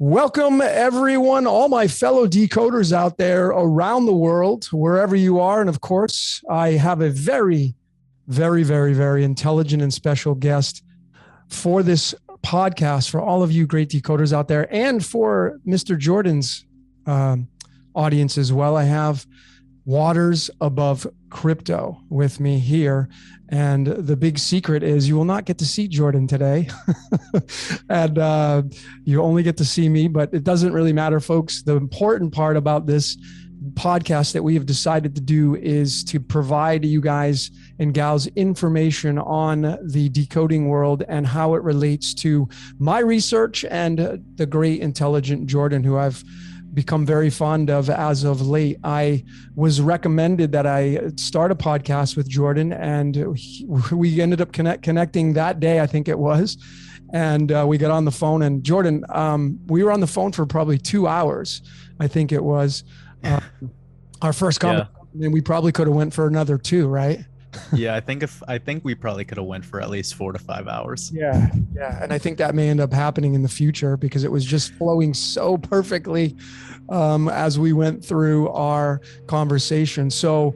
Welcome, everyone, all my fellow decoders out there around the world, wherever you are. And of course, I have a very, very, very, very intelligent and special guest for this podcast for all of you great decoders out there and for Mr. Jordan's audience as well. I have Waters Above Crypto with me here. And the big secret is you will not get to see Jordan today. And you only get to see me, but it doesn't really matter, folks. The important part about this podcast that we have decided to do is to provide you guys and gals information on the decoding world and how it relates to my research and the great intelligent Jordan, who I've become very fond of as of late. I was recommended that I start a podcast with Jordan, and we ended up connecting that day, I think it was. And we got on the phone, and Jordan, we were on the phone for probably 2 hours. I think it was our first conversation, and we probably could have went for another 2, right? Yeah, I think we probably could have went for at least 4 to 5 hours. Yeah. And I think that may end up happening in the future because it was just flowing so perfectly as we went through our conversation. So,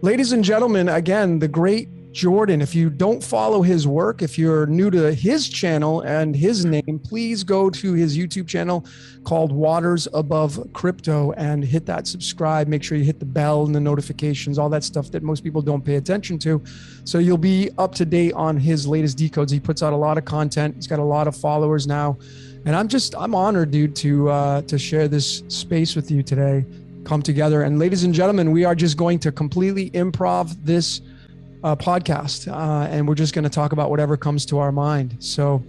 ladies and gentlemen, again, the great Jordan. If you don't follow his work, if you're new to his channel and his name, please go to his YouTube channel called Waters Above Crypto and hit that subscribe. Make sure you hit the bell and the notifications, all that stuff that most people don't pay attention to. So you'll be up to date on his latest decodes. He puts out a lot of content. He's got a lot of followers now. And I'm honored, dude, to share this space with you today, come together. And ladies and gentlemen, we are just going to completely improv this podcast, and we're just going to talk about whatever comes to our mind. So,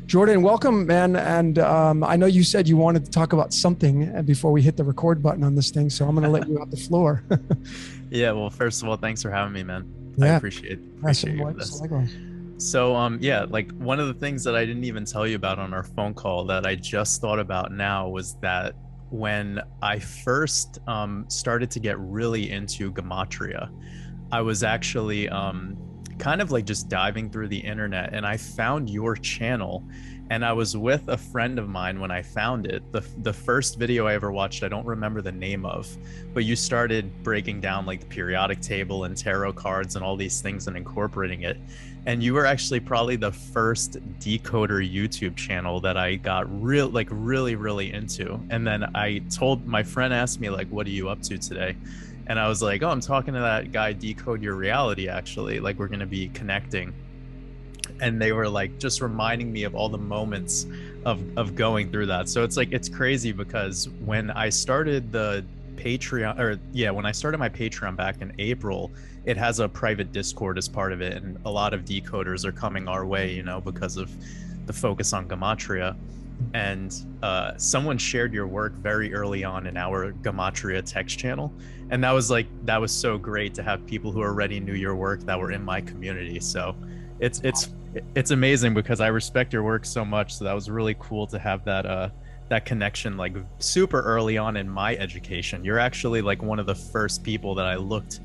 Jordan, welcome, man. And I know you said you wanted to talk about something before we hit the record button on this thing, so I'm going to let you have the floor. Yeah, well, first of all, thanks for having me, man. Yeah. I appreciate you for this. So, like one of the things that I didn't even tell you about on our phone call that I just thought about now was that when I first started to get really into gematria, I was actually kind of like just diving through the internet, and I found your channel, and I was with a friend of mine when I found it. The first video I ever watched, I don't remember the name of, but you started breaking down like the periodic table and tarot cards and all these things and incorporating it. And you were actually probably the first decoder YouTube channel that I got really into. And then my friend asked me like, what are you up to today? And I was like, oh, I'm talking to that guy, Decode Your Reality, actually. Like, we're going to be connecting. And they were like, just reminding me of all the moments of going through that. So it's like, it's crazy because when I started the Patreon, when I started my Patreon back in April, it has a private Discord as part of it. And a lot of decoders are coming our way, because of the focus on gematria. And someone shared your work very early on in our gematria text channel, and that was so great to have people who already knew your work that were in my community. So it's amazing because I respect your work so much. So that was really cool to have that connection like super early on in my education. You're actually like one of the first people that I looked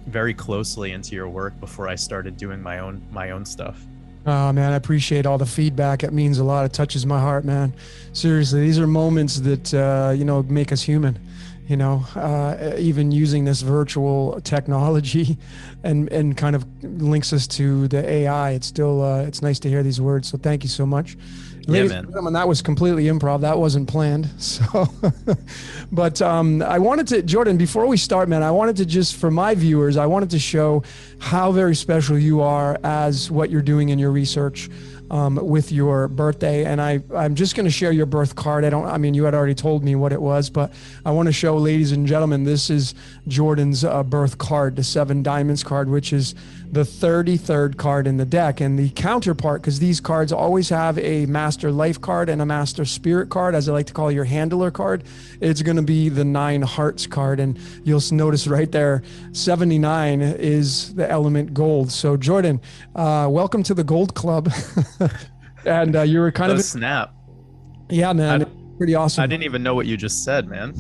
very closely into your work before I started doing my own stuff. Oh, man, I appreciate all the feedback. It means a lot. It touches my heart, man. Seriously, these are moments that, make us human, even using this virtual technology and kind of links us to the AI. It's still, it's nice to hear these words. So thank you so much. Ladies and gentlemen, that was completely improv. That wasn't planned. So, but I wanted to, Jordan, before we start, man, I wanted to just, for my viewers, I wanted to show how very special you are as what you're doing in your research with your birthday. And I'm just going to share your birth card. You had already told me what it was, but I want to show, ladies and gentlemen, this is Jordan's birth card, the 7 diamonds card, which is the 33rd card in the deck. And the counterpart, because these cards always have a master life card and a master spirit card, as I like to call your handler card, it's going to be the 9 hearts card. And you'll notice right there, 79 is the element gold. So Jordan, welcome to the Gold Club. And you were kind of snap. Yeah, man. Pretty awesome. I didn't even know what you just said, man.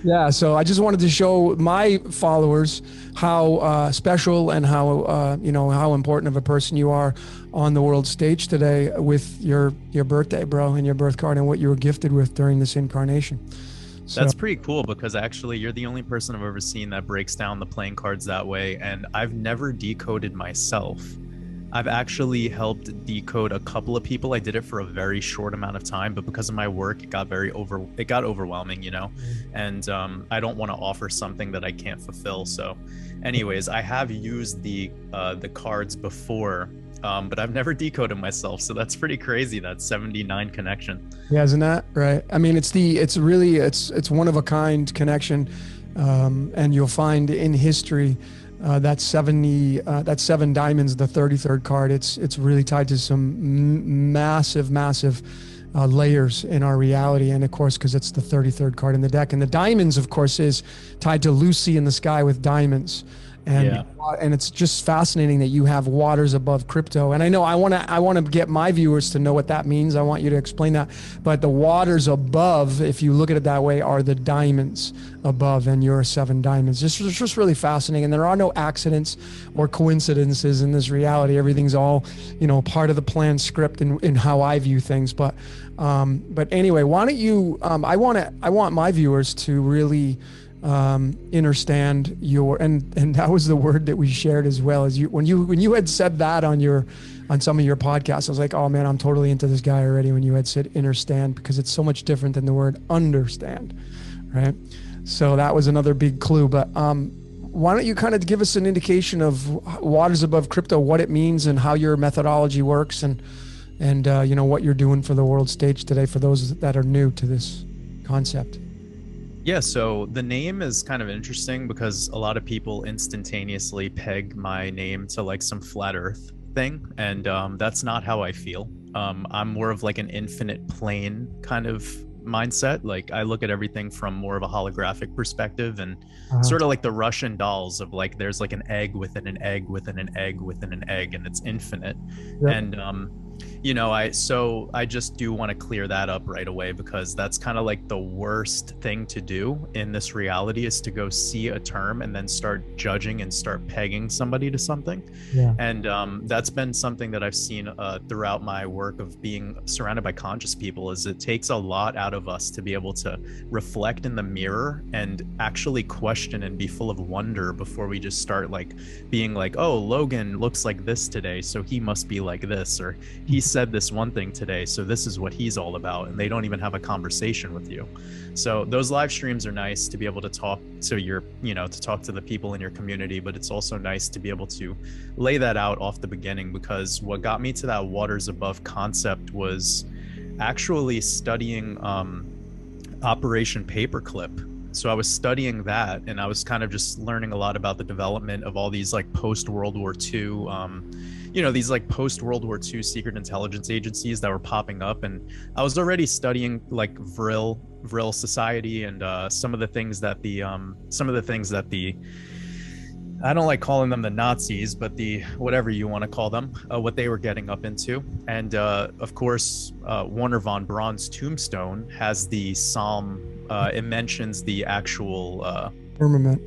Yeah, so I just wanted to show my followers how special and how how important of a person you are on the world stage today with your birthday, bro, and your birth card and what you were gifted with during this incarnation. So That's pretty cool because actually you're the only person I've ever seen that breaks down the playing cards that way, and I've never decoded myself. I've actually helped decode a couple of people. I did it for a very short amount of time, but because of my work, it got overwhelming, and I don't want to offer something that I can't fulfill. So, anyways, I have used the cards before, but I've never decoded myself. So that's pretty crazy. That 79 connection. yeah, isn't that right? I mean, it's really one of a kind connection, and you'll find in history. That 7 diamonds, the 33rd card. It's really tied to some massive layers in our reality, and of course, because it's the 33rd card in the deck, and the diamonds, of course, is tied to Lucy in the sky with diamonds. And it's just fascinating that you have waters above crypto. And I know I want to get my viewers to know what that means. I want you to explain that. But the waters above, if you look at it that way, are the diamonds above, and you're 7 diamonds. It's just really fascinating. And there are no accidents or coincidences in this reality. Everything's all, part of the planned script in how I view things. But anyway, why don't you? I want my viewers to really understand and that was the word that we shared as well as when you had said that on some of your podcasts. I was like, oh man, I'm totally into this guy already when you had said understand, because it's so much different than the word understand, right? So that was another big clue. But why don't you kind of give us an indication of waters above crypto, what it means and how your methodology works, and what you're doing for the world stage today for those that are new to this concept. Yeah, so the name is kind of interesting because a lot of people instantaneously peg my name to like some flat earth thing, and that's not how I feel. I'm more of like an infinite plane kind of mindset. Like I look at everything from more of a holographic perspective, and sort of like the Russian dolls of like there's like an egg within an egg within an egg within an egg, and it's infinite. Yep. And I just do want to clear that up right away, because that's kind of like the worst thing to do in this reality, is to go see a term and then start judging and start pegging somebody to something. Yeah. And that's been something that I've seen throughout my work of being surrounded by conscious people, is it takes a lot out of us to be able to reflect in the mirror and actually question and be full of wonder before we just start like being like, oh, Logan looks like this today, so he must be like this, or he said this one thing today, so this is what he's all about, and they don't even have a conversation with you. So those live streams are nice to be able to talk to to talk to the people in your community, but it's also nice to be able to lay that out off the beginning, because what got me to that waters above concept was actually studying Operation Paperclip. So I was studying that, and I was kind of just learning a lot about the development of all these like post-World War II these like post-World War II secret intelligence agencies that were popping up. And I was already studying like Vril society, and some of the things that the I don't like calling them the Nazis, but the whatever you want to call them, what they were getting up into. And of course, Warner von Braun's tombstone has the Psalm. It mentions the actual firmament.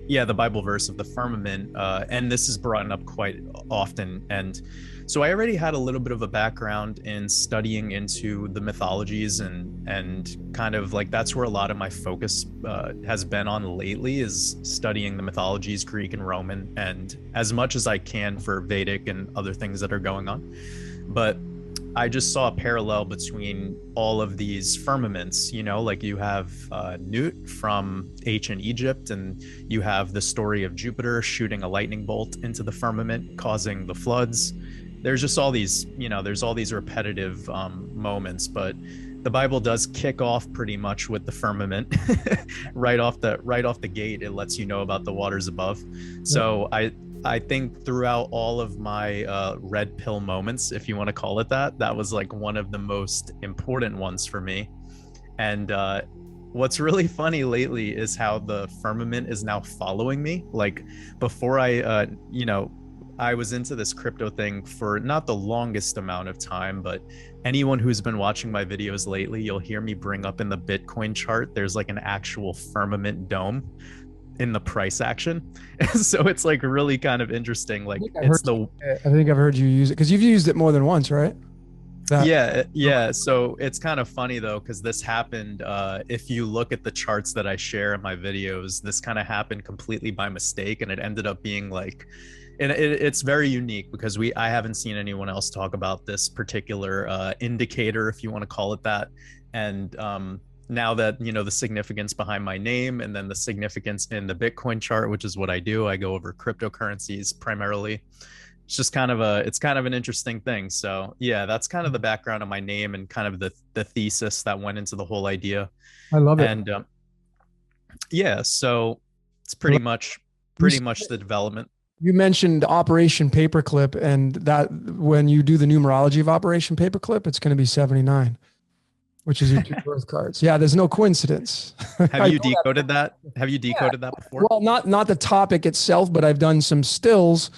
Yeah, the Bible verse of the firmament, and this is brought up quite often. And so I already had a little bit of a background in studying into the mythologies, and kind of like that's where a lot of my focus has been on lately, is studying the mythologies, Greek and Roman, and as much as I can for Vedic and other things that are going on. But I just saw a parallel between all of these firmaments, like you have Nut from ancient Egypt, and you have the story of Jupiter shooting a lightning bolt into the firmament, causing the floods. There's just all these, there's all these repetitive moments, but the Bible does kick off pretty much with the firmament right off the gate. It lets you know about the waters above. So I think throughout all of my red pill moments, if you want to call it that, that was like one of the most important ones for me. And what's really funny lately is how the firmament is now following me. Like before I I was into this crypto thing for not the longest amount of time, but anyone who's been watching my videos lately, you'll hear me bring up in the Bitcoin chart, there's like an actual firmament dome in the price action. So it's like really kind of interesting. Like I think I've heard you use it because you've used it more than once, right? Yeah. So it's kind of funny though, because this happened. If you look at the charts that I share in my videos, this kind of happened completely by mistake, and it ended up being like, and it's very unique because I haven't seen anyone else talk about this particular indicator, if you want to call it that. And now that you know the significance behind my name, and then the significance in the Bitcoin chart, which is what I do, I go over cryptocurrencies primarily. It's just kind of an interesting thing. So yeah, that's kind of the background of my name and kind of the thesis that went into the whole idea. I love it. And yeah, so it's pretty much the development. You mentioned Operation Paperclip, and that when you do the numerology of Operation Paperclip, it's going to be 79, which is your two birth cards. Yeah, there's no coincidence. Have you decoded that? Have you decoded that before? Well, not the topic itself, but I've done some stills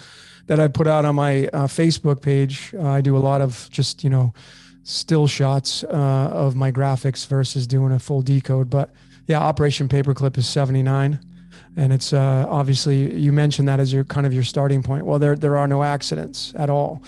that I put out on my Facebook page. I do a lot of just, still shots of my graphics versus doing a full decode. But yeah, Operation Paperclip is 79. And it's obviously, you mentioned that as your kind of your starting point. Well, there are no accidents at all.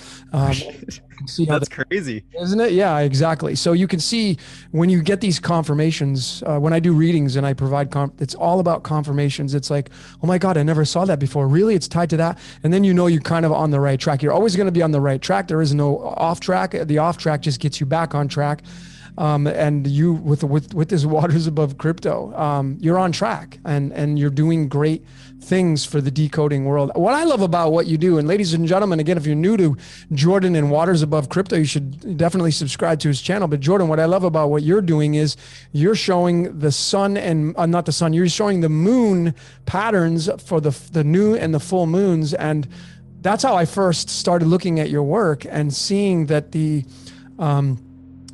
See how that's crazy, isn't it? Yeah, exactly. So you can see when you get these confirmations, when I do readings and I provide, it's all about confirmations. It's like, oh my God, I never saw that before. Really? It's tied to that. And then you're kind of on the right track. You're always going to be on the right track. There is no off track. The off track just gets you back on track. And you with this Waters Above Crypto, you're on track and you're doing great things for the decoding world. What I love about what you do, and ladies and gentlemen, again, if you're new to Jordan and Waters Above Crypto, you should definitely subscribe to his channel. But Jordan, what I love about what you're doing is you're showing the sun and not the sun, you're showing the moon patterns for the new and the full moons. And that's how I first started looking at your work and seeing that the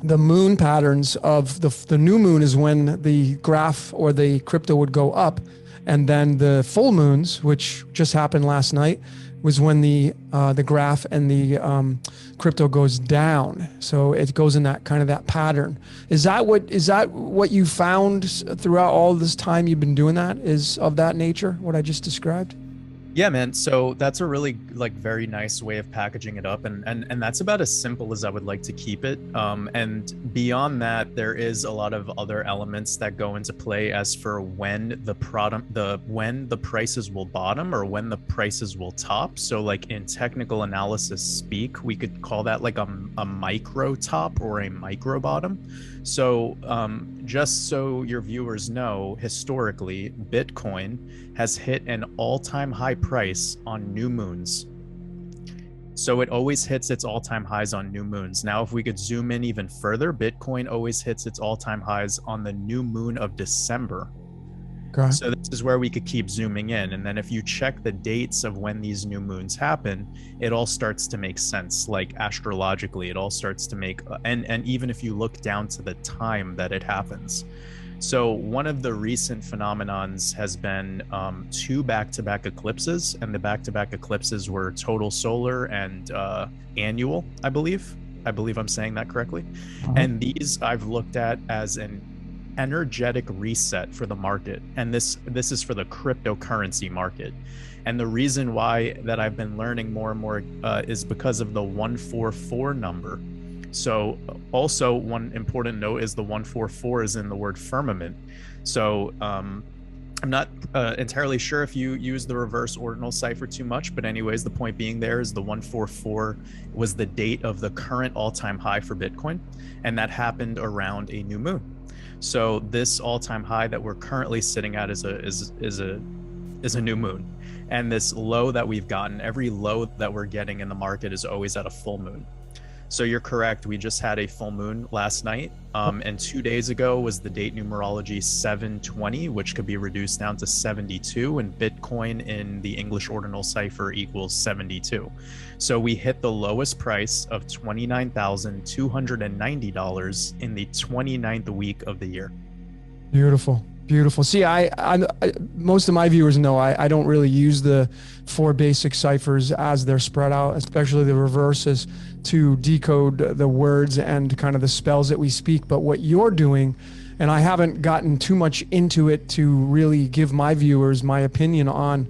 moon patterns of the new moon is when the graph or the crypto would go up, and then the full moons, which just happened last night, was when the graph and the crypto goes down. So it goes in that kind of that pattern. Is that what you found throughout all this time you've been doing that, is of that nature, what I just described? Yeah, man. So that's a really very nice way of packaging it up, and that's about as simple as I would like to keep it. And beyond that, there is a lot of other elements that go into play as for when when the prices will bottom or when the prices will top. So like in technical analysis speak, we could call that like a micro top or a micro bottom. So just so your viewers know, historically, Bitcoin has hit an all-time high price on new moons. So it always hits its all-time highs on new moons. Now, if we could zoom in even further, Bitcoin always hits its all-time highs on the new moon of December. Okay. So this is where we could keep zooming in. And then if you check the dates of when these new moons happen, it all starts to make sense. Like astrologically, it all starts to make, and even if you look down to the time that it happens. So one of the recent phenomenons has been 2 back-to-back eclipses, and the back-to-back eclipses were total solar and annual, I believe I'm saying that correctly. And these I've looked at as an energetic reset for the market, and this is for the cryptocurrency market. And the reason why that I've been learning more and more is because of the 144 number. So also one important note is the 144 is in the word firmament. So I'm not entirely sure if you use the reverse ordinal cipher too much, but anyways, the point being there is the 144 was the date of the current all-time high for Bitcoin, and that happened around a new moon. So this all-time high that we're currently sitting at is a new moon, and this low that we've gotten, every low that we're getting in the market is always at a full moon. So you're correct. We just had a full moon last night, and 2 days ago was the date numerology 720, which could be reduced down to 72, and Bitcoin in the English ordinal cipher equals 72. So we hit the lowest price of $29,290 in the 29th week of the year. Beautiful. Beautiful. See, most of my viewers know I don't really use the 4 basic ciphers as they're spread out, especially the reverses, to decode the words and kind of the spells that we speak. But what you're doing, and I haven't gotten too much into it to really give my viewers my opinion on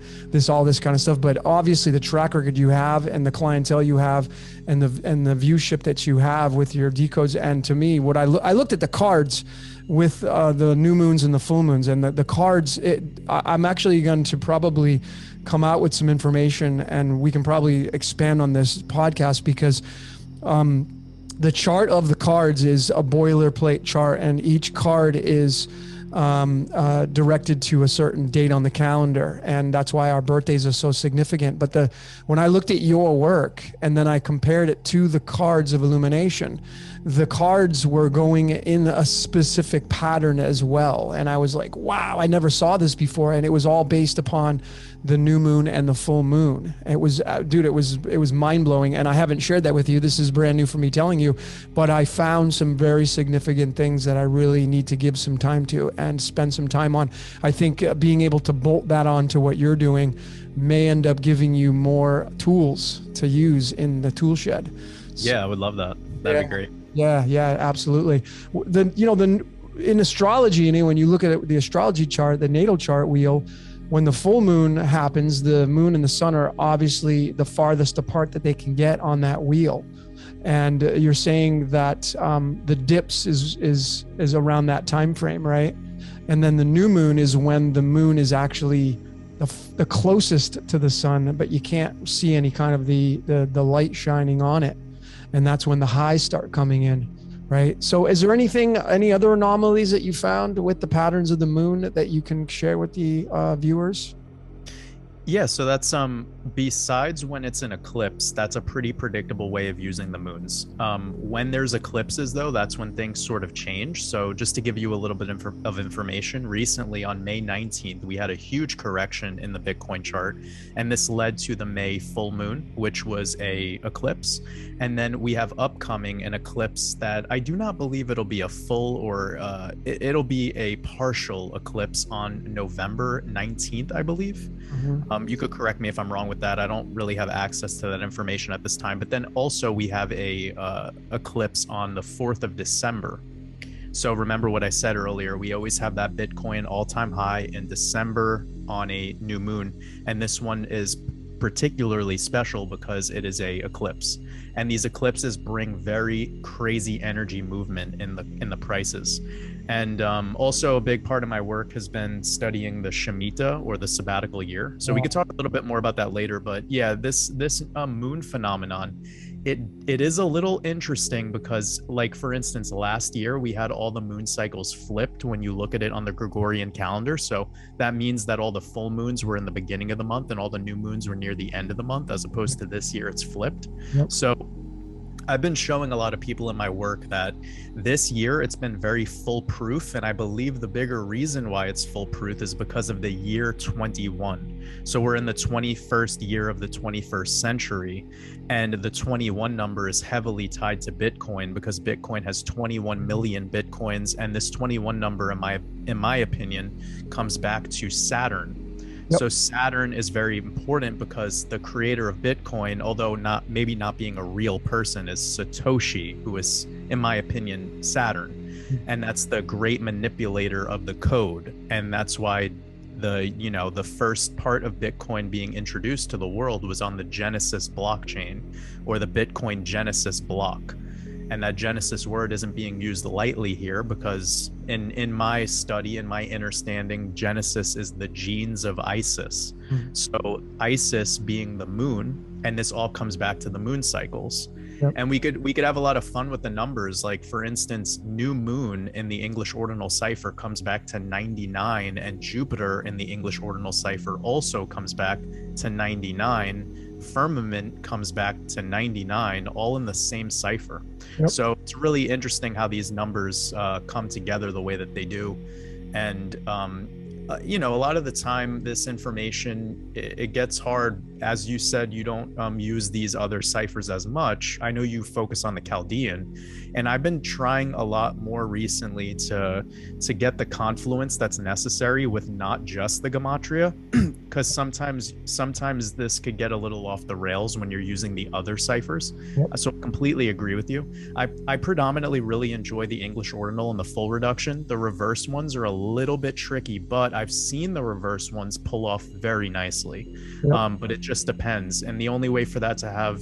all this kind of stuff. But obviously the track record you have and the clientele you have and the viewership that you have with your decodes. And to me, I looked at the cards with the new moons and the full moons, and the cards, I'm actually going to probably come out with some information, and we can probably expand on this podcast, because the chart of the cards is a boilerplate chart, and each card is directed to a certain date on the calendar, and that's why our birthdays are so significant. But when I looked at your work and then I compared it to the cards of illumination, the cards were going in a specific pattern as well, and I was like, wow, I never saw this before. And it was all based upon the new moon and the full moon. It was dude, it was mind-blowing, and I haven't shared that with you. This is brand new for me telling you, but I found some very significant things that I really need to give some time to and spend some time on. I think being able to bolt that on to what you're doing may end up giving you more tools to use in the tool shed. Yeah, I would love that. That'd be great. Yeah, absolutely. In astrology, when you look at the astrology chart, the natal chart wheel, when the full moon happens, the moon and the sun are obviously the farthest apart that they can get on that wheel. And you're saying that the dips is around that time frame, right? And then the new moon is when the moon is actually the closest to the sun, but you can't see any kind of the light shining on it. And that's when the highs start coming in, right? So is there any other anomalies that you found with the patterns of the moon that you can share with the viewers? Yeah, so that's besides when it's an eclipse, that's a pretty predictable way of using the moons. When there's eclipses, though, that's when things sort of change. So just to give you a little bit of information, recently on May 19th, we had a huge correction in the Bitcoin chart, and this led to the May full moon, which was a eclipse. And then we have upcoming an eclipse that I do not believe it'll be a full, or it'll be a partial eclipse on November 19th, I believe. Mm-hmm. You could correct me if I'm wrong with that. I don't really have access to that information at this time. But then also we have a eclipse on the 4th of December. So remember what I said earlier, we always have that Bitcoin all-time high in December on a new moon. And this one is particularly special because it is a eclipse. And these eclipses bring very crazy energy movement in the prices. And also a big part of my work has been studying the Shemitah, or the sabbatical year. So we could talk a little bit more about that later. But yeah, this moon phenomenon, it is a little interesting because, like, for instance, last year we had all the moon cycles flipped when you look at it on the Gregorian calendar. So that means that all the full moons were in the beginning of the month and all the new moons were near the end of the month, as opposed to this year it's flipped. Yep. So I've been showing a lot of people in my work that this year it's been very foolproof, and I believe the bigger reason why it's foolproof is because of the year 21. So we're in the 21st year of the 21st century, and the 21 number is heavily tied to Bitcoin because Bitcoin has 21 million Bitcoins, and this 21 number, in my opinion, comes back to Saturn. Yep. So Saturn is very important because the creator of Bitcoin, although maybe not being a real person, is Satoshi, who is, in my opinion, Saturn. And that's the great manipulator of the code. And that's why the first part of Bitcoin being introduced to the world was on the Genesis blockchain, or the Bitcoin Genesis block. And that Genesis word isn't being used lightly here because in my study, in my understanding, Genesis is the genes of Isis. Mm-hmm. So Isis being the moon, and this all comes back to the moon cycles. Yep. And we could have a lot of fun with the numbers. Like, for instance, new moon in the English ordinal cipher comes back to 99, and Jupiter in the English ordinal cipher also comes back to 99. Firmament comes back to 99, all in the same cipher. Yep. So it's really interesting how these numbers come together the way that they do. And you know, a lot of the time this information, it gets hard. As you said, you don't use these other ciphers as much. I know you focus on the Chaldean, and I've been trying a lot more recently to get the confluence that's necessary with not just the gematria, because sometimes this could get a little off the rails when you're using the other ciphers. Yep. So I completely agree with you. I predominantly really enjoy the English ordinal and the full reduction. The reverse ones are a little bit tricky, but I've seen the reverse ones pull off very nicely. Yep. But it just depends. And the only way for that to have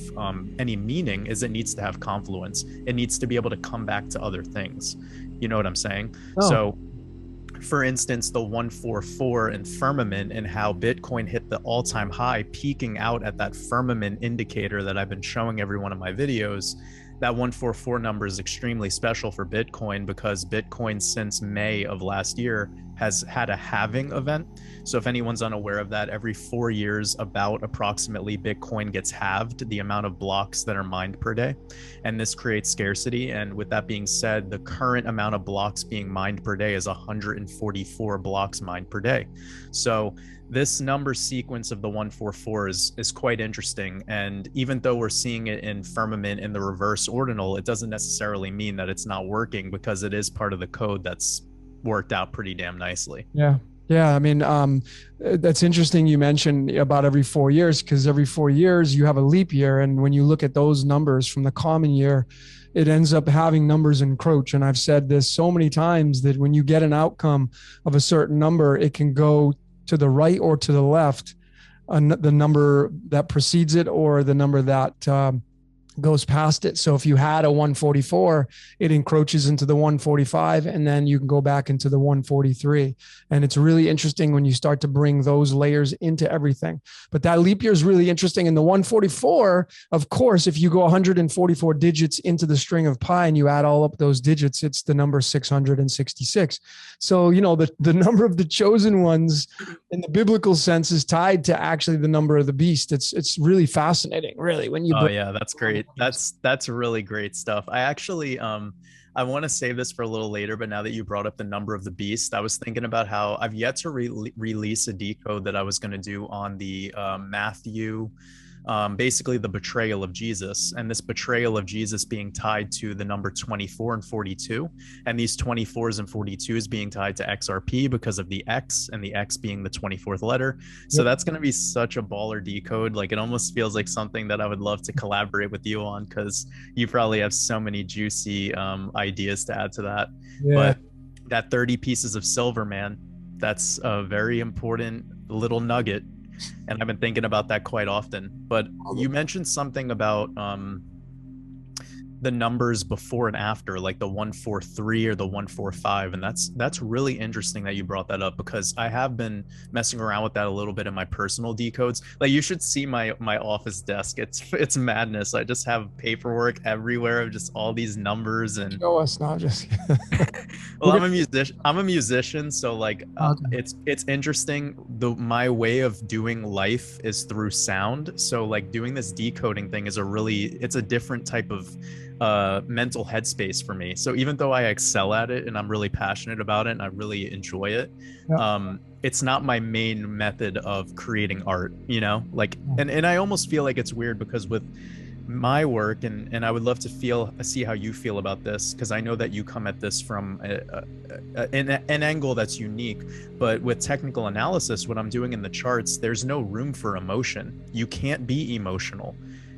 any meaning is it needs to have confluence. It needs to be able to come back to other things. You know what I'm saying? Oh. So for instance, the 144 and firmament, and how Bitcoin hit the all-time high, peaking out at that firmament indicator that I've been showing every one of my videos. That 144 number is extremely special for Bitcoin, because Bitcoin since May of last year has had a halving event. So if anyone's unaware of that, every 4 years, about approximately Bitcoin gets halved, the amount of blocks that are mined per day. And this creates scarcity. And with that being said, the current amount of blocks being mined per day is 144 blocks mined per day. So this number sequence of the 144 is quite interesting. And even though we're seeing it in firmament in the reverse ordinal, it doesn't necessarily mean that it's not working, because it is part of the code that's worked out pretty damn nicely. Yeah. Yeah. I mean, that's interesting. You mentioned about every 4 years, because every 4 years you have a leap year. And when you look at those numbers from the common year, it ends up having numbers encroach. And I've said this so many times that when you get an outcome of a certain number, it can go to the right or to the left, the number that precedes it or the number that goes past it. So if you had a 144, it encroaches into the 145, and then you can go back into the 143. And it's really interesting when you start to bring those layers into everything. But that leap year is really interesting. And the 144, of course, if you go 144 digits into the string of pi and you add all up those digits, it's the number 666. So, you know, the number of the chosen ones in the biblical sense is tied to actually the number of the beast. It's really fascinating, really, when you. Oh yeah, that's great. That's really great stuff. I actually I want to save this for a little later, but now that you brought up the number of the beast, I was thinking about how I've yet to release a decode that I was going to do on the Matthew, basically the betrayal of Jesus, and this betrayal of Jesus being tied to the number 24 and 42, and these 24s and 42s being tied to XRP because of the X, and the X being the 24th letter. So that's going to be such a baller decode. Like, it almost feels like something that I would love to collaborate with you on, because you probably have so many juicy ideas to add to that. Yeah. But that 30 pieces of silver, man, that's a very important little nugget. And I've been thinking about that quite often. But you mentioned something about the numbers before and after, like the 143 or the 145, and that's really interesting that you brought that up, because I have been messing around with that a little bit in my personal decodes. Like, you should see my office desk. It's madness. I just have paperwork everywhere of just all these numbers. And show us, not just well, I'm a musician, so like it's interesting. My way of doing life is through sound, so like doing this decoding thing is it's a different type of mental headspace for me. So even though I excel at it and I'm really passionate about it and I really enjoy it, it's not my main method of creating art, you know, like, and I almost feel like it's weird, because with my work, and I would love to see how you feel about this, because I know that you come at this from an angle that's unique. But with technical analysis, what I'm doing in the charts, there's no room for emotion. You can't be emotional.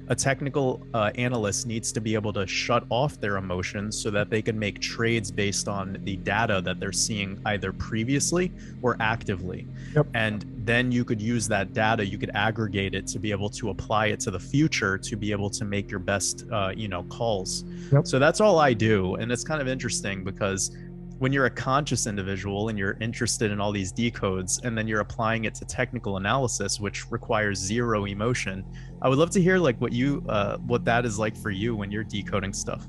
A technical analyst needs to be able to shut off their emotions so that they can make trades based on the data that they're seeing either previously or actively. Yep. And then you could use that data, you could aggregate it to be able to apply it to the future to be able to make your best, calls. Yep. So that's all I do. And it's kind of interesting, because when you're a conscious individual and you're interested in all these decodes, and then you're applying it to technical analysis, which requires zero emotion, I would love to hear like what that is like for you when you're decoding stuff.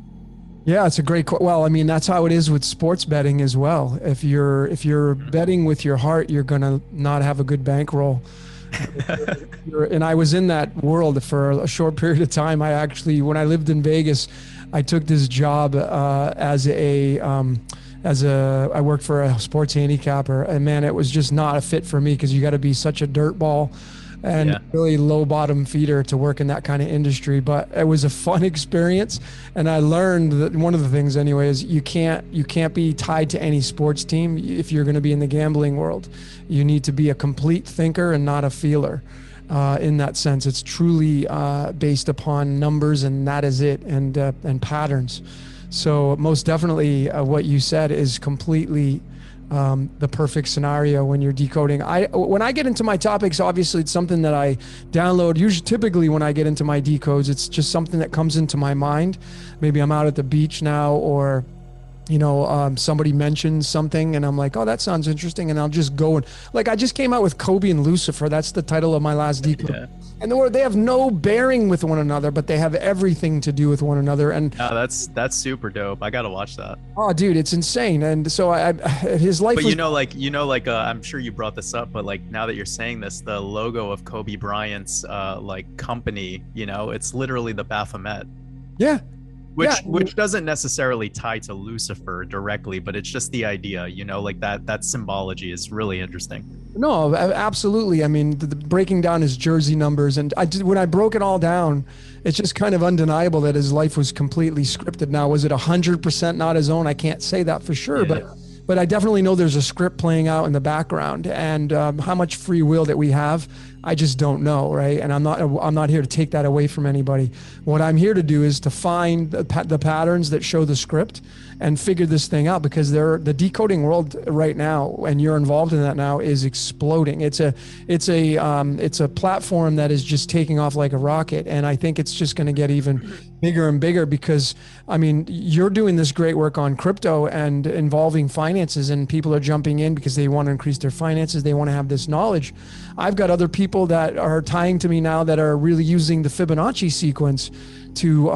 Yeah, it's a great. Well, I mean, that's how it is with sports betting as well. If you're betting with your heart, you're gonna not have a good bankroll. And I was in that world for a short period of time. When I lived in Vegas, I took this job as a I worked for a sports handicapper, and man, it was just not a fit for me because you got to be such a dirt ball and really low bottom feeder to work in that kind of industry. But it was a fun experience, and I learned that one of the things anyway is you can't be tied to any sports team if you're going to be in the gambling world. You need to be a complete thinker and not a feeler. In that sense, it's truly based upon numbers, and that is it, and patterns. So most definitely, what you said is completely the perfect scenario when you're decoding. When I get into my topics, obviously it's something that I download. Typically when I get into my decodes, it's just something that comes into my mind. Maybe I'm out at the beach now, or somebody mentions something and I'm like, oh, that sounds interesting. And I'll just go and like, I just came out with Kobe and Lucifer. That's the title of my last decode. Yeah. And they have no bearing with one another, but they have everything to do with one another. And that's super dope. I got to watch that. Oh, dude, it's insane. And so his life but I'm sure you brought this up, but like, now that you're saying this, the logo of Kobe Bryant's company, it's literally the Baphomet. Yeah. Which doesn't necessarily tie to Lucifer directly, but it's just the idea, like that symbology is really interesting. No, absolutely. I mean, the breaking down his jersey numbers, and when I broke it all down, it's just kind of undeniable that his life was completely scripted. Now, was it 100% not his own? I can't say that for sure, but I definitely know there's a script playing out in the background, and how much free will that we have, I just don't know, right? And I'm not here to take that away from anybody. What I'm here to do is to find the patterns that show the script and figure this thing out, because the decoding world right now, and you're involved in that now, is exploding. It's a platform that is just taking off like a rocket, and I think it's just going to get even bigger and bigger, because I mean, you're doing this great work on crypto and involving finances, and people are jumping in because they want to increase their finances. They want to have this knowledge. I've got other people that are tying to me now that are really using the Fibonacci sequence to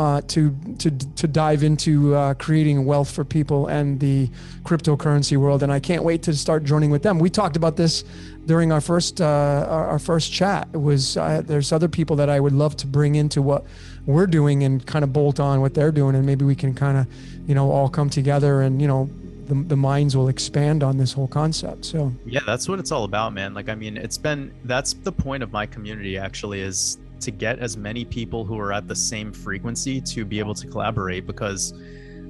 dive into creating wealth for people and the cryptocurrency world, and I can't wait to start joining with them. We talked about this during our first chat. It was there's other people that I would love to bring into what we're doing and kind of bolt on what they're doing, and maybe we can kind of all come together, and the minds will expand on this whole concept. So yeah, that's what it's all about, man. Like, I mean, that's the point of my community, actually, is to get as many people who are at the same frequency to be able to collaborate, because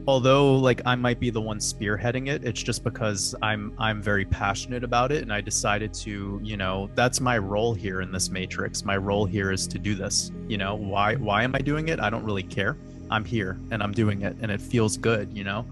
although like I might be the one spearheading it, it's just because I'm very passionate about it, and I decided to, that's my role here in this matrix. My role here is to do this. Why am I doing it? I don't really care. I'm here and I'm doing it, and it feels good. Yeah.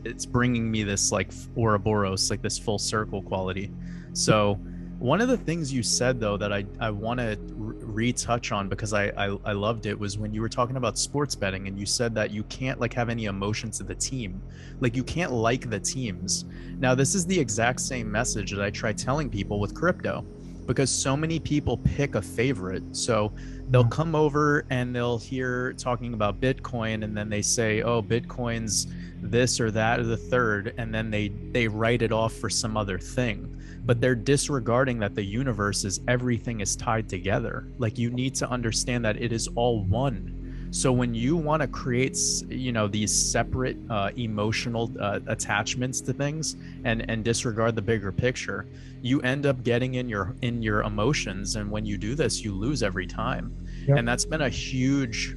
It's bringing me this like Ouroboros, like this full circle quality. So one of the things you said though that I want to retouch on, because I loved it, was when you were talking about sports betting, and you said that you can't like have any emotion to the team, like you can't like the teams. Now this is the exact same message that I try telling people with crypto, because so many people pick a favorite. So they'll come over and they'll hear talking about Bitcoin, and then they say, oh, Bitcoin's this or that or the third, and then they write it off for some other thing. But they're disregarding that the universe is, everything is tied together. Like, you need to understand that it is all one. So when you want to create, these separate emotional attachments to things and disregard the bigger picture, you end up getting in your emotions. And when you do this, you lose every time. Yep. And that's been a huge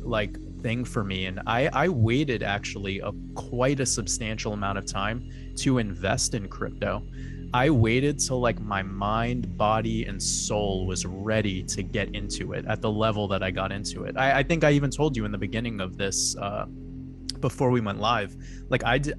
thing for me. And I waited actually quite a substantial amount of time to invest in crypto. I waited till my mind, body, and soul was ready to get into it at the level that I got into it. I think I even told you in the beginning of this, before we went live,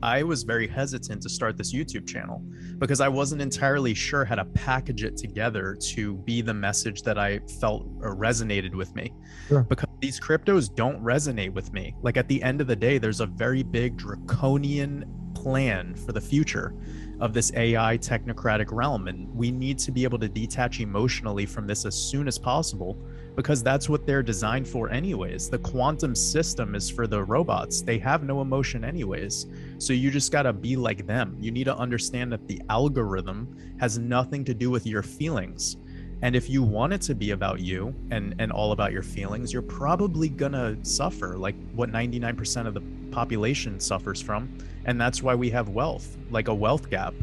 I was very hesitant to start this YouTube channel because I wasn't entirely sure how to package it together to be the message that I felt resonated with me. Sure. Because these cryptos don't resonate with me. At the end of the day, there's a very big draconian plan for the future of this AI technocratic realm, and we need to be able to detach emotionally from this as soon as possible, because that's what they're designed for anyways. The quantum system is for the robots. They have no emotion anyways, so you just got to be like them. You need to understand that the algorithm has nothing to do with your feelings. And if you want it to be about you and all about your feelings, you're probably gonna suffer like what 99% of the population suffers from. And that's why we have wealth, like a wealth gap.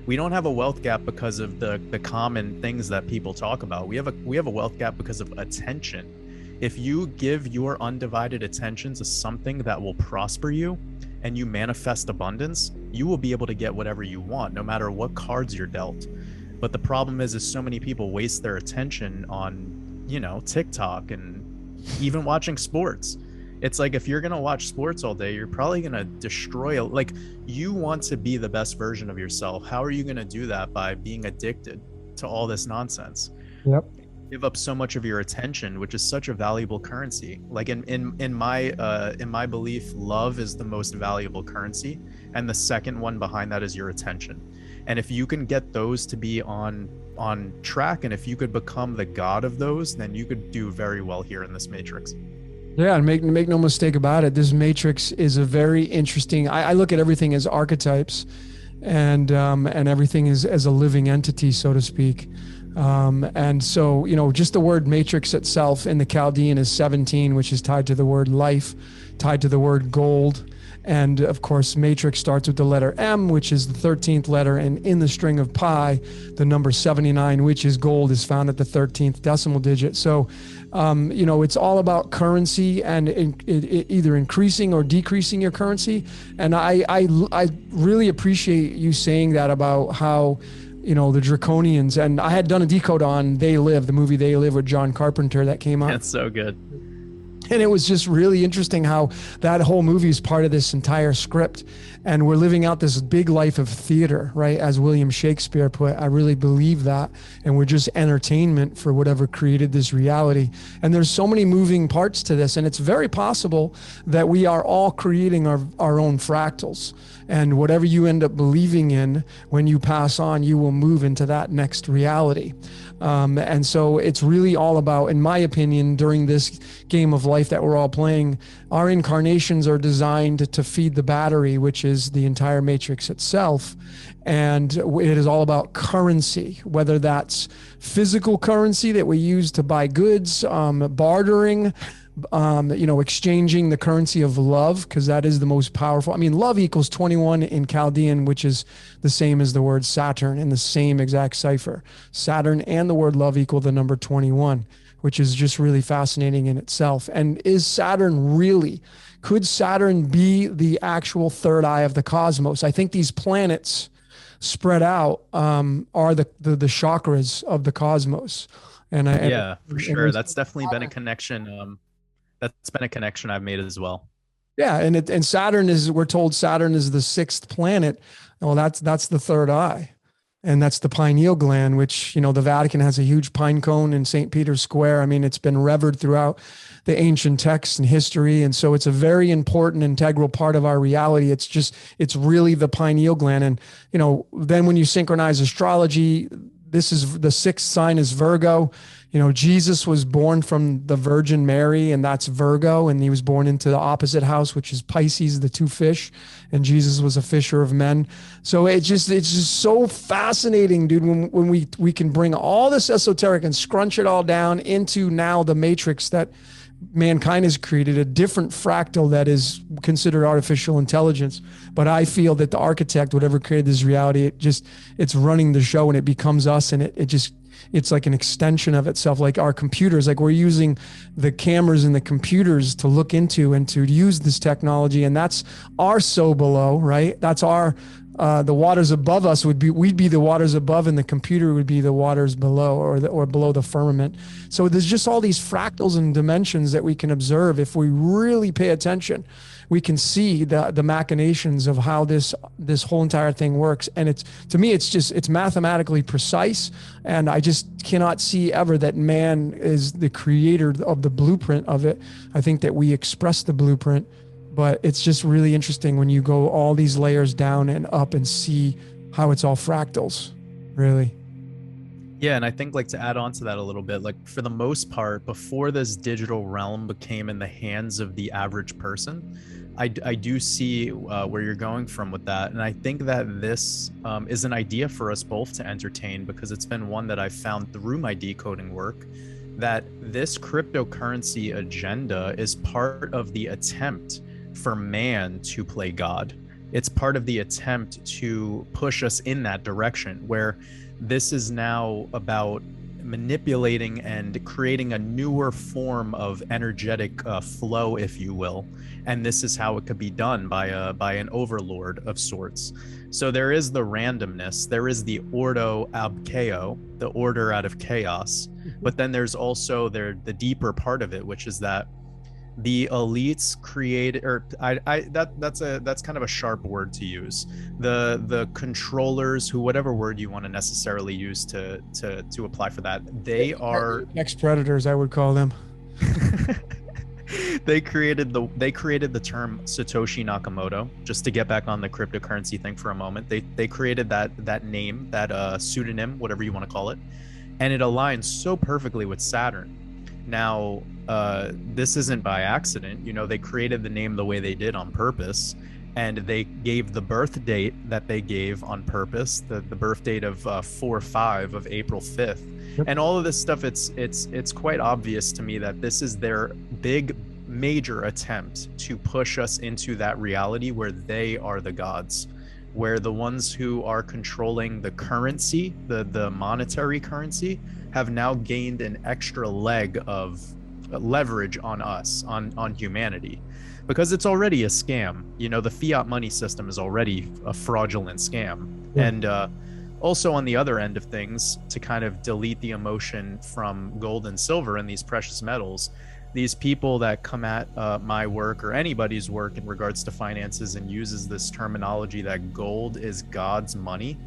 We don't have a wealth gap because of the common things that people talk about. We have a wealth gap because of attention. If you give your undivided attention to something that will prosper you and you manifest abundance, you will be able to get whatever you want, no matter what cards you're dealt. But the problem is so many people waste their attention on, you know, TikTok and even watching sports. It's like, if you're going to watch sports all day, you're probably going to destroy, like, you want to be the best version of yourself. How are you going to do that? By being addicted to all this nonsense. Yep. Give up so much of your attention, which is such a valuable currency. Like in my belief, love is the most valuable currency, and the second one behind that is your attention. And if you can get those to be on track, and if you could become the god of those, then you could do very well here in this matrix. Yeah, and make no mistake about it, this matrix is a very interesting. I look at everything as archetypes, and everything is as a living entity, so to speak. And so, you know, just the word matrix itself in the Chaldean is 17, which is tied to the word life, tied to the word gold. And of course, matrix starts with the letter M, which is the 13th letter. And in the string of pi, the number 79, which is gold, is found at the 13th decimal digit. So, you know, it's all about currency and either increasing or decreasing your currency. And I really appreciate you saying that about how, you know, the Draconians. And I had done a decode on They Live, the movie They Live with John Carpenter that came out. That's so good. And it was just really interesting how that whole movie is part of this entire script. And we're living out this big life of theater, right? As William Shakespeare put, I really believe that. And we're just entertainment for whatever created this reality. And there's so many moving parts to this. And it's very possible that we are all creating our own fractals. And whatever you end up believing in, when you pass on, you will move into that next reality. And so it's really all about, in my opinion, during this game of life that we're all playing, our incarnations are designed to feed the battery, which is the entire matrix itself. And it is all about currency, whether that's physical currency that we use to buy goods, bartering, you know, exchanging the currency of love, because that is the most powerful. I mean, love equals 21 in Chaldean, which is the same as the word Saturn in the same exact cipher. Saturn and the word love equal the number 21, which is just really fascinating in itself. And is Saturn really, could Saturn be the actual third eye of the cosmos? I think these planets spread out are the chakras of the cosmos. And for sure. That's definitely been a connection. That's been a connection I've made as well. Yeah, and Saturn is, we're told Saturn is the sixth planet. Well, that's the third eye, and that's the pineal gland, which, you know, the Vatican has a huge pine cone in St. Peter's Square. I mean, it's been revered throughout the ancient texts and history, and so it's a very important, integral part of our reality. It's really the pineal gland, and you know, then when you synchronize astrology, this is the sixth sign is Virgo. You know, Jesus was born from the Virgin Mary, and that's Virgo, and he was born into the opposite house, which is Pisces, the two fish, and Jesus was a fisher of men. So it's just so fascinating, dude, when we can bring all this esoteric and scrunch it all down into now the matrix that mankind has created, a different fractal that is considered artificial intelligence. But I feel that the architect, whatever created this reality, it's running the show, and it becomes us, and it's like an extension of itself, like our computers. Like, we're using the cameras and the computers to look into and to use this technology. And that's our so below, right? That's our, the waters above us we'd be the waters above, and the computer would be the waters below, or below the firmament. So there's just all these fractals and dimensions that we can observe. If we really pay attention, we can see the machinations of how this whole entire thing works. And to me, it's mathematically precise. And I just cannot see ever that man is the creator of the blueprint of it. I think that we express the blueprint, but it's just really interesting when you go all these layers down and up and see how it's all fractals, really. Yeah, and I think like to add on to that a little bit, like for the most part, before this digital realm became in the hands of the average person, I do see where you're going from with that. And I think that this is an idea for us both to entertain because it's been one that I've found through my decoding work that this cryptocurrency agenda is part of the attempt for man to play God. It's part of the attempt to push us in that direction where this is now about manipulating and creating a newer form of energetic flow, if you will. And this is how it could be done by an overlord of sorts. So there is the randomness, there is the ordo ab chaos, the order out of chaos. But then there's also the deeper part of it, which is that the elites create, or that's kind of a sharp word to use. The controllers, who whatever word you want to necessarily use to apply for that, they are next predators, I would call them. They created the term Satoshi Nakamoto, just to get back on the cryptocurrency thing for a moment. They created that name, that pseudonym, whatever you want to call it, and it aligns so perfectly with Saturn. Now, this isn't by accident. You know, they created the name the way they did on purpose, and they gave the birth date that they gave on purpose, the birth date of 4/5 of April 5th. Yep. And all of this stuff, it's quite obvious to me that this is their big major attempt to push us into that reality where they are the gods, where the ones who are controlling the currency, the monetary currency, have now gained an extra leg of leverage on us, on humanity, because it's already a scam. You know, the fiat money system is already a fraudulent scam. Yeah. And also on the other end of things, to kind of delete the emotion from gold and silver and these precious metals, these people that come at my work or anybody's work in regards to finances and uses this terminology that gold is God's money.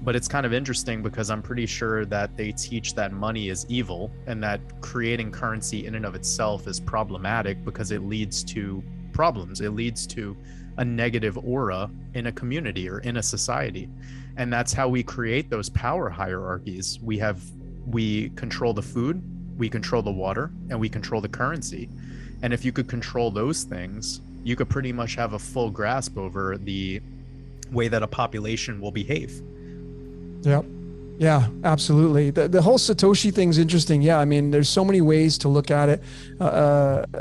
But it's kind of interesting because I'm pretty sure that they teach that money is evil and that creating currency in and of itself is problematic because it leads to problems. It leads to a negative aura in a community or in a society. And that's how we create those power hierarchies. We control the food, we control the water, and we control the currency. And if you could control those things, you could pretty much have a full grasp over the way that a population will behave. Yep. Yeah, absolutely. The whole Satoshi thing's interesting. Yeah, I mean, there's so many ways to look at it.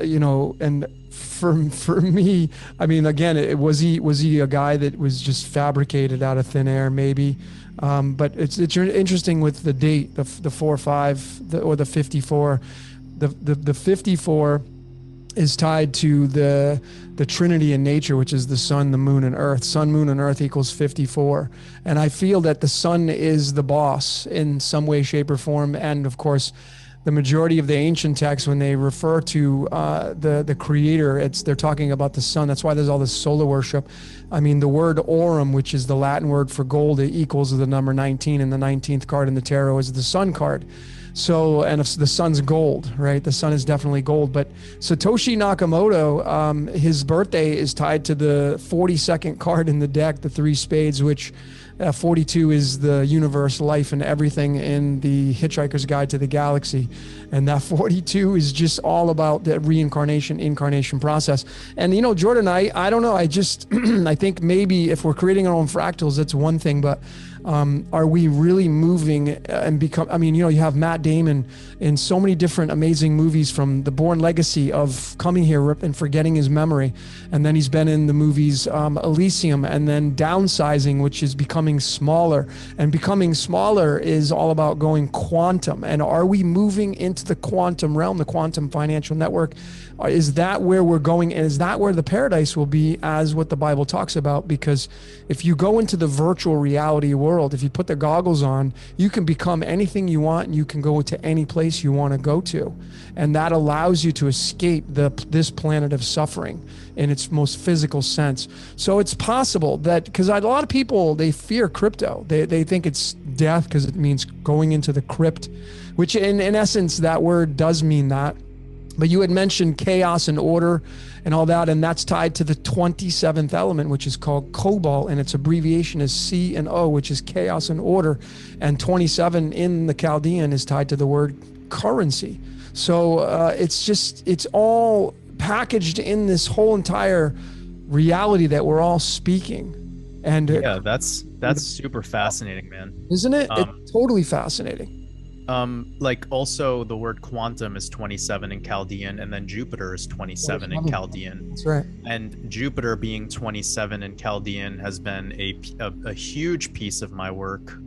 You know, and for me, I mean, again, was he a guy that was just fabricated out of thin air? Maybe. But it's interesting with the date, the 4/5 or the 54. The 54 is tied to the Trinity in nature, which is the sun, the moon, and earth. Sun, moon, and earth equals 54. And I feel that the sun is the boss in some way, shape, or form. And of course, the majority of the ancient texts, when they refer to the creator, they're talking about the sun. That's why there's all this solar worship. I mean, the word aurum, which is the Latin word for gold, it equals the number 19, and the 19th card in the tarot is the sun card. So, and if the sun's gold, right? The sun is definitely gold. But Satoshi Nakamoto, his birthday is tied to the 42nd card in the deck, the 3 spades, which 42 is the universe, life, and everything in the Hitchhiker's Guide to the Galaxy. And that 42 is just all about the reincarnation, incarnation process. And, you know, Jordan, I don't know. I just, I think maybe if we're creating our own fractals, that's one thing, but are we really moving and become, I mean, you know, you have Matt Damon in so many different amazing movies, from The Bourne Legacy of coming here and forgetting his memory. And then he's been in the movies Elysium, and then Downsizing, which is becoming smaller. And becoming smaller is all about going quantum. And are we moving into the quantum realm, the quantum financial network? Is that where we're going? And is that where the paradise will be, as what the Bible talks about? Because if you go into the virtual reality world, if you put the goggles on, you can become anything you want, and you can go to any place you want to go to. And that allows you to escape this planet of suffering in its most physical sense. So it's possible that, because a lot of people, they fear crypto. They think it's death because it means going into the crypt, which in essence, that word does mean that. But you had mentioned chaos and order and all that, and that's tied to the 27th element, which is called Cobalt, and its abbreviation is C and O, which is chaos and order. And 27 in the Chaldean is tied to the word currency. So it's all packaged in this whole entire reality that we're all speaking. And yeah, that's super fascinating, man. Isn't it? It's totally fascinating. Like also the word quantum is 27 in Chaldean, and then Jupiter is 27 in Chaldean. That's right. And Jupiter being 27 in Chaldean has been a huge piece of my work.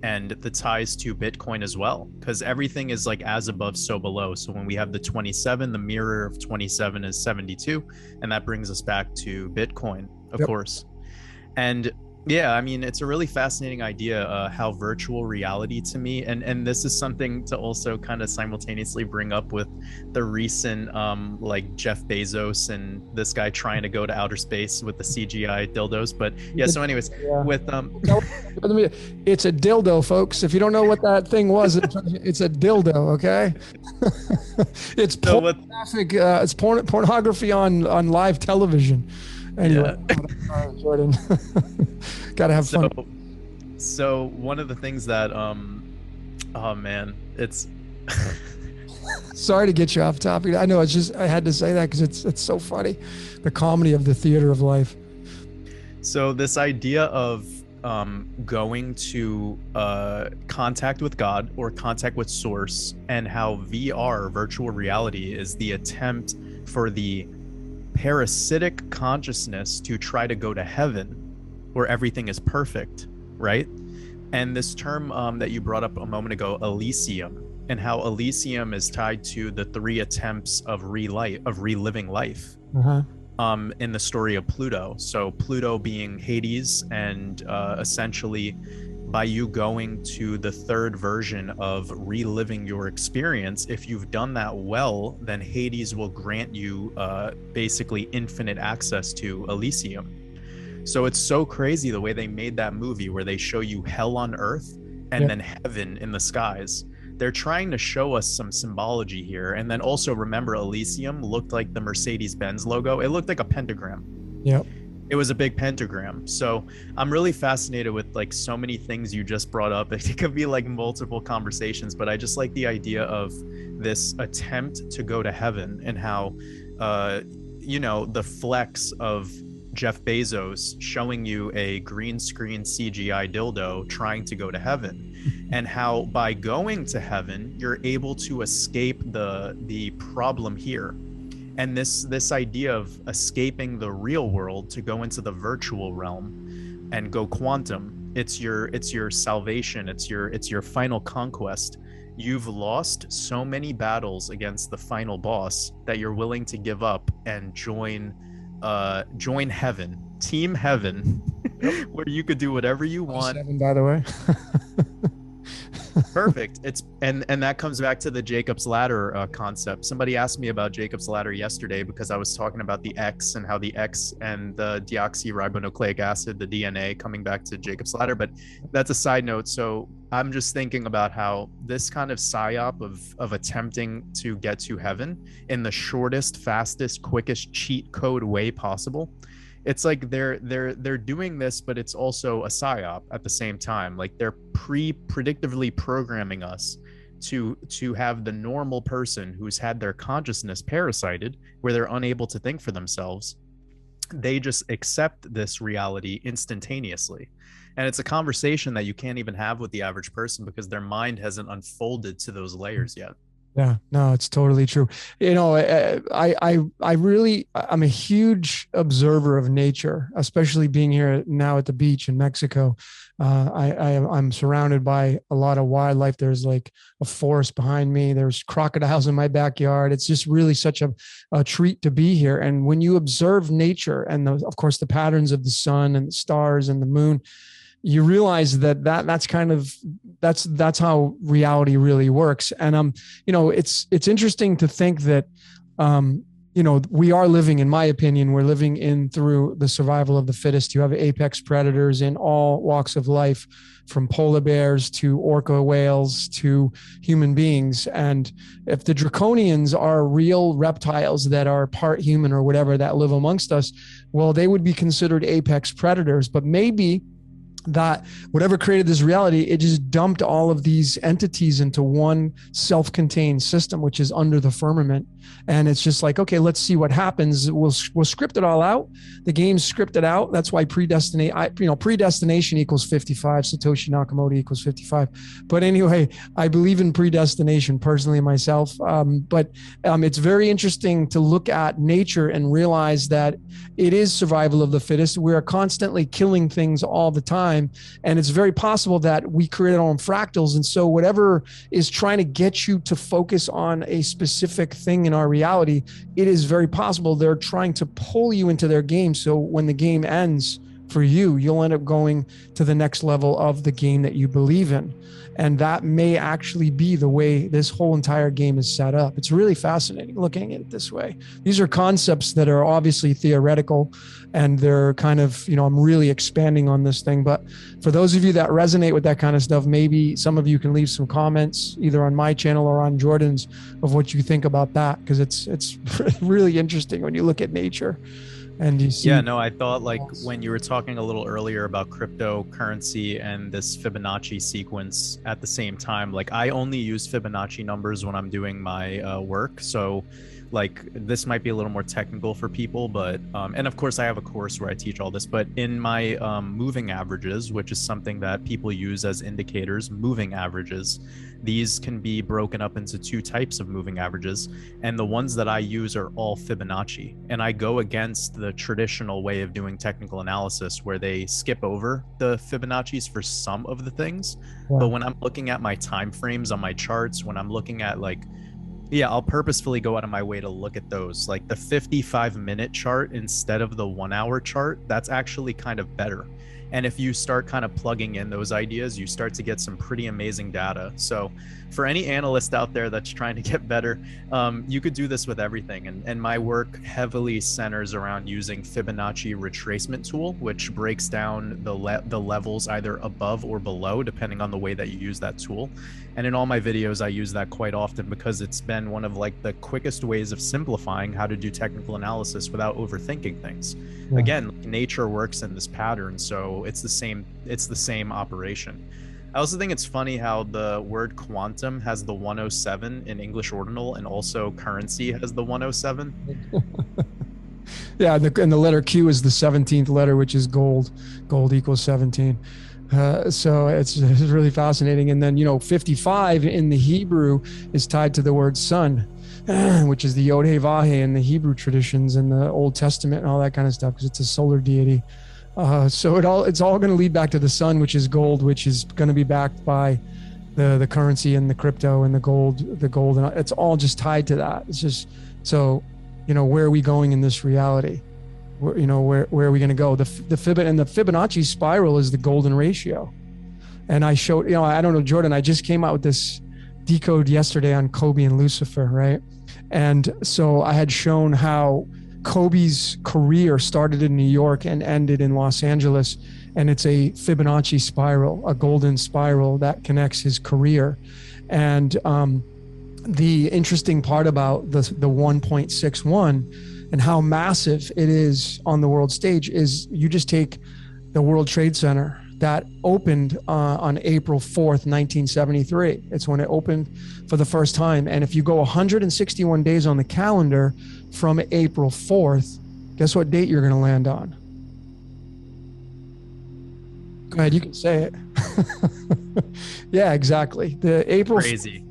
And the ties to Bitcoin as well, because everything is like as above, so below. So when we have the 27, the mirror of 27 is 72, and that brings us back to Bitcoin, of course. And yeah, I mean, it's a really fascinating idea, how virtual reality to me, and this is something to also kind of simultaneously bring up with the recent like Jeff Bezos and this guy trying to go to outer space with the CGI dildos. But yeah, so anyways, with it's a dildo, folks. If you don't know what that thing was, it's a dildo, okay? It's pornographic, it's pornography on live television. Anyway, yeah. Jordan, gotta have fun. So one of the things that, oh man, it's. Sorry to get you off topic. I know I had to say that because it's so funny, the comedy of the theater of life. So this idea of going to contact with God or contact with Source, and how VR, virtual reality, is the attempt for the parasitic consciousness to try to go to heaven where everything is perfect, right? And this term that you brought up a moment ago, Elysium, and how Elysium is tied to the 3 attempts of reliving life in the story of Pluto. So Pluto being Hades, and essentially by you going to the 3rd version of reliving your experience, if you've done that well, then Hades will grant you basically infinite access to Elysium. So it's so crazy the way they made that movie, where they show you hell on earth and then heaven in the skies. They're trying to show us some symbology here. And then also remember, Elysium looked like the Mercedes-Benz logo. It looked like a pentagram. Yep. It was a big pentagram. So I'm really fascinated with like so many things you just brought up. It could be like multiple conversations, but I just like the idea of this attempt to go to heaven, and how, you know, the flex of Jeff Bezos showing you a green screen CGI dildo trying to go to heaven, and how by going to heaven, you're able to escape the problem here. And this idea of escaping the real world to go into the virtual realm and go quantum, it's your salvation, it's your final conquest. You've lost so many battles against the final boss that you're willing to give up and join heaven, team heaven, where you could do whatever you want. 7, by the way. Perfect. And that comes back to the Jacob's Ladder concept. Somebody asked me about Jacob's Ladder yesterday, because I was talking about the X and how the X and the deoxyribonucleic acid, the DNA, coming back to Jacob's Ladder. But that's a side note. So I'm just thinking about how this kind of psyop of attempting to get to heaven in the shortest, fastest, quickest cheat code way possible. It's like they're doing this, but it's also a psyop at the same time. Like they're predictively programming us to have the normal person who's had their consciousness parasited, where they're unable to think for themselves. They just accept this reality instantaneously. And it's a conversation that you can't even have with the average person, because their mind hasn't unfolded to those layers yet. Yeah, no, it's totally true. You know, I'm a huge observer of nature, especially being here now at the beach in Mexico. I'm surrounded by a lot of wildlife. There's like a forest behind me. There's crocodiles in my backyard. It's just really such a treat to be here. And when you observe nature and of course the patterns of the sun and the stars and the moon, you realize that's how reality really works. And you know, it's interesting to think that we are living, in my opinion, we're living in through the survival of the fittest. You have apex predators in all walks of life, from polar bears to orca whales to human beings. And if the draconians are real reptiles that are part human or whatever that live amongst us, well, they would be considered apex predators. But maybe that whatever created this reality, it just dumped all of these entities into one self-contained system, which is under the firmament. And it's just like, okay, let's see what happens. We'll script it all out. The game's scripted out. That's why predestination equals 55. Satoshi Nakamoto equals 55. But anyway, I believe in predestination personally myself. But it's very interesting to look at nature and realize that it is survival of the fittest. We are constantly killing things all the time. And it's very possible that we create our own fractals. And so whatever is trying to get you to focus on a specific thing in our reality, it is very possible they're trying to pull you into their game. So when the game ends for you, you'll end up going to the next level of the game that you believe in. And that may actually be the way this whole entire game is set up. It's really fascinating looking at it this way. These are concepts that are obviously theoretical, and they're kind of, I'm really expanding on this thing. But for those of you that resonate with that kind of stuff, maybe some of you can leave some comments either on my channel or on Jordan's of what you think about that, because it's really interesting when you look at nature. And you see, I thought, like, when you were talking a little earlier about cryptocurrency and this Fibonacci sequence at the same time, like, I only use Fibonacci numbers when I'm doing my work. So like, this might be a little more technical for people, but and of course I have a course where I teach all this, but in my moving averages, which is something that people use as indicators, moving averages, these can be broken up into two types of moving averages, and the ones that I use are all Fibonacci. And I go against the traditional way of doing technical analysis where they skip over the Fibonacci's for some of the things. Wow. But when I'm looking at my time frames on my charts, when I'm looking at, like, I'll purposefully go out of my way to look at those, like the 55-minute chart instead of the 1 hour chart. That's actually kind of better. And if you start kind of plugging in those ideas, you start to get some pretty amazing data. So for any analyst out there that's trying to get better, you could do this with everything. And my work heavily centers around using Fibonacci retracement tool, which breaks down the levels either above or below, depending on the way that you use that tool. And in all my videos, I use that quite often because it's been one of, like, the quickest ways of simplifying how to do technical analysis without overthinking things. Yeah. Again, nature works in this pattern, so it's the same operation. I also think it's funny how the word quantum has the 107 in English ordinal, and also currency has the 107. Yeah, and the letter Q is the 17th letter, which is gold. Gold equals 17. So it's really fascinating. And then, 55 in the Hebrew is tied to the word sun, which is the Yod He Vah He in the Hebrew traditions and the Old Testament and all that kind of stuff, because it's a solar deity. So it's all going to lead back to the sun, which is gold, which is going to be backed by the currency and the crypto and the gold, and it's all just tied to that. It's just, so, where are we going in this reality? Where are we going to go? The Fibonacci spiral is the golden ratio. And I showed, I don't know, Jordan, I just came out with this decode yesterday on Kobe and Lucifer, right? And so I had shown how Kobe's career started in New York and ended in Los Angeles. And it's a Fibonacci spiral, a golden spiral that connects his career. And the interesting part about the 1.61 and how massive it is on the world stage is, you just take the World Trade Center that opened on April 4th, 1973. It's when it opened for the first time. And if you go 161 days on the calendar from April 4th, guess what date you're going to land on? Go ahead, you can say it. Yeah, exactly. The April. Crazy.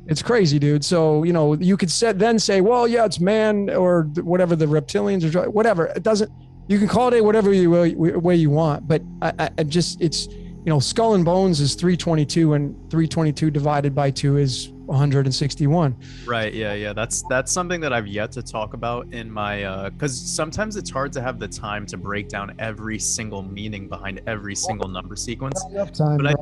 It's crazy, dude. So, you could then say, well, yeah, it's man or whatever, the reptilians or whatever. It doesn't, you can call it whatever way you want. But it's, skull and bones is 322, and 322 divided by 2 is 161. Right. Yeah. That's something that I've yet to talk about in my, because sometimes it's hard to have the time to break down every single meaning behind every single number sequence. But I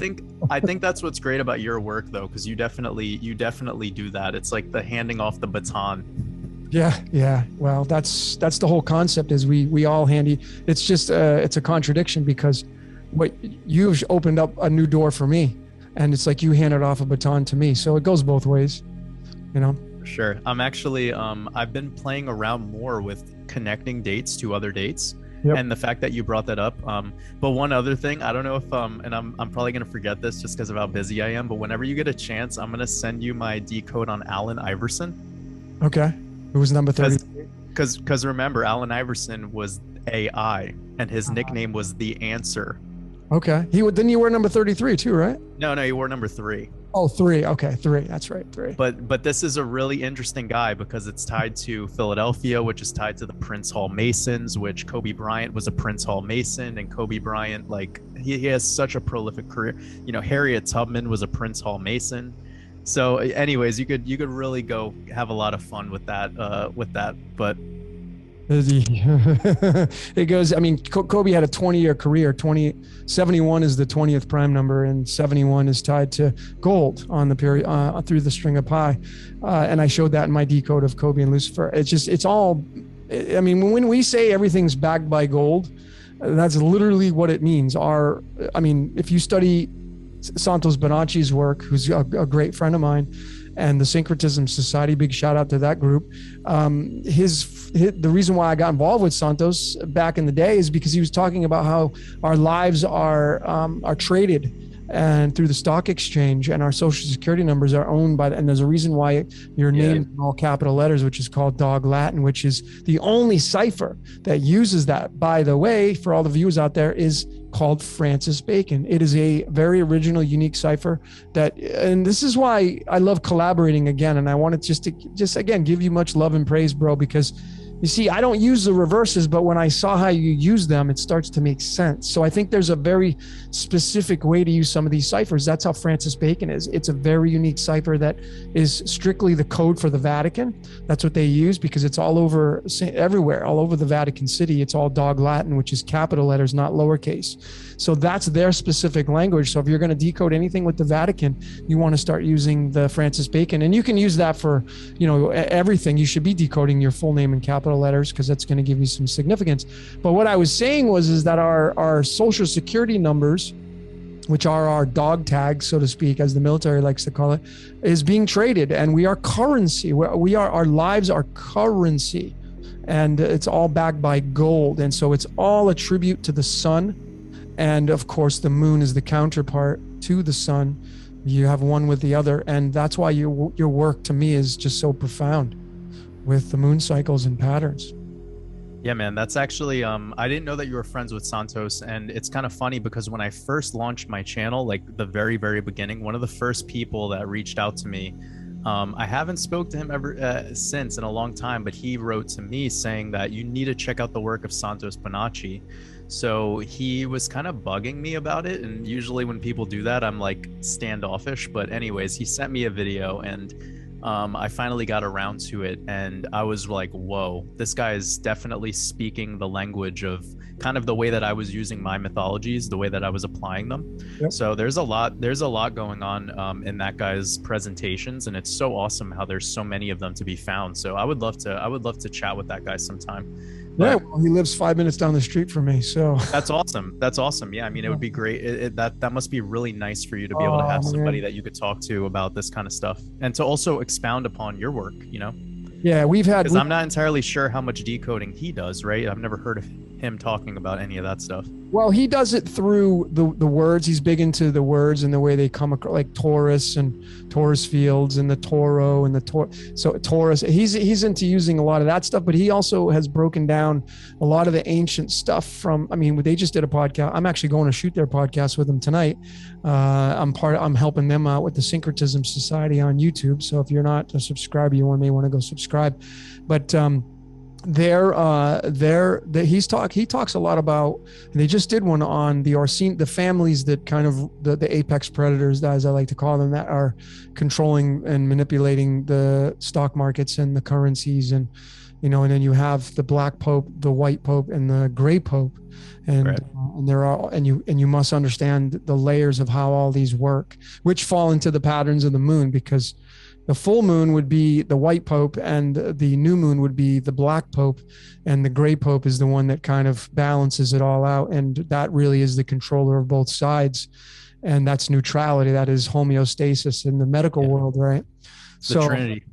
think that's what's great about your work, though, because you definitely do that. It's like the handing off the baton. Yeah, yeah. Well, that's the whole concept is we all handy. It's just it's a contradiction because what you've opened up a new door for me, and it's like you handed off a baton to me. So it goes both ways, you know. Sure. I'm actually I've been playing around more with connecting dates to other dates. Yep. And the fact that you brought that up. But one other thing, I don't know if and I'm probably gonna forget this just because of how busy I am, but whenever you get a chance, I'm gonna send you my decode on Allen Iverson. Okay. It was number 30. Because remember, Allen Iverson was AI and his nickname was The Answer. Okay. Didn't you wear number 33 too, right? No, he wore number 3. Oh, 3. Okay, 3. That's right, 3. But this is a really interesting guy because it's tied to Philadelphia, which is tied to the Prince Hall Masons, which Kobe Bryant was a Prince Hall Mason, and Kobe Bryant, like he has such a prolific career. You know, Harriet Tubman was a Prince Hall Mason. So, anyways, you could really go have a lot of fun with that. But it goes. I mean, Kobe had a 20-year career. 71 is the 20th prime number, and 71 is tied to gold on the period through the string of pi. And I showed that in my decode of Kobe and Lucifer. It's all. I mean, when we say everything's backed by gold, that's literally what it means. If you study Santos Bonacci's work, who's a great friend of mine, and the Syncretism Society, big shout out to that group. The reason why I got involved with Santos back in the day is because he was talking about how our lives are traded and through the stock exchange, and our social security numbers are owned by, and there's a reason why your name in all capital letters, which is called Dog Latin, which is the only cipher that uses that. By the way, for all the viewers out there, is called Francis Bacon. It is a very original, unique cipher and this is why I love collaborating again. And I wanted just again, give you much love and praise, bro, because you see, I don't use the reverses, but when I saw how you use them, it starts to make sense. So I think there's a very specific way to use some of these ciphers. That's how Francis Bacon is. It's a very unique cipher that is strictly the code for the Vatican. That's what they use because it's all over, everywhere, all over the Vatican City. It's all Dog Latin, which is capital letters, not lowercase. So that's their specific language. So if you're going to decode anything with the Vatican, you want to start using the Francis Bacon, and you can use that for, everything. You should be decoding your full name in capital letters because that's going to give you some significance. But what I was saying is that our social security numbers, which are our dog tags, so to speak, as the military likes to call it, is being traded, and we are currency. Our lives are currency, and it's all backed by gold. And so it's all a tribute to the sun. And of course, the moon is the counterpart to the sun. You have one with the other. And that's why your work to me is just so profound with the moon cycles and patterns. Yeah, man, that's actually, I didn't know that you were friends with Santos. And it's kind of funny because when I first launched my channel, like the very, very beginning, one of the first people that reached out to me, I haven't spoke to him ever since in a long time, but he wrote to me saying that you need to check out the work of Santos Bonacci. So he was kind of bugging me about it. And usually when people do that, I'm like standoffish. But anyways, he sent me a video and I finally got around to it. And I was like, whoa, this guy is definitely speaking the language of kind of the way that I was using my mythologies, the way that I was applying them. Yep. So there's a lot going on in that guy's presentations. And it's so awesome how there's so many of them to be found. So I would love to chat with that guy sometime. Yeah, well, he lives 5 minutes down the street from me, so that's awesome. Yeah, I mean, it would be great. That must be really nice for you to be able to have somebody that you could talk to about this kind of stuff, and to also expound upon your work. Yeah, because I'm not entirely sure how much decoding he does. Right, I've never heard of him talking about any of that stuff. Well, he does it through the words. He's big into the words and the way they come across, like Taurus and Taurus fields and the Toro and so Taurus. He's into using a lot of that stuff, but he also has broken down a lot of the ancient stuff from. I mean, they just did a podcast. I'm actually going to shoot their podcast with them tonight. I'm helping them out with the Syncretism Society on YouTube. So if you're not a subscriber, you may want to go subscribe. But he talks a lot about, and they just did one on the families that kind of the apex predators, as I like to call them, that are controlling and manipulating the stock markets and the currencies, and and then you have the black pope, the white pope, and the gray pope, and right. And there are, and you must understand the layers of how all these work, which fall into the patterns of the moon, because The full moon would be the white pope, and the new moon would be the black pope, and the gray pope is the one that kind of balances it all out, and that really is the controller of both sides, and that's neutrality. That is homeostasis in the medical world, right? The Trinity.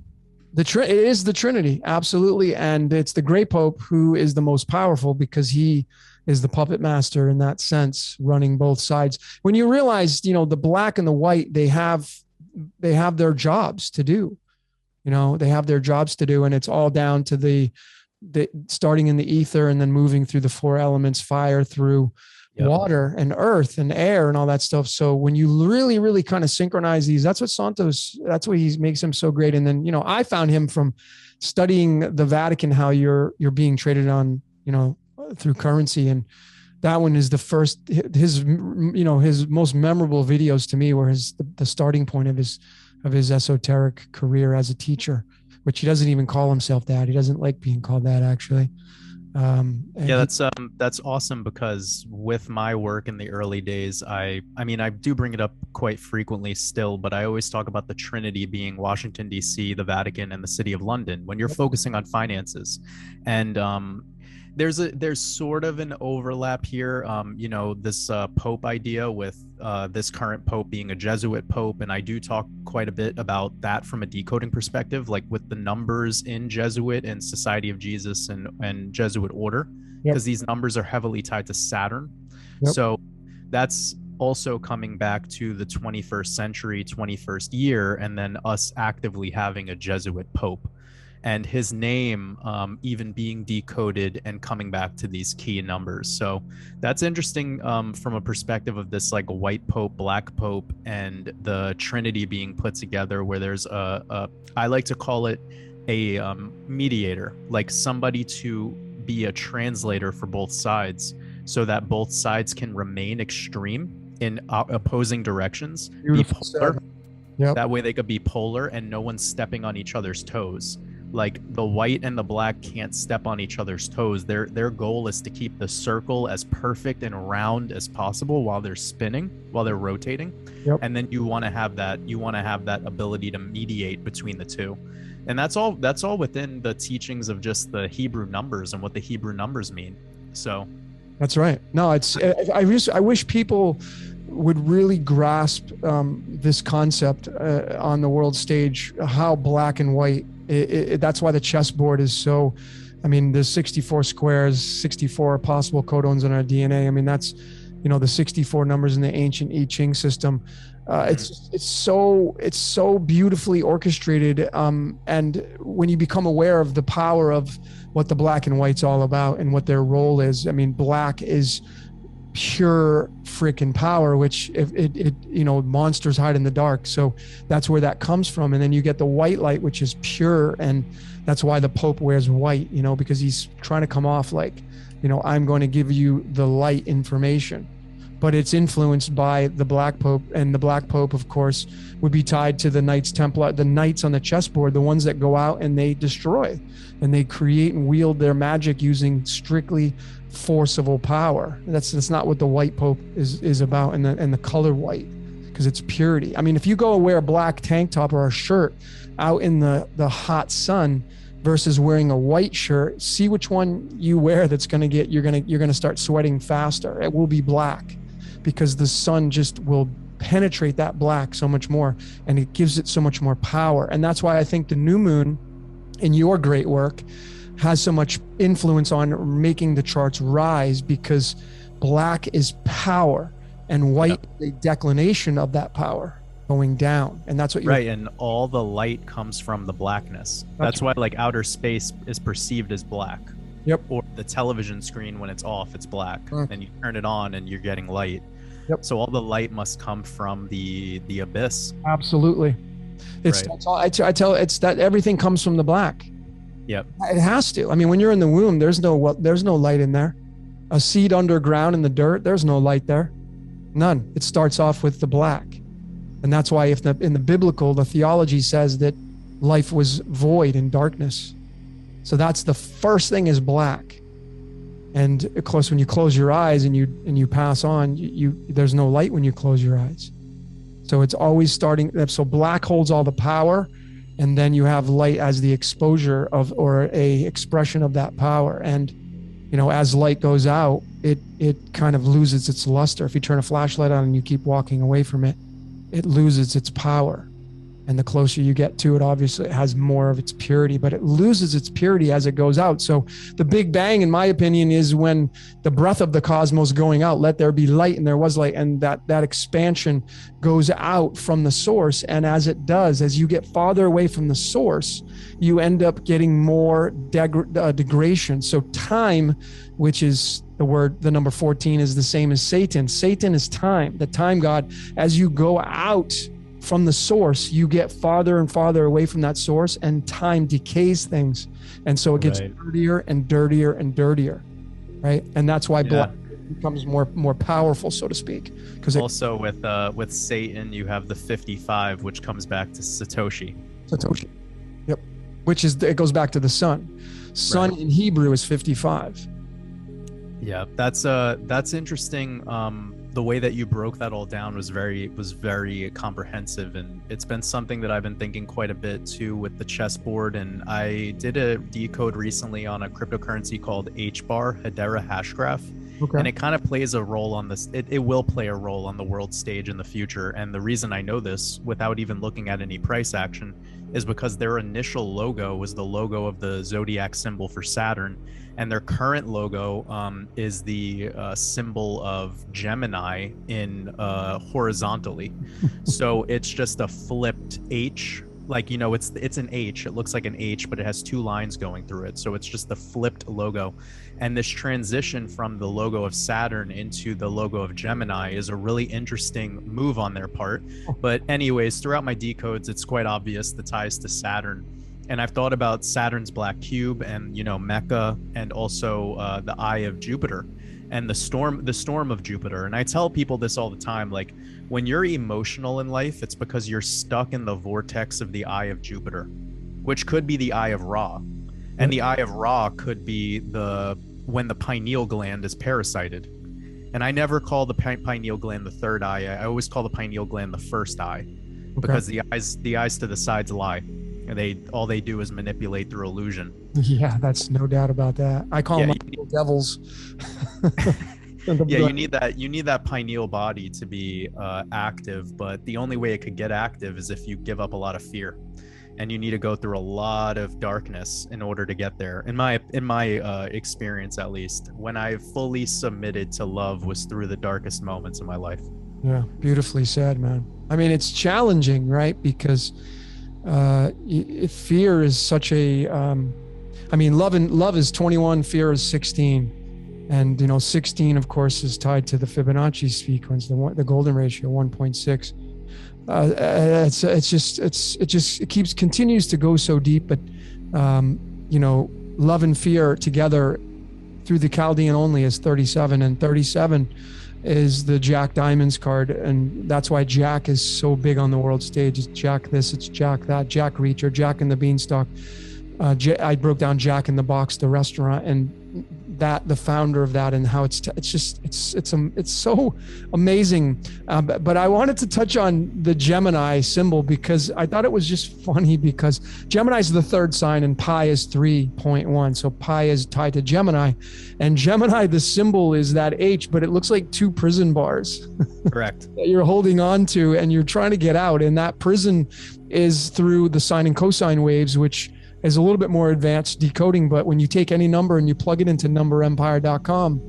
It is the Trinity, absolutely, and it's the gray pope who is the most powerful because he is the puppet master in that sense, running both sides. When you realize, you know, the black and the white, they have their jobs to do. You know, they have their jobs to do, and it's all down to the starting in the ether and then moving through the four elements, fire through water and earth and air and all that stuff. So when you really, really kind of synchronize these, that's what Santos, that's what he makes him so great. And then, you know, I found him from studying the Vatican, how you're being traded on, you know, through currency. And that one is the first, his most memorable videos to me were the starting point of his esoteric career as a teacher, which he doesn't even call himself that. He doesn't like being called that, actually. That's awesome, because with my work in the early days, I mean, I do bring it up quite frequently still, but I always talk about the Trinity being Washington, D.C., the Vatican, and the City of London when you're focusing on finances. And there's sort of an overlap here, you know, this Pope idea with this current Pope being a Jesuit Pope. And I do talk quite a bit about that from a decoding perspective, like with the numbers in Jesuit and Society of Jesus and Jesuit order, because these numbers are heavily tied to Saturn. So that's also coming back to the 21st century, 21st year, and then us actively having a Jesuit Pope. And his name even being decoded and coming back to these key numbers. So that's interesting from a perspective of this like white pope, black pope, and the Trinity being put together, where there's I like to call it a mediator, like somebody to be a translator for both sides, so that both sides can remain extreme in opposing directions. Beautiful. Be polar. That way they could be polar and no one's stepping on each other's toes. Like the white and the black can't step on each other's toes. Their goal is to keep the circle as perfect and round as possible while they're spinning, while they're rotating. And then you want to have that ability to mediate between the two. And that's all within the teachings of just the Hebrew numbers and what the Hebrew numbers mean. So that's right. No, I wish people would really grasp this concept on the world stage, how black and white. That's why the chessboard is so, I mean, there's 64 squares, 64 possible codons in our DNA. I mean, that's, you know, the 64 numbers in the ancient I Ching system. It's so beautifully orchestrated. And when you become aware of the power of what the black and white's all about and what their role is, I mean, black is pure freaking power, which it you know, monsters hide in the dark. So that's where that comes from. And then you get the white light, which is pure. And that's why the Pope wears white, you know, because he's trying to come off like, you know, I'm going to give you the light information. But it's influenced by the black Pope, and the black Pope, of course, would be tied to the Knights Templar, the knights on the chessboard, the ones that go out and they destroy and they create and wield their magic using strictly forcible power. That's not what the white Pope is about, and the color white, because it's purity. I mean, if you go wear a black tank top or a shirt out in the hot sun versus wearing a white shirt, see which one you wear that's going to get, you're going to start sweating faster. It will be black, because the sun just will penetrate that black so much more, and it gives it so much more power. And that's why I think the new moon in your great work has so much influence on making the charts rise, because black is power and white is a declination of that power going down. And that's what you're right. And all the light comes from the blackness. That's why like outer space is perceived as black. Or the television screen, when it's off, it's black. And you turn it on and you're getting light. So all the light must come from the abyss. Absolutely. It's that everything comes from the black. It has to. I mean, when you're in the womb, there's no light in there. A seed underground in the dirt, there's no light there. None. It starts off with the black. And that's why in the biblical, the theology says that life was void in darkness. So that's the first thing is black. And of course, when you close your eyes and you pass on, there's no light when you close your eyes. So it's always starting. So black holds all the power, And then you have light as the exposure of, or a expression of that power. And, you know, as light goes out, it kind of loses its luster. If you turn a flashlight on and you keep walking away from it, it loses its power. And the closer you get to it, obviously it has more of its purity, but it loses its purity as it goes out. So the Big Bang, in my opinion, is when the breath of the cosmos going out, let there be light, and there was light. And that expansion goes out from the source. And as it does, as you get farther away from the source, you end up getting more degradation. So time, which is the number 14, is the same as Satan. Satan is time, the time god. As you go out from the source, you get farther and farther away from that source, and time decays things. And so it gets dirtier and dirtier and dirtier, right? And that's why black becomes more powerful, so to speak. Because also with Satan, you have the 55, which comes back to Satoshi. Yep. Which is, it goes back to the sun. Sun in Hebrew is 55. Yeah, that's interesting. The way that you broke that all down was very comprehensive, and it's been something that I've been thinking quite a bit too with the chessboard. And I did a decode recently on a cryptocurrency called HBAR, Hedera Hashgraph. Okay. And it kind of plays a role on this. It will play a role on the world stage in the future. And the reason I know this without even looking at any price action is because their initial logo was the logo of the zodiac symbol for Saturn. And their current logo is the symbol of Gemini in horizontally. So it's just a flipped H. Like, you know, it's an H. It looks like an H, but it has two lines going through it. So it's just the flipped logo. And this transition from the logo of Saturn into the logo of Gemini is a really interesting move on their part. But anyways, throughout my decodes, it's quite obvious the ties to Saturn. And I've thought about Saturn's black cube and, you know, Mecca, and also the eye of Jupiter and the storm of Jupiter. And I tell people this all the time, like, when you're emotional in life, it's because you're stuck in the vortex of the eye of Jupiter, which could be the eye of Ra. And the eye of Ra could be when the pineal gland is parasited. And I never call the pineal gland the third eye. I always call the pineal gland the first eye, because the eyes to the sides lie. And all they do is manipulate through illusion. Yeah, that's no doubt about that. I call them devils. Yeah, you need that pineal body to be active, but the only way it could get active is if you give up a lot of fear, and you need to go through a lot of darkness in order to get there. In my experience, at least, when I fully submitted to love was through the darkest moments of my life. Yeah, beautifully said, man. I mean, it's challenging, right? Because fear is such a love is 21, fear is 16, and 16 of course is tied to the Fibonacci sequence, the golden ratio 1.6. It continues to go so deep, but love and fear together through the Chaldean only is 37, and 37 is the Jack Diamonds card, and that's why Jack is so big on the world stage. It's Jack this, it's Jack that, Jack Reacher, Jack and the Beanstalk. I broke down Jack in the Box, the restaurant, and the founder of that, and how it's so amazing. But I wanted to touch on the Gemini symbol because I thought it was just funny, because Gemini is the third sign and pi is 3.1. So pi is tied to Gemini, and Gemini, the symbol is that H, but it looks like two prison bars. Correct. That you're holding on to and you're trying to get out. And that prison is through the sine and cosine waves, which is a little bit more advanced decoding. But when you take any number and you plug it into numberempire.com,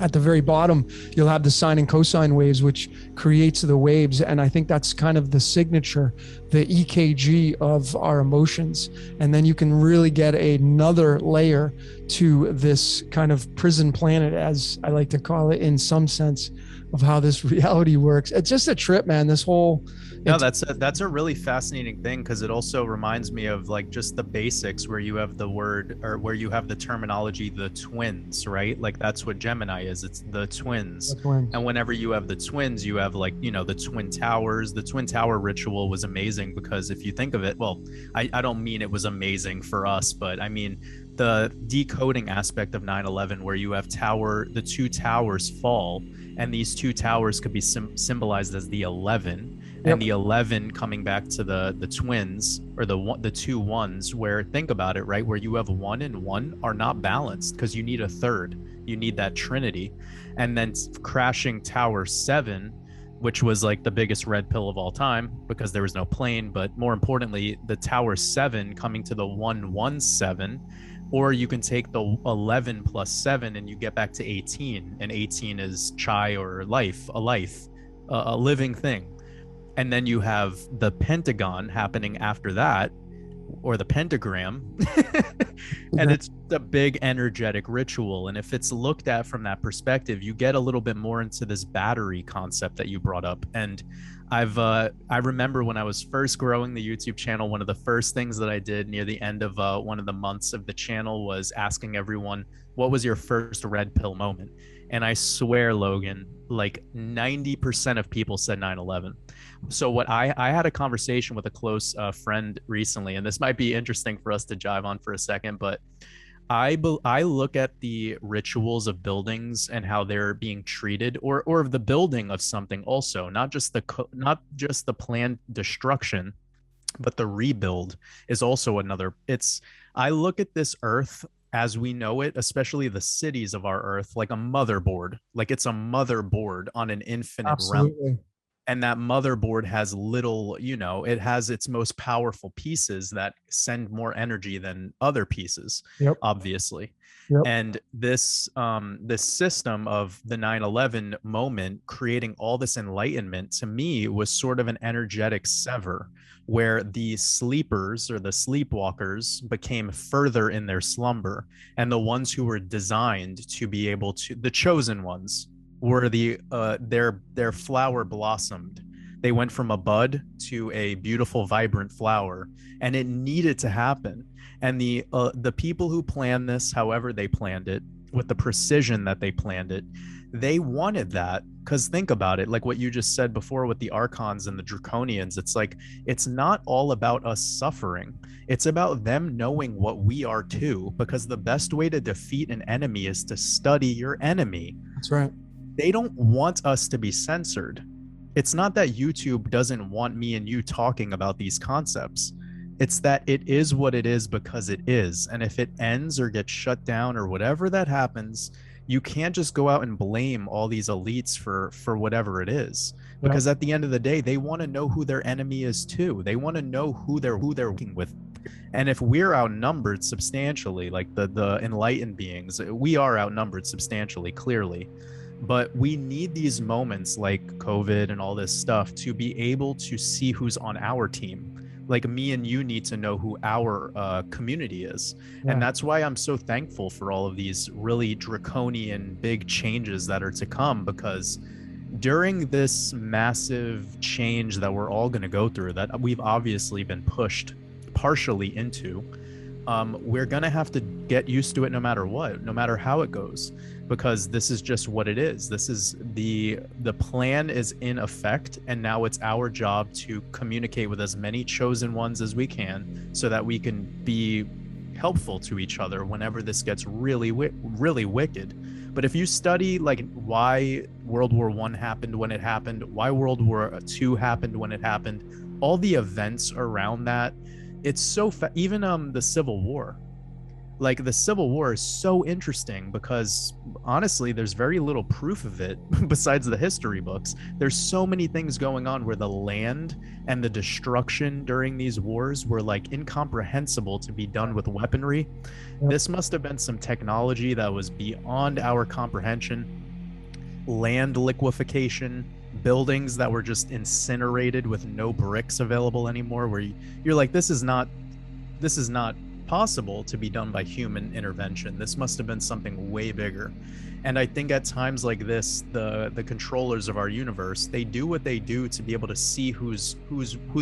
at the very bottom, you'll have the sine and cosine waves, which creates the waves. And I think that's kind of the signature, the EKG of our emotions. And then you can really get another layer to this kind of prison planet, as I like to call it, in some sense, of how this reality works. It's just a trip, man. This whole... No, that's a really fascinating thing, because it also reminds me of like just the basics, where you have the word, or where you have the terminology, the twins, right? Like that's what Gemini is. It's the twins. And whenever you have the twins, you have like, the twin towers. The twin tower ritual was amazing, because if you think of it, well, I don't mean it was amazing for us, but I mean the decoding aspect of 9/11, where you have the two towers fall, and these two towers could be symbolized as the 11. and the 11 coming back to the twins, or the two ones, where, think about it, right, where you have 1 and 1 are not balanced because you need a third, you need that trinity. And then crashing Tower 7, which was like the biggest red pill of all time because there was no plane, but more importantly, the Tower 7 coming to the 117. Or you can take the 11 plus 7 and you get back to 18, and 18 is chai, or life, a living thing. And then you have the pentagon happening after that, or the pentagram. And it's a big energetic ritual. And if it's looked at from that perspective, you get a little bit more into this battery concept that you brought up. And I remember when I was first growing the YouTube channel, one of the first things that I did near the end of one of the months of the channel was asking everyone, what was your first red pill moment? And I swear, Logan, like 90% of people said 9/11. So what I had a conversation with a close friend recently, and this might be interesting for us to jive on for a second, but I look at the rituals of buildings and how they're being treated, or of the building of something also, not just the planned destruction, but the rebuild is also another. I look at this earth as we know it, especially the cities of our earth, like a motherboard, like it's a motherboard on an infinite realm. And that motherboard has little, it has its most powerful pieces that send more energy than other pieces, obviously. And this system of the 9/11 moment creating all this enlightenment, to me, was sort of an energetic sever, where the sleepers, or the sleepwalkers, became further in their slumber, and the ones who were designed to be able to, the chosen ones, were their flower blossomed. They went from a bud to a beautiful, vibrant flower, and it needed to happen. And the people who planned this, however they planned it, with the precision that they planned it, they wanted that. Because think about it, like what you just said before with the Archons and the Draconians, it's like, it's not all about us suffering. It's about them knowing what we are too, because the best way to defeat an enemy is to study your enemy. That's right. They don't want us to be censored. It's not that YouTube doesn't want me and you talking about these concepts. It's that it is what it is because it is. And if it ends or gets shut down or whatever that happens, you can't just go out and blame all these elites for whatever it is. Because at the end of the day, they want to know who their enemy is too. They want to know who they're working with. And if we're outnumbered substantially, like the enlightened beings, we are outnumbered substantially, clearly. But we need these moments like COVID and all this stuff to be able to see who's on our team. Like me and you need to know who our community is. And that's why I'm so thankful for all of these really draconian big changes that are to come, because during this massive change that we're all going to go through, that we've obviously been pushed partially into, we're going to have to get used to it no matter what, no matter how it goes, because this is just what it is. This is the plan is in effect, and now it's our job to communicate with as many chosen ones as we can so that we can be helpful to each other whenever this gets really wicked. But if you study like why World War I happened when it happened, why World War II happened when it happened, all the events around that, it's so even the Civil War. Like the Civil War is so interesting because honestly, there's very little proof of it besides the history books. There's so many things going on where the land and the destruction during these wars were like incomprehensible to be done with weaponry. This must have been some technology that was beyond our comprehension. Land liquefaction, buildings that were just incinerated with no bricks available anymore, where you're like, this is not possible to be done by human intervention. This must have been something way bigger. And I think at times like this, the controllers of our universe, they do what they do to be able to see who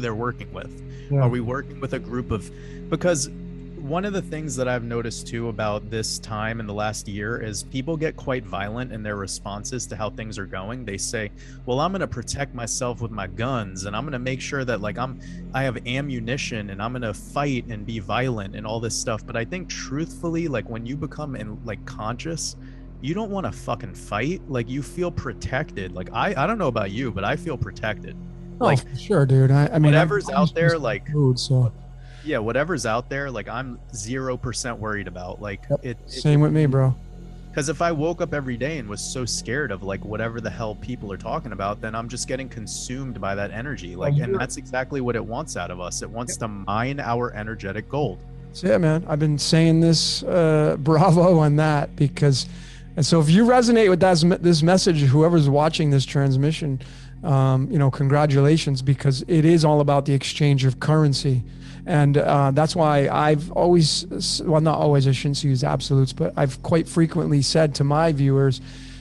they're working with. Are we working with a group of, because one of the things that I've noticed too about this time in the last year is people get quite violent in their responses to how things are going. They say, well, I'm going to protect myself with my guns, and I'm going to make sure that like I have ammunition, and I'm going to fight and be violent and all this stuff. But I think truthfully, like when you become conscious, you don't want to fucking fight. Like you feel protected. Like I don't know about you, but I feel protected. Oh, for sure, dude. I mean, whatever's out there, like food, so yeah, whatever's out there, like I'm 0% worried about. Like yep. Same with me, bro. Because if I woke up every day and was so scared of like whatever the hell people are talking about, then I'm just getting consumed by that energy. Like, and that's exactly what it wants out of us. It wants to mine our energetic gold. So yeah, man, I've been saying this, bravo on that, because, and so if you resonate with this message, whoever's watching this transmission, you know, congratulations, because it is all about the exchange of currency. And that's why I've always, well, not always, I shouldn't use absolutes, but I've quite frequently said to my viewers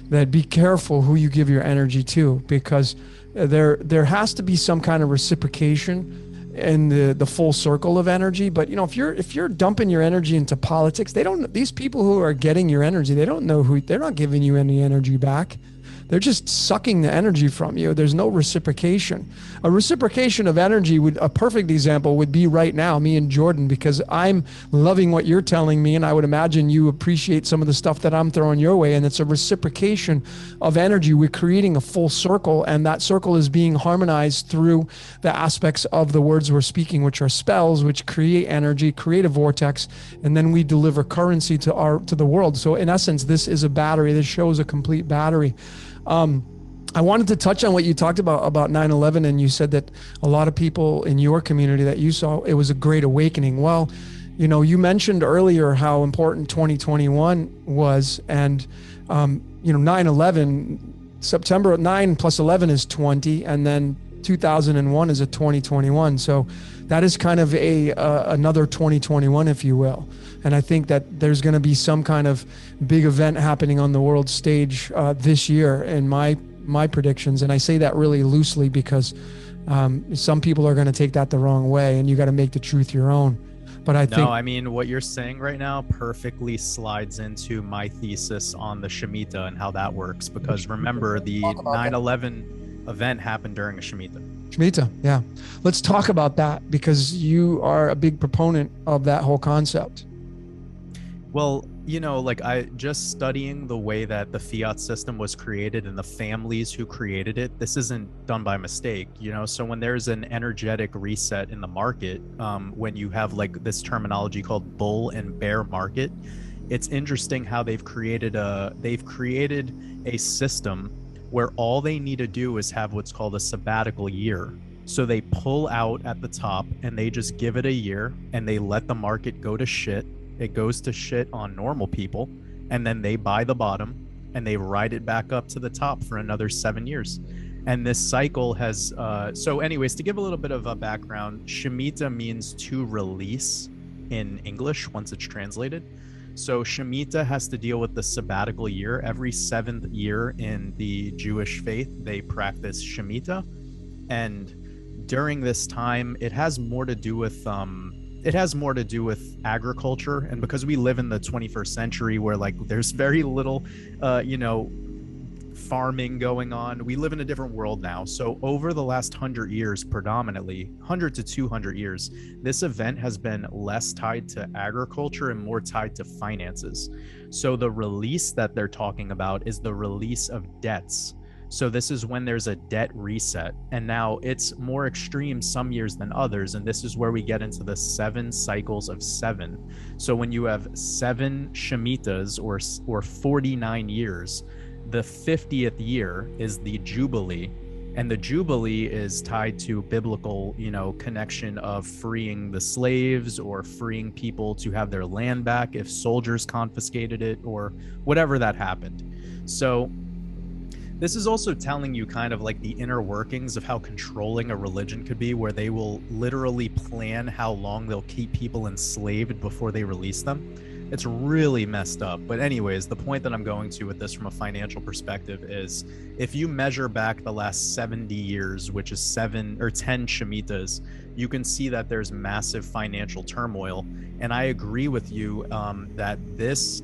that be careful who you give your energy to, because there has to be some kind of reciprocation in the full circle of energy. But you know, if you're dumping your energy into politics, these people who are getting your energy, they don't know they're not giving you any energy back. They're just sucking the energy from you. There's no reciprocation. A reciprocation of energy a perfect example would be right now, me and Jordan, because I'm loving what you're telling me, and I would imagine you appreciate some of the stuff that I'm throwing your way, and it's a reciprocation of energy. We're creating a full circle, and that circle is being harmonized through the aspects of the words we're speaking, which are spells, which create energy, create a vortex, and then we deliver currency to the world. So in essence, this is a battery. This shows a complete battery. I wanted to touch on what you talked about 9/11, and you said that a lot of people in your community that you saw, it was a great awakening. Well, you know, you mentioned earlier how important 2021 was, and you know, 9/11, September 9 plus 11 is 20, and then 2001 is a 2021. So that is kind of another 2021, if you will. And I think that there's going to be some kind of big event happening on the world stage this year in my predictions. And I say that really loosely because some people are going to take that the wrong way, and you got to make the truth your own. But I mean, what you're saying right now perfectly slides into my thesis on the Shemitah and how that works. Because remember, the 9/11 event happened during a Shemitah. Shemitah, yeah. Let's talk about that, because you are a big proponent of that whole concept. Well, you know, like just studying the way that the fiat system was created and the families who created it, this isn't done by mistake, you know? So when there's an energetic reset in the market, when you have like this terminology called bull and bear market, it's interesting how they've created a system where all they need to do is have what's called a sabbatical year. So they pull out at the top and they just give it a year and they let the market go to shit. It goes to shit on normal people, and then they buy the bottom and they ride it back up to the top for another 7 years. And this cycle has, so anyways, to give a little bit of a background, Shemitah means to release in English once it's translated. So Shemitah has to deal with the sabbatical year. Every 7th year in the Jewish faith, they practice Shemitah. And during this time, it has more to do with agriculture. And because we live in the 21st century where like there's very little you know, farming going on, we live in a different world now. So over the last 100 years, predominantly 100 to 200 years, this event has been less tied to agriculture and more tied to finances. So the release that they're talking about is the release of debts. So this is when there's a debt reset, and now it's more extreme some years than others. And this is where we get into the 7 cycles of 7. So when you have 7 Shemitahs or 49 years, the 50th year is the Jubilee. And the Jubilee is tied to biblical, you know, connection of freeing the slaves or freeing people to have their land back if soldiers confiscated it or whatever that happened. So this is also telling you kind of like the inner workings of how controlling a religion could be, where they will literally plan how long they'll keep people enslaved before they release them. It's really messed up. But anyways, the point that I'm going to with this from a financial perspective is if you measure back the last 70 years, which is 7 or 10 Shemitahs, you can see that there's massive financial turmoil. And I agree with you that this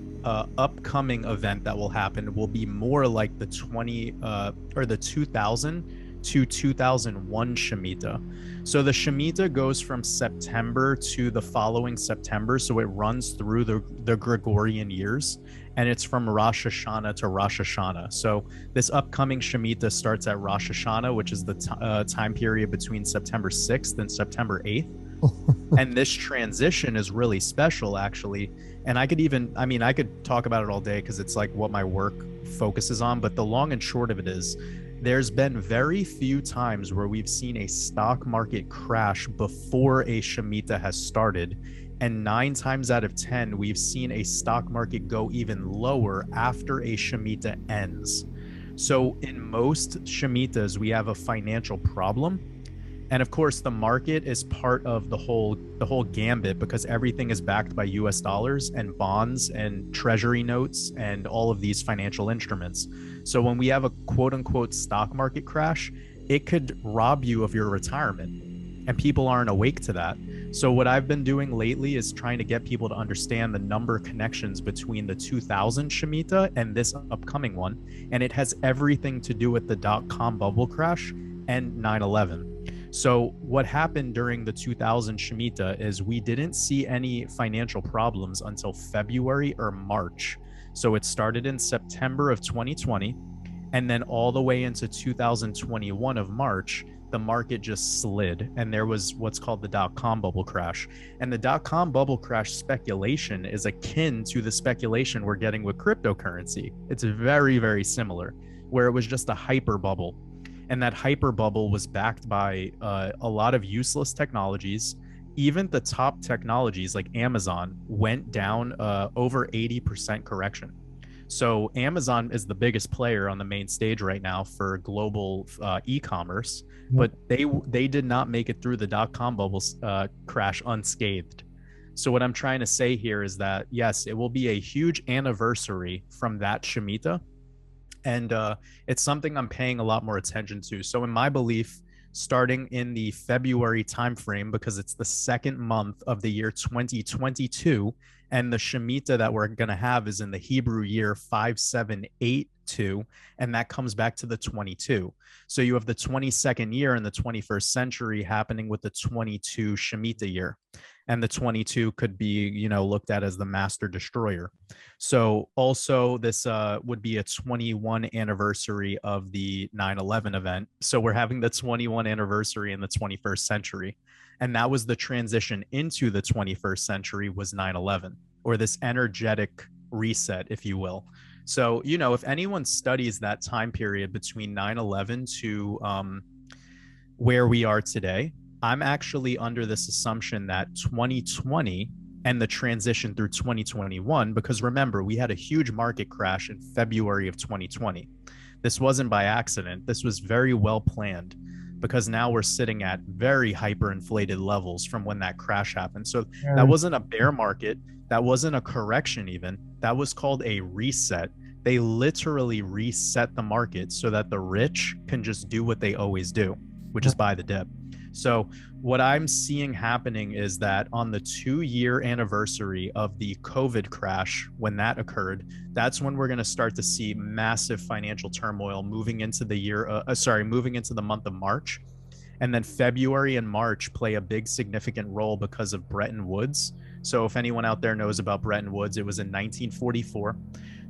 upcoming event that will happen will be more like the 2000 to 2001 Shemitah. So the Shemitah goes from September to the following September. So it runs through the Gregorian years. and it's from Rosh Hashanah to Rosh Hashanah. So this upcoming Shemitah starts at Rosh Hashanah, which is the time period between September 6th and September 8th. And this transition is really special, actually. And I could talk about it all day because it's like what my work focuses on. But the long and short of it is, there's been very few times where we've seen a stock market crash before a Shemitah has started. And 9 times out of 10, we've seen a stock market go even lower after a Shemitah ends. So in most Shemitahs, we have a financial problem. And of course, the market is part of the whole gambit, because everything is backed by US dollars and bonds and treasury notes and all of these financial instruments. So when we have a quote unquote stock market crash, it could rob you of your retirement. And people aren't awake to that. So what I've been doing lately is trying to get people to understand the number of connections between the 2000 Shemitah and this upcoming one. And it has everything to do with the dot-com bubble crash and 9/11. So what happened during the 2000 Shemitah is we didn't see any financial problems until February or March. So it started in September of 2020, and then all the way into 2021 of March, the market just slid, and there was what's called the dot-com bubble crash. And the dot-com bubble crash speculation is akin to the speculation we're getting with cryptocurrency. It's very, very similar, where it was just a hyper bubble. And that hyper bubble was backed by a lot of useless technologies. Even the top technologies like Amazon went down over 80% correction. So Amazon is the biggest player on the main stage right now for global e-commerce, but they did not make it through the dot-com bubble crash unscathed. So what I'm trying to say here is that, yes, it will be a huge anniversary from that Shemitah. And it's something I'm paying a lot more attention to. So in my belief, starting in the February timeframe, because it's the second month of the year 2022, and the Shemitah that we're going to have is in the Hebrew year 5782, and that comes back to the 22. So you have the 22nd year in the 21st century happening with the 22 Shemitah year. And the 22 could be, looked at as the master destroyer. So also this would be a 21 anniversary of the 9/11 event. So we're having the 21 anniversary in the 21st century. And that was the transition into the 21st century, was 9/11, or this energetic reset, if you will. So, if anyone studies that time period between 9/11 to where we are today, I'm actually under this assumption that 2020 and the transition through 2021, because remember, we had a huge market crash in February of 2020. This wasn't by accident. This was very well planned, because now we're sitting at very hyperinflated levels from when that crash happened. So that wasn't a bear market. That wasn't a correction even. That was called a reset. They literally reset the market so that the rich can just do what they always do, which is buy the dip. So what I'm seeing happening is that on the 2-year anniversary of the COVID crash, when that occurred, that's when we're going to start to see massive financial turmoil moving into the month of March. And then February and March play a big significant role because of Bretton Woods. So if anyone out there knows about Bretton Woods, it was in 1944.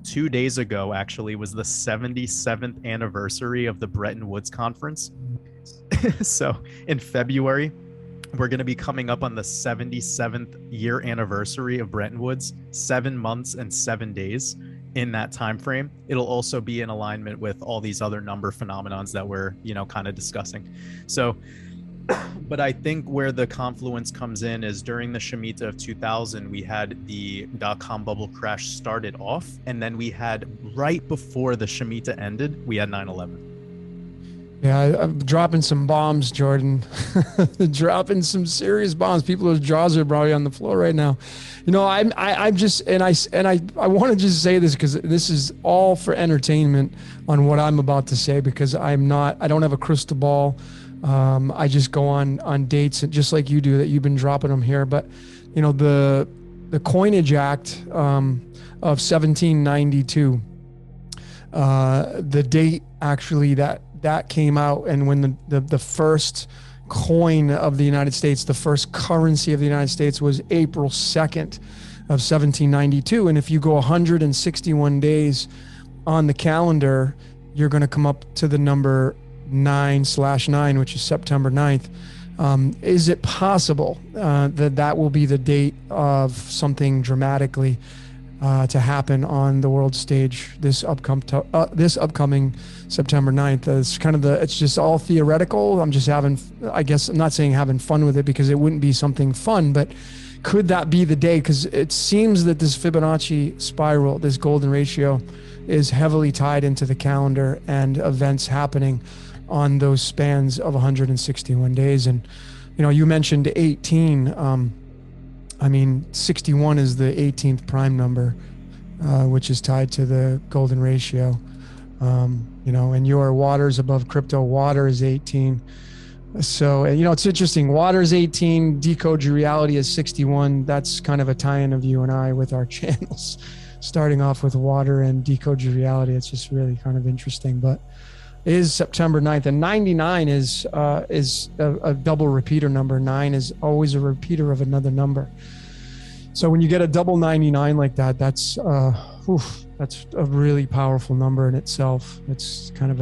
2 days ago, actually, was the 77th anniversary of the Bretton Woods Conference. So in February, we're going to be coming up on the 77th year anniversary of Bretton Woods, 7 months and 7 days in that time frame. It'll also be in alignment with all these other number phenomenons that we're, kind of discussing. So, but I think where the confluence comes in is during the Shemitah of 2000, we had the dot-com bubble crash started off, and then we had, right before the Shemitah ended, we had 9/11. Yeah, I'm dropping some bombs, Jordan. Dropping some serious bombs. People's jaws are probably on the floor right now. I want to just say this because this is all for entertainment on what I'm about to say, because I don't have a crystal ball. I just go on dates, just like you do, that you've been dropping them here. But the Coinage Act of 1792, the date actually that came out, and when the first coin of the United States, the first currency of the United States, was April 2nd, of 1792. And if you go 161 days on the calendar, you're going to come up to the number 9/9, which is September 9th. Is it possible that will be the date of something dramatically to happen on the world stage this upcoming September 9th? It's just all theoretical. I'm just I'm not saying having fun with it, because it wouldn't be something fun, but could that be the day? Because it seems that this Fibonacci spiral, this golden ratio, is heavily tied into the calendar and events happening on those spans of 161 days. And, you mentioned 18. 61 is the 18th prime number, which is tied to the golden ratio. And your water's above crypto. Water is 18. So, it's interesting. Water is 18. Decode Your Reality is 61. That's kind of a tie-in of you and I with our channels, starting off with water and Decode Your Reality. It's just really kind of interesting. But it is September 9th, and 99 is a double repeater number. 9 is always a repeater of another number. So when you get a double 99 like that, that's a really powerful number in itself. It's kind of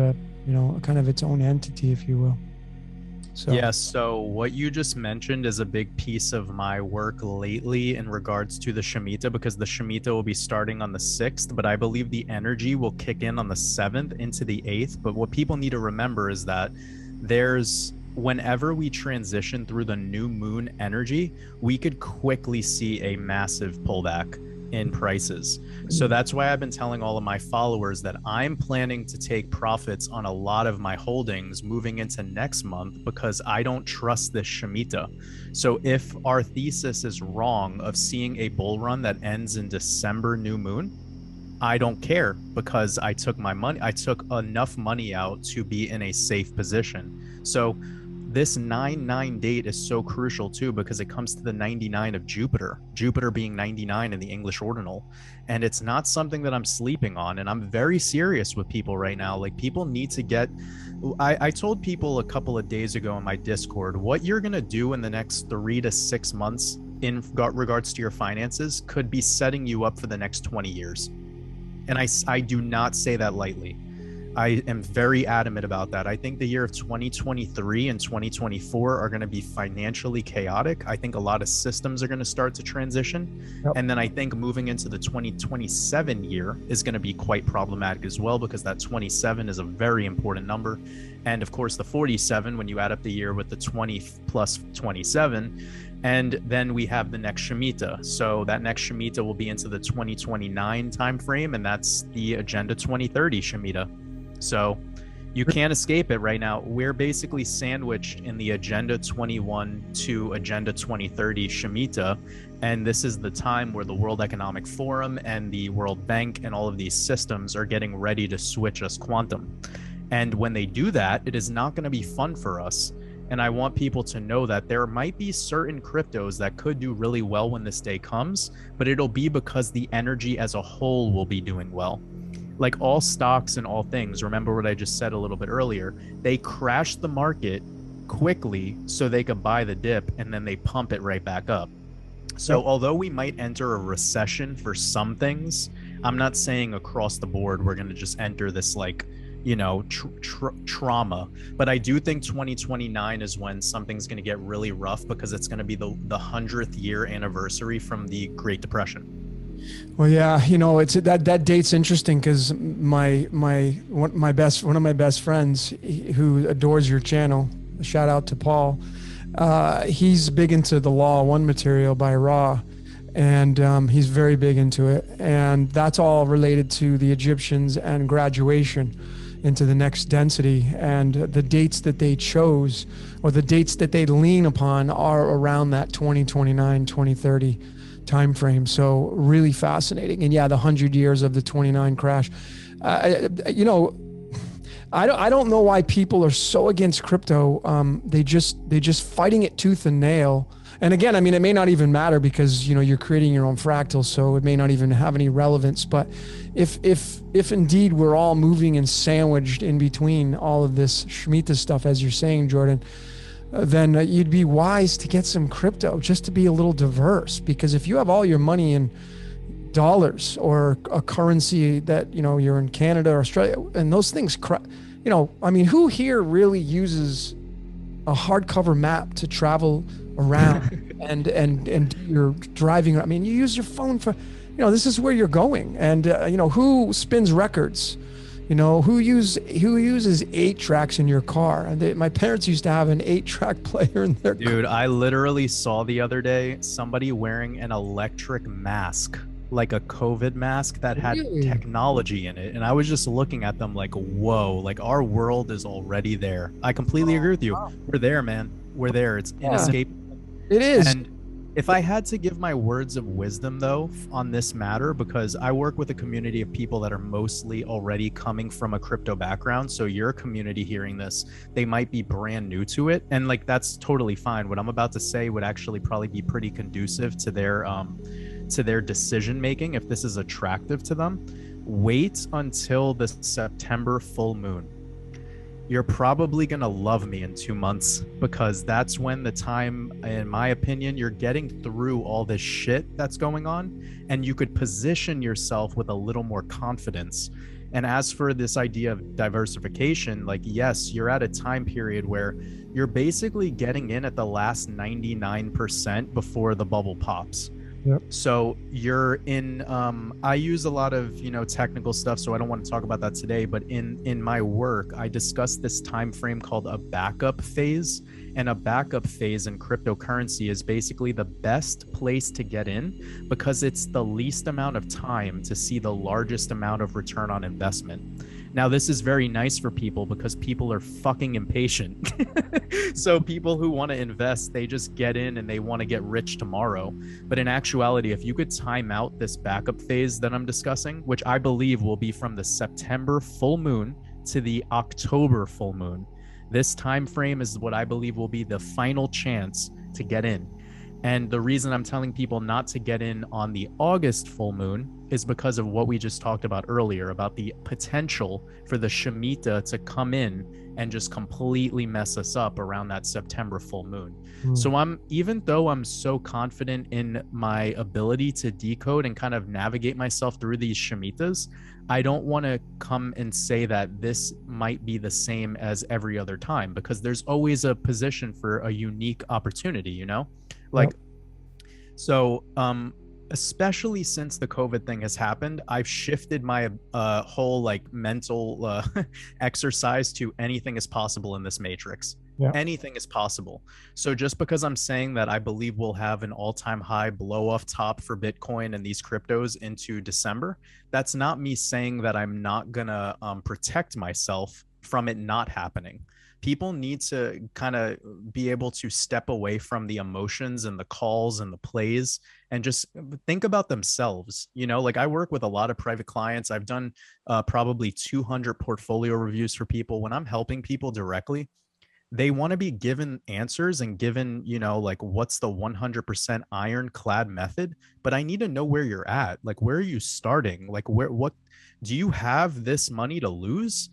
its own entity, if you will. So what you just mentioned is a big piece of my work lately in regards to the Shemitah, because the Shemitah will be starting on the 6th, but I believe the energy will kick in on the 7th into the 8th. But what people need to remember is that whenever we transition through the new moon energy, we could quickly see a massive pullback in prices. So that's why I've been telling all of my followers that I'm planning to take profits on a lot of my holdings moving into next month, because I don't trust this Shemitah. So if our thesis is wrong of seeing a bull run that ends in December new moon, I don't care, because I took enough money out to be in a safe position. So this 9/9 date is so crucial too, because it comes to the 99 of Jupiter being 99 in the English ordinal. And it's not something that I'm sleeping on. And I'm very serious with people right now. Like, people need to I told people a couple of days ago in my Discord, what you're going to do in the next 3 to 6 months in regards to your finances could be setting you up for the next 20 years. And I do not say that lightly. I am very adamant about that. I think the year of 2023 and 2024 are going to be financially chaotic. I think a lot of systems are going to start to transition. Yep. And then I think moving into the 2027 year is going to be quite problematic as well, because that 27 is a very important number. And of course, the 47, when you add up the year with the 20 plus 27, and then we have the next Shemitah. So that next Shemitah will be into the 2029 timeframe, and that's the Agenda 2030 Shemitah. So you can't escape it right now. We're basically sandwiched in the Agenda 21 to Agenda 2030 Shemitah. And this is the time where the World Economic Forum and the World Bank and all of these systems are getting ready to switch us quantum. And when they do that, it is not going to be fun for us. And I want people to know that there might be certain cryptos that could do really well when this day comes, but it'll be because the energy as a whole will be doing well. Like all stocks and all things, remember what I just said a little bit earlier, they crash the market quickly so they could buy the dip, and then they pump it right back up. So although we might enter a recession for some things, I'm not saying across the board we're going to just enter this trauma. But I do think 2029 is when something's going to get really rough, because it's going to be the 100th year anniversary from the Great Depression. Well, yeah, it's that date's interesting, because one of my best friends, who adores your channel, shout out to Paul, he's big into the Law 1 material by Ra, and he's very big into it, and that's all related to the Egyptians and graduation into the next density. And the dates that they chose, or the dates that they lean upon, are around that 2029, 2030 time frame. So really fascinating. And yeah, the 100 years of the 29 crash. I don't know why people are so against crypto. They just fighting it tooth and nail. And again, it may not even matter, because you're creating your own fractal, so it may not even have any relevance. But if indeed we're all moving and sandwiched in between all of this Shemitah stuff, as you're saying, Jordan, then you'd be wise to get some crypto just to be a little diverse. Because if you have all your money in dollars or a currency that, you're in Canada or Australia, and those things, I mean, who here really uses a hardcover map to travel around and do your driving? I mean, you use your phone for, this is where you're going. And, who spins records? Who uses 8 tracks in your car? And my parents used to have an 8-track player in their car. Dude, I literally saw the other day somebody wearing an electric mask, like a COVID mask that had technology in it. And I was just looking at them like, whoa, like our world is already there. I completely agree with you. Wow. We're there, man. We're there. It's inescapable. It is. And if I had to give my words of wisdom, though, on this matter, because I work with a community of people that are mostly already coming from a crypto background. So your community hearing this, they might be brand new to it. And like, that's totally fine. What I'm about to say would actually probably be pretty conducive to their decision making if this is attractive to them. Wait until the September full moon. You're probably going to love me in 2 months, because that's when the time, in my opinion, you're getting through all this shit that's going on, and you could position yourself with a little more confidence. And as for this idea of diversification, like, yes, you're at a time period where you're basically getting in at the last 99% before the bubble pops. Yep. So you're in, I use a lot of, technical stuff, so I don't want to talk about that today, but in my work, I discuss this time frame called a backup phase. And a backup phase in cryptocurrency is basically the best place to get in, because it's the least amount of time to see the largest amount of return on investment. Now, this is very nice for people because people are fucking impatient. So people who want to invest, they just get in and they want to get rich tomorrow. But in actuality, if you could time out this backup phase that I'm discussing, which I believe will be from the September full moon to the October full moon, this time frame is what I believe will be the final chance to get in. And the reason I'm telling people not to get in on the August full moon is because of what we just talked about earlier, about the potential for the Shemitah to come in and just completely mess us up around that September full moon. So even though I'm so confident in my ability to decode and kind of navigate myself through these Shemitahs, I don't want to come and say that this might be the same as every other time, because there's always a position for a unique opportunity, Like, yep. So, especially since the COVID thing has happened, I've shifted my whole mental exercise to anything is possible in this matrix. Yeah. Anything is possible. So just because I'm saying that I believe we'll have an all-time high blow off top for Bitcoin and these cryptos into December, that's not me saying that I'm not gonna protect myself from it not happening. People need to kind of be able to step away from the emotions and the calls and the plays and just think about themselves. Like, I work with a lot of private clients. I've done probably 200 portfolio reviews for people. When I'm helping people directly, they want to be given answers and given, what's the 100% ironclad method, but I need to know where you're at. Like, where are you starting? Like, what do you have this money to lose?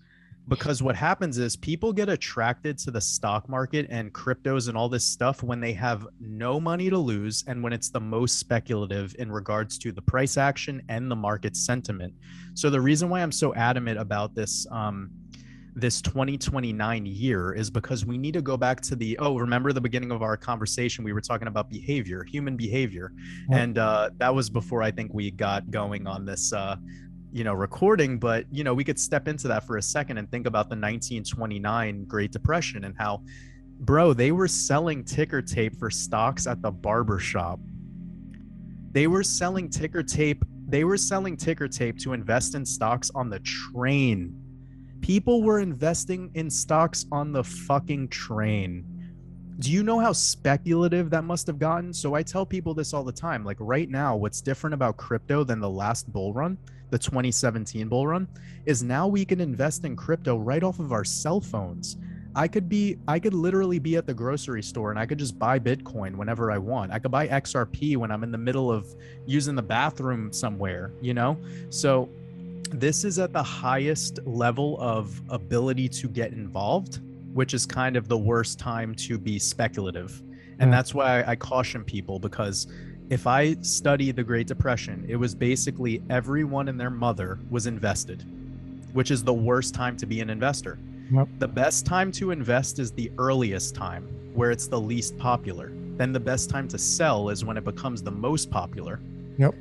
Because what happens is people get attracted to the stock market and cryptos and all this stuff when they have no money to lose, and when it's the most speculative in regards to the price action and the market sentiment. So the reason why I'm so adamant about this this 2029 year is because we need to go back to remember the beginning of our conversation, we were talking about behavior, human behavior. And that was before I think we got going on this recording, but we could step into that for a second and think about the 1929 Great Depression and how, bro, they were selling ticker tape for stocks at the barber shop. They were selling ticker tape to invest in stocks on the train. People were investing in stocks on the fucking train. Do you know how speculative that must have gotten? So I tell people this all the time. Like, right now, what's different about crypto than the last bull run, the 2017 bull run, is now we can invest in crypto right off of our cell phones. I could literally be at the grocery store and I could just buy Bitcoin whenever I want. I could buy XRP when I'm in the middle of using the bathroom somewhere, So this is at the highest level of ability to get involved. which is kind of the worst time to be speculative. And that's why I caution people, because if I study the Great Depression, it was basically everyone and their mother was invested, which is the worst time to be an investor. Yep. The best time to invest is the earliest time, where it's the least popular. Then the best time to sell is when it becomes the most popular. Yep.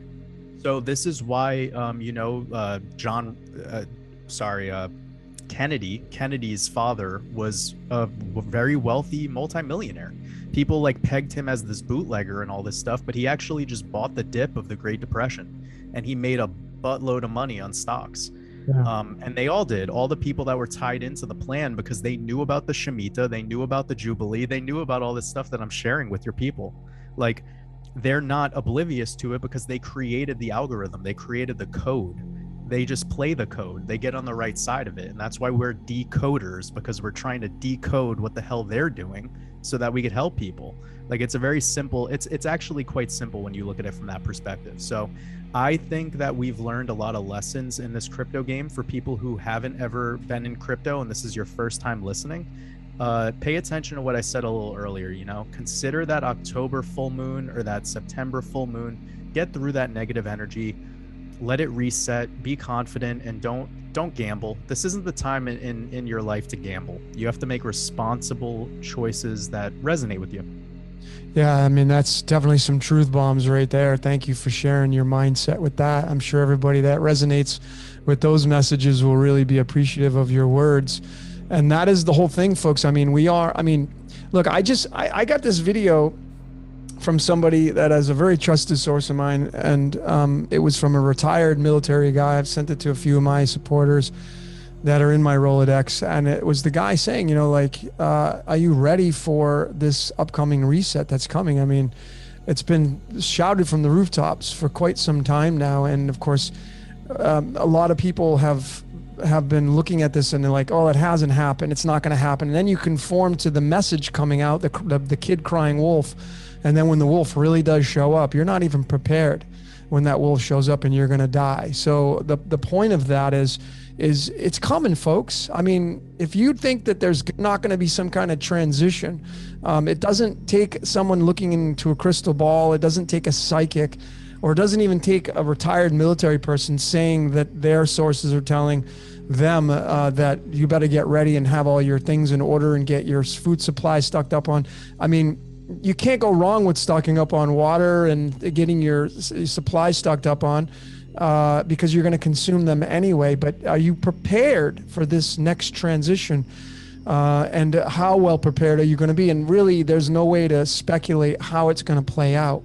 So this is why, Kennedy's father was a very wealthy multimillionaire. People like pegged him as this bootlegger and all this stuff, but he actually just bought the dip of the Great Depression, and he made a buttload of money on stocks. Yeah. And they all did, all the people that were tied into the plan, because they knew about the Shemitah, they knew about the Jubilee, they knew about all this stuff that I'm sharing with your people. Like, they're not oblivious to it because they created the algorithm, they created the code. They just play the code, they get on the right side of it. And that's why we're decoders, because we're trying to decode what the hell they're doing so that we could help people. Like, it's a very simple, it's actually quite simple when you look at it from that perspective. So I think that we've learned a lot of lessons in this crypto game. For people who haven't ever been in crypto and this is your first time listening, pay attention to what I said a little earlier. Consider that October full moon or that September full moon, get through that negative energy, let it reset, be confident, and don't gamble. This isn't the time in your life to gamble. You have to make responsible choices that resonate with you. Yeah, I mean, that's definitely some truth bombs right there. Thank you for sharing your mindset with that. I'm sure everybody that resonates with those messages will really be appreciative of your words. And that is the whole thing, folks. I mean, look, I got this video from somebody that is a very trusted source of mine. And it was from a retired military guy. I've sent it to a few of my supporters that are in my Rolodex. And it was the guy saying, are you ready for this upcoming reset that's coming? I mean, it's been shouted from the rooftops for quite some time now. And of course, a lot of people have been looking at this and they're like, oh, it hasn't happened, it's not going to happen. And then you conform to the message coming out, the kid crying wolf. And then when the wolf really does show up, you're not even prepared when that wolf shows up and you're going to die. So the point of that is it's coming, folks. I mean, if you think that there's not going to be some kind of transition, it doesn't take someone looking into a crystal ball. It doesn't take a psychic, or it doesn't even take a retired military person saying that their sources are telling them that you better get ready and have all your things in order and get your food supply stocked up on. I mean, you can't go wrong with stocking up on water and getting your supply stocked up on, because you're going to consume them anyway. But are you prepared for this next transition? And how well prepared are you going to be? And really, there's no way to speculate how it's going to play out.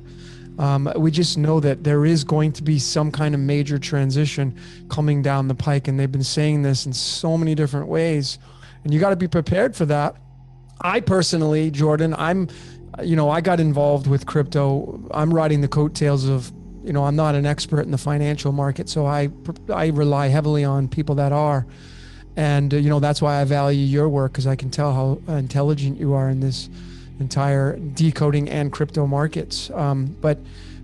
We just know that there is going to be some kind of major transition coming down the pike. And they've been saying this in so many different ways. And you got to be prepared for that. I personally, Jordan, I got involved with crypto. I'm riding the coattails of, I'm not an expert in the financial market, so I rely heavily on people that are. And, that's why I value your work, because I can tell how intelligent you are in this entire decoding and crypto markets. But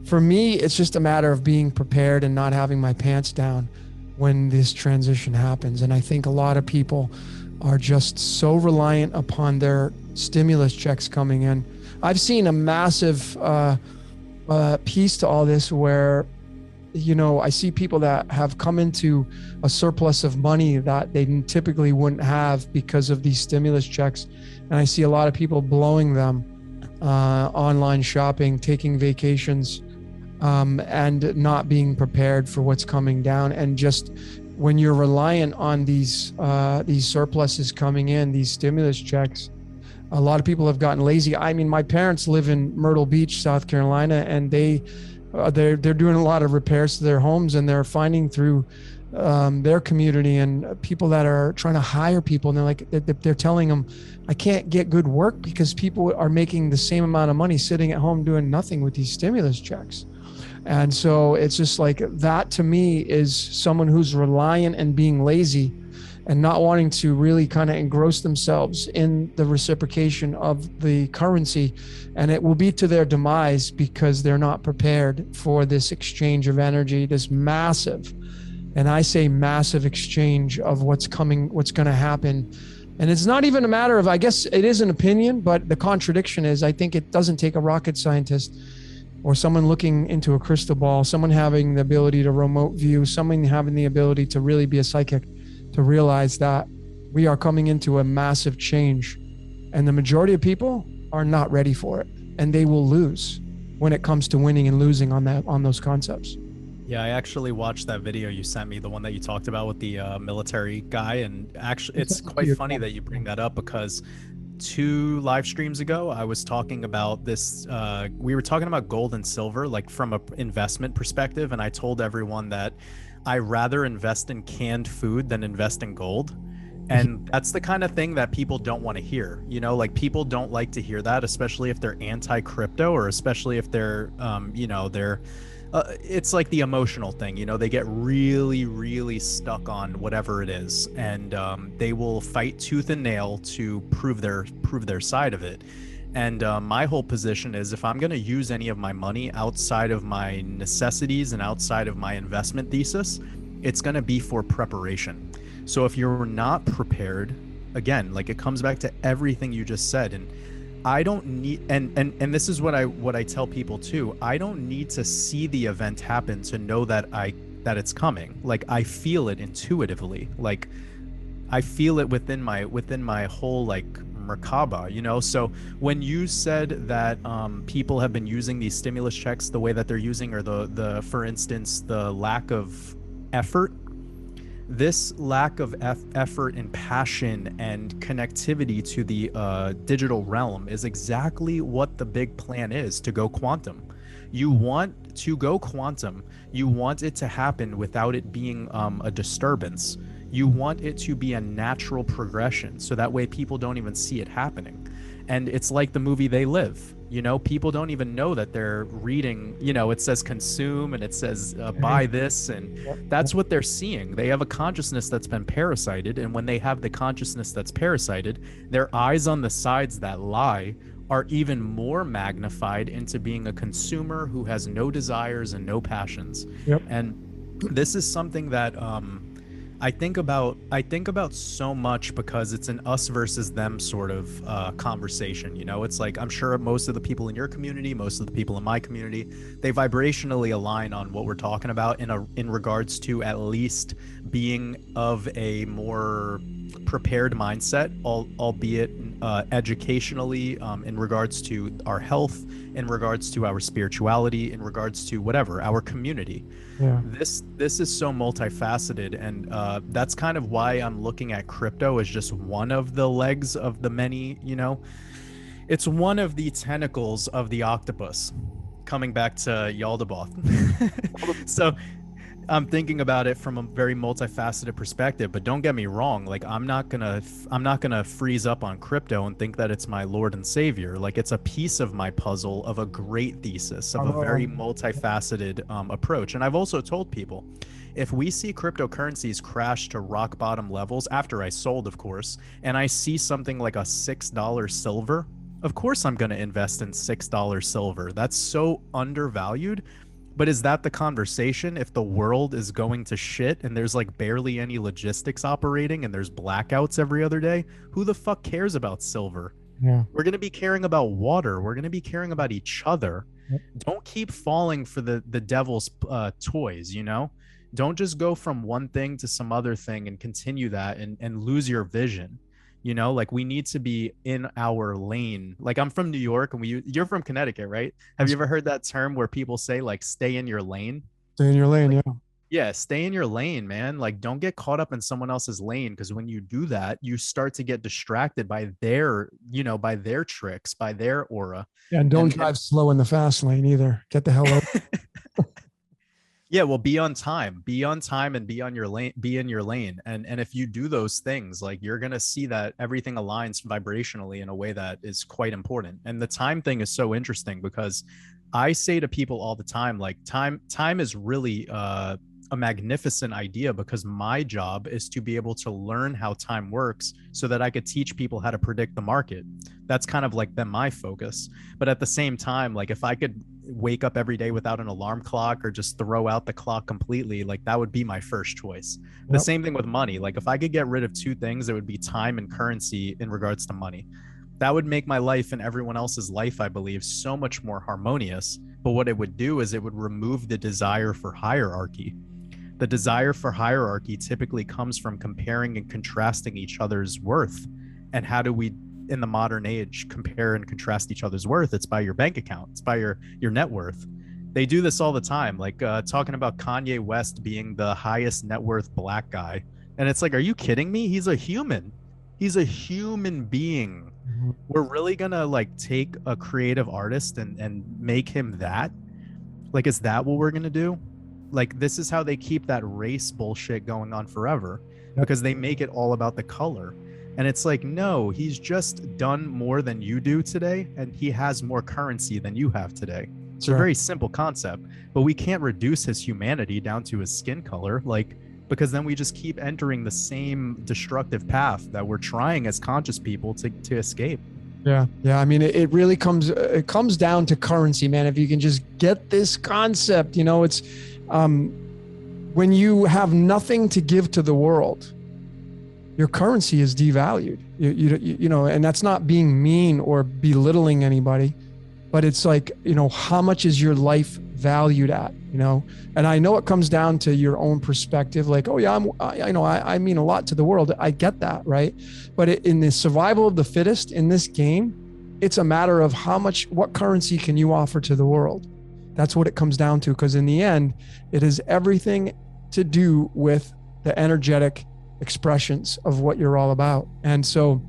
for me, it's just a matter of being prepared and not having my pants down when this transition happens. And I think a lot of people are just so reliant upon their stimulus checks coming in. I've seen a massive piece to all this where, I see people that have come into a surplus of money that they typically wouldn't have because of these stimulus checks. And I see a lot of people blowing them, online shopping, taking vacations, and not being prepared for what's coming down. And just when you're reliant on these surpluses coming in, these stimulus checks, a lot of people have gotten lazy. I mean, my parents live in Myrtle Beach, South Carolina, and they're doing a lot of repairs to their homes, and they're finding through their community and people that are trying to hire people. And they're telling them, I can't get good work because people are making the same amount of money sitting at home doing nothing with these stimulus checks. And so it's just like that, to me, is someone who's reliant and being lazy and not wanting to really kind of engross themselves in the reciprocation of the currency. And it will be to their demise because they're not prepared for this exchange of energy, this massive, and I say massive, exchange of what's going to happen And it's not even a matter of, I guess it is an opinion, but the contradiction is, I think it doesn't take a rocket scientist or someone looking into a crystal ball, someone having the ability to remote view, someone having the ability to really be a psychic, to realize that we are coming into a massive change. And the majority of people are not ready for it. And they will lose when it comes to winning and losing on those concepts. Yeah, I actually watched that video you sent me, the one that you talked about with the military guy. And actually, it's quite funny that you bring that up, because 2 live streams ago, I was talking about this. We were talking about gold and silver, like from an investment perspective. And I told everyone that I rather invest in canned food than invest in gold. And that's the kind of thing that people don't want to hear. You know, like people don't like to hear that, especially if they're anti-crypto, or especially if they're, it's like the emotional thing. You know, they get really, really stuck on whatever it is, and they will fight tooth and nail to prove their side of it. And my whole position is, if I'm going to use any of my money outside of my necessities and outside of my investment thesis, it's going to be for preparation. So if you're not prepared, again, like it comes back to everything you just said. And I don't need, and this is what I tell people too. I don't need to see the event happen to know that it's coming. Like I feel it intuitively. Like I feel it within my whole like Merkaba, you know? So when you said that people have been using these stimulus checks the way that they're using, or the for instance, the lack of effort, this lack of effort and passion and connectivity to the digital realm is exactly what the big plan is to go quantum. You want to go quantum. You want it to happen without it being a disturbance. You want it to be a natural progression, so that way people don't even see it happening. And it's like the movie They Live. You know, people don't even know that they're reading, you know, it says consume and it says buy this, and that's what they're seeing. They have a consciousness that's been parasited, and when they have the consciousness that's parasited, their eyes on the sides that lie are even more magnified into being a consumer who has no desires and no passions. And this is something that I think about so much, because it's an us versus them sort of conversation. You know, it's like, I'm sure most of the people in your community, most of the people in my community, they vibrationally align on what we're talking about in regards to at least being of a more prepared mindset, albeit educationally, in regards to our health, in regards to our spirituality, in regards to whatever, our community. This is so multifaceted, and that's kind of why I'm looking at crypto as just one of the legs of the many, you know, it's one of the tentacles of the octopus, coming back to Yaldabaoth. So I'm thinking about it from a very multifaceted perspective, but don't get me wrong. Like I'm not gonna freeze up on crypto and think that it's my Lord and Savior. Like it's a piece of my puzzle of a great thesis, of a very multifaceted approach. And I've also told people, if we see cryptocurrencies crash to rock bottom levels, after I sold, of course, and I see something like a $6 silver, of course I'm going to invest in $6 silver. That's so undervalued. But is that the conversation if the world is going to shit and there's like barely any logistics operating and there's blackouts every other day? Who the fuck cares about silver? We're going to be caring about water. We're going to be caring about each other. Don't keep falling for the devil's toys, you know? Don't just go from one thing to some other thing and continue that and lose your vision. You know, like we need to be in our lane. Like I'm from New York, and you're from Connecticut, right? Have you ever heard that term where people say like stay in your lane? Stay in your lane, like, yeah, stay in your lane, man. Like don't get caught up in someone else's lane, because when you do that, you start to get distracted by their, you know, by their tricks, by their aura. And don't drive slow in the fast lane either. Get the hell out. Yeah, well, be on time and be on your lane, be in your lane. And if you do those things, like you're going to see that everything aligns vibrationally in a way that is quite important. And the time thing is so interesting, because I say to people all the time, like time is really a magnificent idea, because my job is to be able to learn how time works so that I could teach people how to predict the market. That's kind of like been my focus. But at the same time, like if I could wake up every day without an alarm clock or just throw out the clock completely, like that would be my first choice. The same thing with money. Like if I could get rid of two things, it would be time and currency in regards to money. That would make my life and everyone else's life, I believe, so much more harmonious. But what it would do is it would remove the desire for hierarchy. The desire for hierarchy typically comes from comparing and contrasting each other's worth. And how do we, in the modern age, compare and contrast each other's worth? It's by your bank account. It's by your net worth. They do this all the time, like talking about Kanye West being the highest net worth black guy. And it's like, are you kidding me? He's a human. He's a human being. Mm-hmm. We're really gonna like take a creative artist and make him that? Like, is that what we're gonna do? Like, this is how they keep that race bullshit going on forever, because they make it all about the color. And it's like, no, he's just done more than you do today, and he has more currency than you have today. It's a very simple concept, but we can't reduce his humanity down to his skin color, like, because then we just keep entering the same destructive path that we're trying as conscious people to escape. Yeah. I mean, it really comes down to currency, man. If you can just get this concept, you know, it's when you have nothing to give to the world, your currency is devalued. You know, and that's not being mean or belittling anybody, but it's like, you know, how much is your life valued at, you know? And I know it comes down to your own perspective, like, oh yeah, I mean a lot to the world. I get that, right? But in the survival of the fittest in this game, it's a matter of what currency can you offer to the world? That's what it comes down to. Because in the end, it is everything to do with the energetic expressions of what you're all about. And so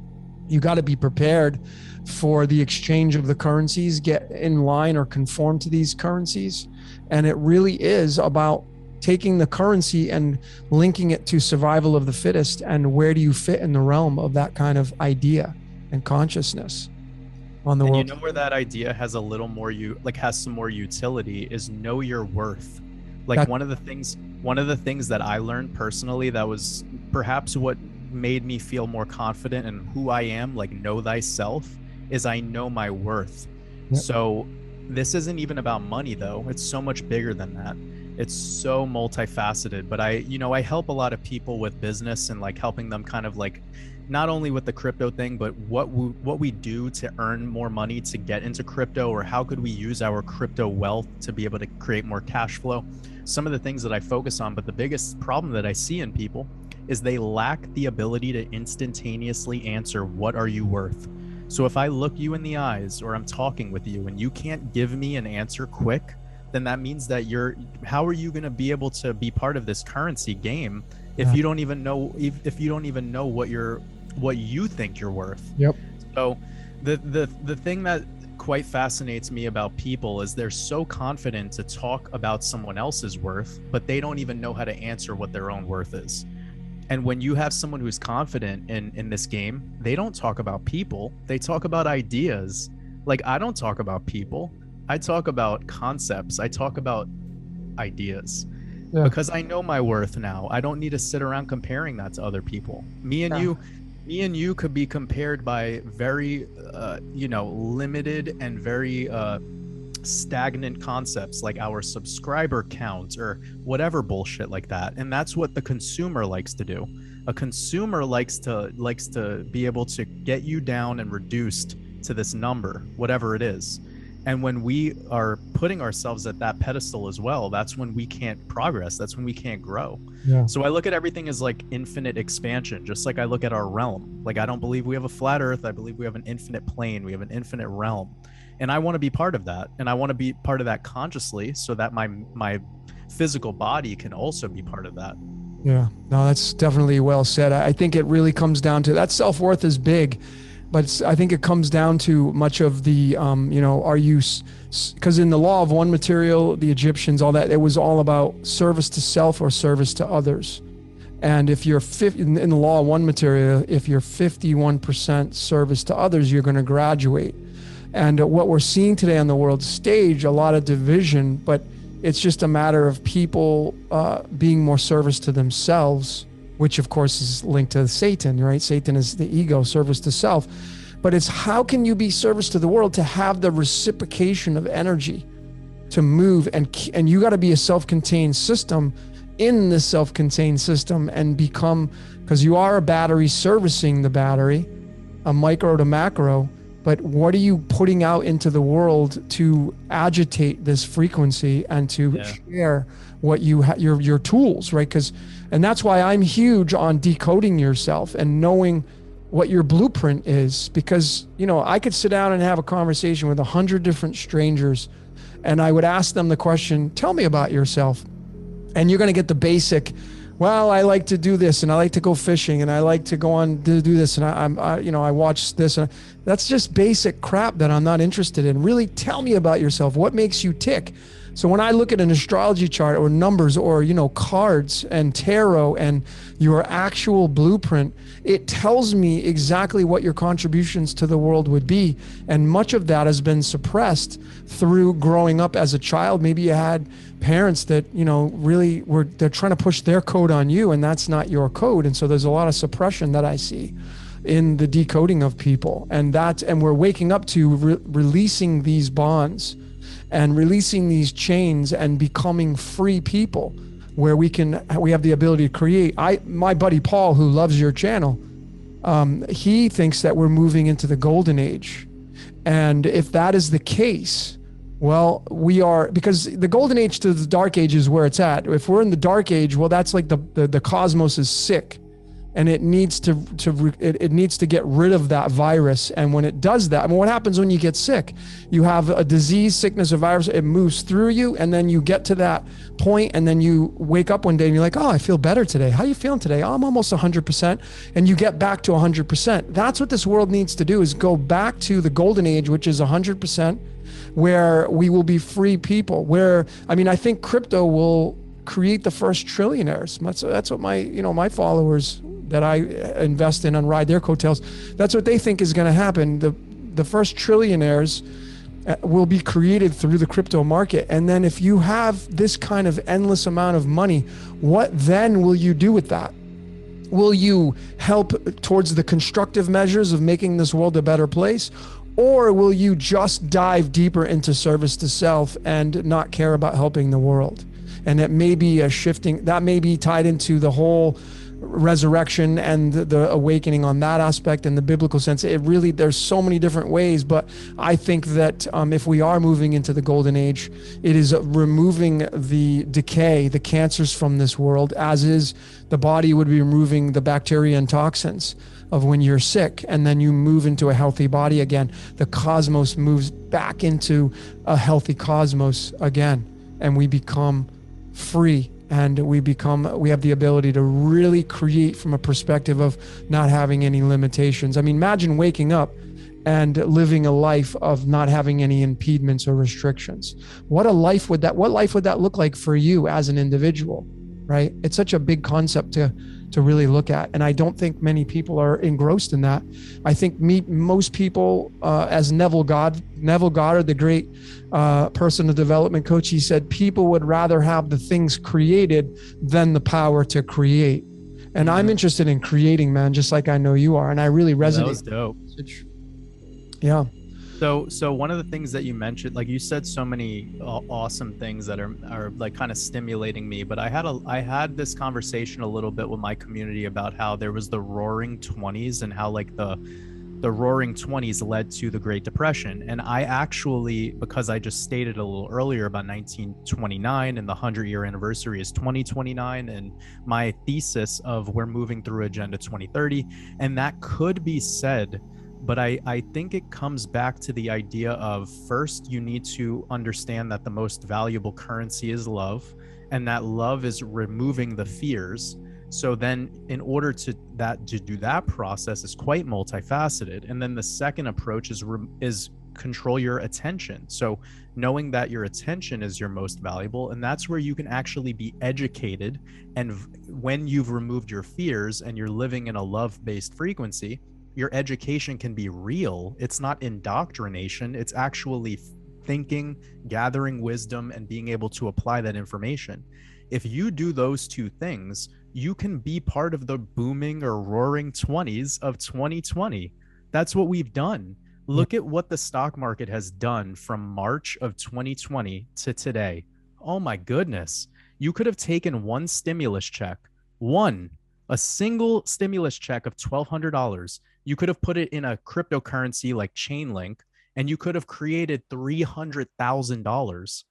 you got to be prepared for the exchange of the currencies, get in line or conform to these currencies. And it really is about taking the currency and linking it to survival of the fittest. And where do you fit in the realm of that kind of idea and consciousness on the world? You know where that idea has a little more, has some more utility is know your worth. Like one of the things that I learned personally that was perhaps what made me feel more confident in who I am, like know thyself, is I know my worth. Yep. So this isn't even about money though. It's so much bigger than that. It's so multifaceted, but I help a lot of people with business and like helping them kind of like, not only with the crypto thing, but what we do to earn more money to get into crypto, or how could we use our crypto wealth to be able to create more cash flow. Some of the things that I focus on, but the biggest problem that I see in people is they lack the ability to instantaneously answer, what are you worth? So if I look you in the eyes or I'm talking with you and you can't give me an answer quick, then that means that how are you going to be able to be part of this currency game if you don't even know what you think you're worth? Yep. So the thing that quite fascinates me about people is they're so confident to talk about someone else's worth, but they don't even know how to answer what their own worth is. And when you have someone who's confident in this game, they don't talk about people, they talk about ideas. Like, I don't talk about people, I talk about concepts, I talk about ideas. Yeah. Because I know my worth now. I don't need to sit around comparing that to other people. Me and you could be compared by very limited and very stagnant concepts like our subscriber count or whatever bullshit like that. And that's what the consumer likes to do. A consumer likes to be able to get you down and reduced to this number, whatever it is. And when we are putting ourselves at that pedestal as well, that's when we can't progress. That's when we can't grow. Yeah. So I look at everything as like infinite expansion, just like I look at our realm. Like, I don't believe we have a flat earth. I believe we have an infinite plane. We have an infinite realm. And I want to be part of that. And I want to be part of that consciously so that my physical body can also be part of that. Yeah, no, that's definitely well said. I think it really comes down to that. Self-worth is big. But I think it comes down to much of the, are you, because in the law of one material, the Egyptians, all that, it was all about service to self or service to others. And if you're in the law of one material, if you're 51% service to others, you're going to graduate. And what we're seeing today on the world stage, a lot of division, but it's just a matter of people being more service to themselves, which of course is linked to Satan, right? Satan is the ego, service to self. But it's how can you be service to the world to have the reciprocation of energy? to move, and you got to be a self-contained system in this self-contained system and become, because you are a battery servicing the battery, a micro to macro, but what are you putting out into the world to agitate this frequency and to share what you your tools, right? And that's why I'm huge on decoding yourself and knowing what your blueprint is, because, you know, I could sit down and have a conversation with 100 different strangers, and I would ask them the question, tell me about yourself. And you're going to get the basic, well, I like to do this, and I like to go fishing, and I like to go on to do this, and I watch this. And that's just basic crap that I'm not interested in. Really tell me about yourself. What makes you tick? So when I look at an astrology chart or numbers or, you know, cards and tarot and your actual blueprint, it tells me exactly what your contributions to the world would be. And much of that has been suppressed through growing up as a child. Maybe you had parents that, you know, really they're trying to push their code on you, and that's not your code. And so there's a lot of suppression that I see in the decoding of people. And we're waking up to releasing these bonds and releasing these chains and becoming free people, where we have the ability to create. My buddy Paul, who loves your channel, he thinks that we're moving into the golden age. And if that is the case, well, we are, because the golden age to the dark age is where it's at. If we're in the dark age, well, that's like the cosmos is sick, and it needs to get rid of that virus. And when it does that, I mean, what happens when you get sick? You have a disease, sickness, or virus, it moves through you, and then you get to that point, and then you wake up one day and you're like, oh, I feel better today. How are you feeling today? Oh, I'm almost 100%. And you get back to 100%. That's what this world needs to do, is go back to the golden age, which is 100%, where we will be free people. I think crypto will create the first trillionaires. That's what my followers that I invest in and ride their coattails, that's what they think is going to happen. The first trillionaires will be created through the crypto market. And then if you have this kind of endless amount of money, what then will you do with that? Will you help towards the constructive measures of making this world a better place? Or will you just dive deeper into service to self and not care about helping the world? And it may be that may be tied into the whole resurrection and the awakening on that aspect in the biblical sense. There's so many different ways, but I think that if we are moving into the golden age, it is removing the decay, the cancers from this world, as is the body would be removing the bacteria and toxins of when you're sick, and then you move into a healthy body again. The cosmos moves back into a healthy cosmos again, and we become free, and we have the ability to really create from a perspective of not having any limitations. I mean, imagine waking up and living a life of not having any impediments or restrictions. What life would that look like for you as an individual, right? It's such a big concept to really look at. And I don't think many people are engrossed in that. I think most people, as Neville Goddard, the great personal development coach, he said, people would rather have the things created than the power to create. And I'm interested in creating, man, just like I know you are. And I really resonate. That was dope. Yeah. So one of the things that you mentioned, like you said so many awesome things that are like kind of stimulating me, but I had this conversation a little bit with my community about how there was the roaring 20s and how like the roaring 20s led to the Great Depression. And I actually, because I just stated a little earlier about 1929 and the 100-year anniversary is 2029, and my thesis of we're moving through Agenda 2030, and that could be said. But I think it comes back to the idea of, first, you need to understand that the most valuable currency is love, and that love is removing the fears. So then in order to do that process is quite multifaceted. And then the second approach is control your attention. So knowing that your attention is your most valuable, and that's where you can actually be educated. And when you've removed your fears and you're living in a love-based frequency, your education can be real. It's not indoctrination. It's actually thinking, gathering wisdom, and being able to apply that information. If you do those two things, you can be part of the booming or roaring 20s of 2020. That's what we've done. Look at what the stock market has done from March of 2020 to today. Oh my goodness. You could have taken one stimulus check, a single stimulus check of $1,200. You could have put it in a cryptocurrency like Chainlink, and you could have created $300,000.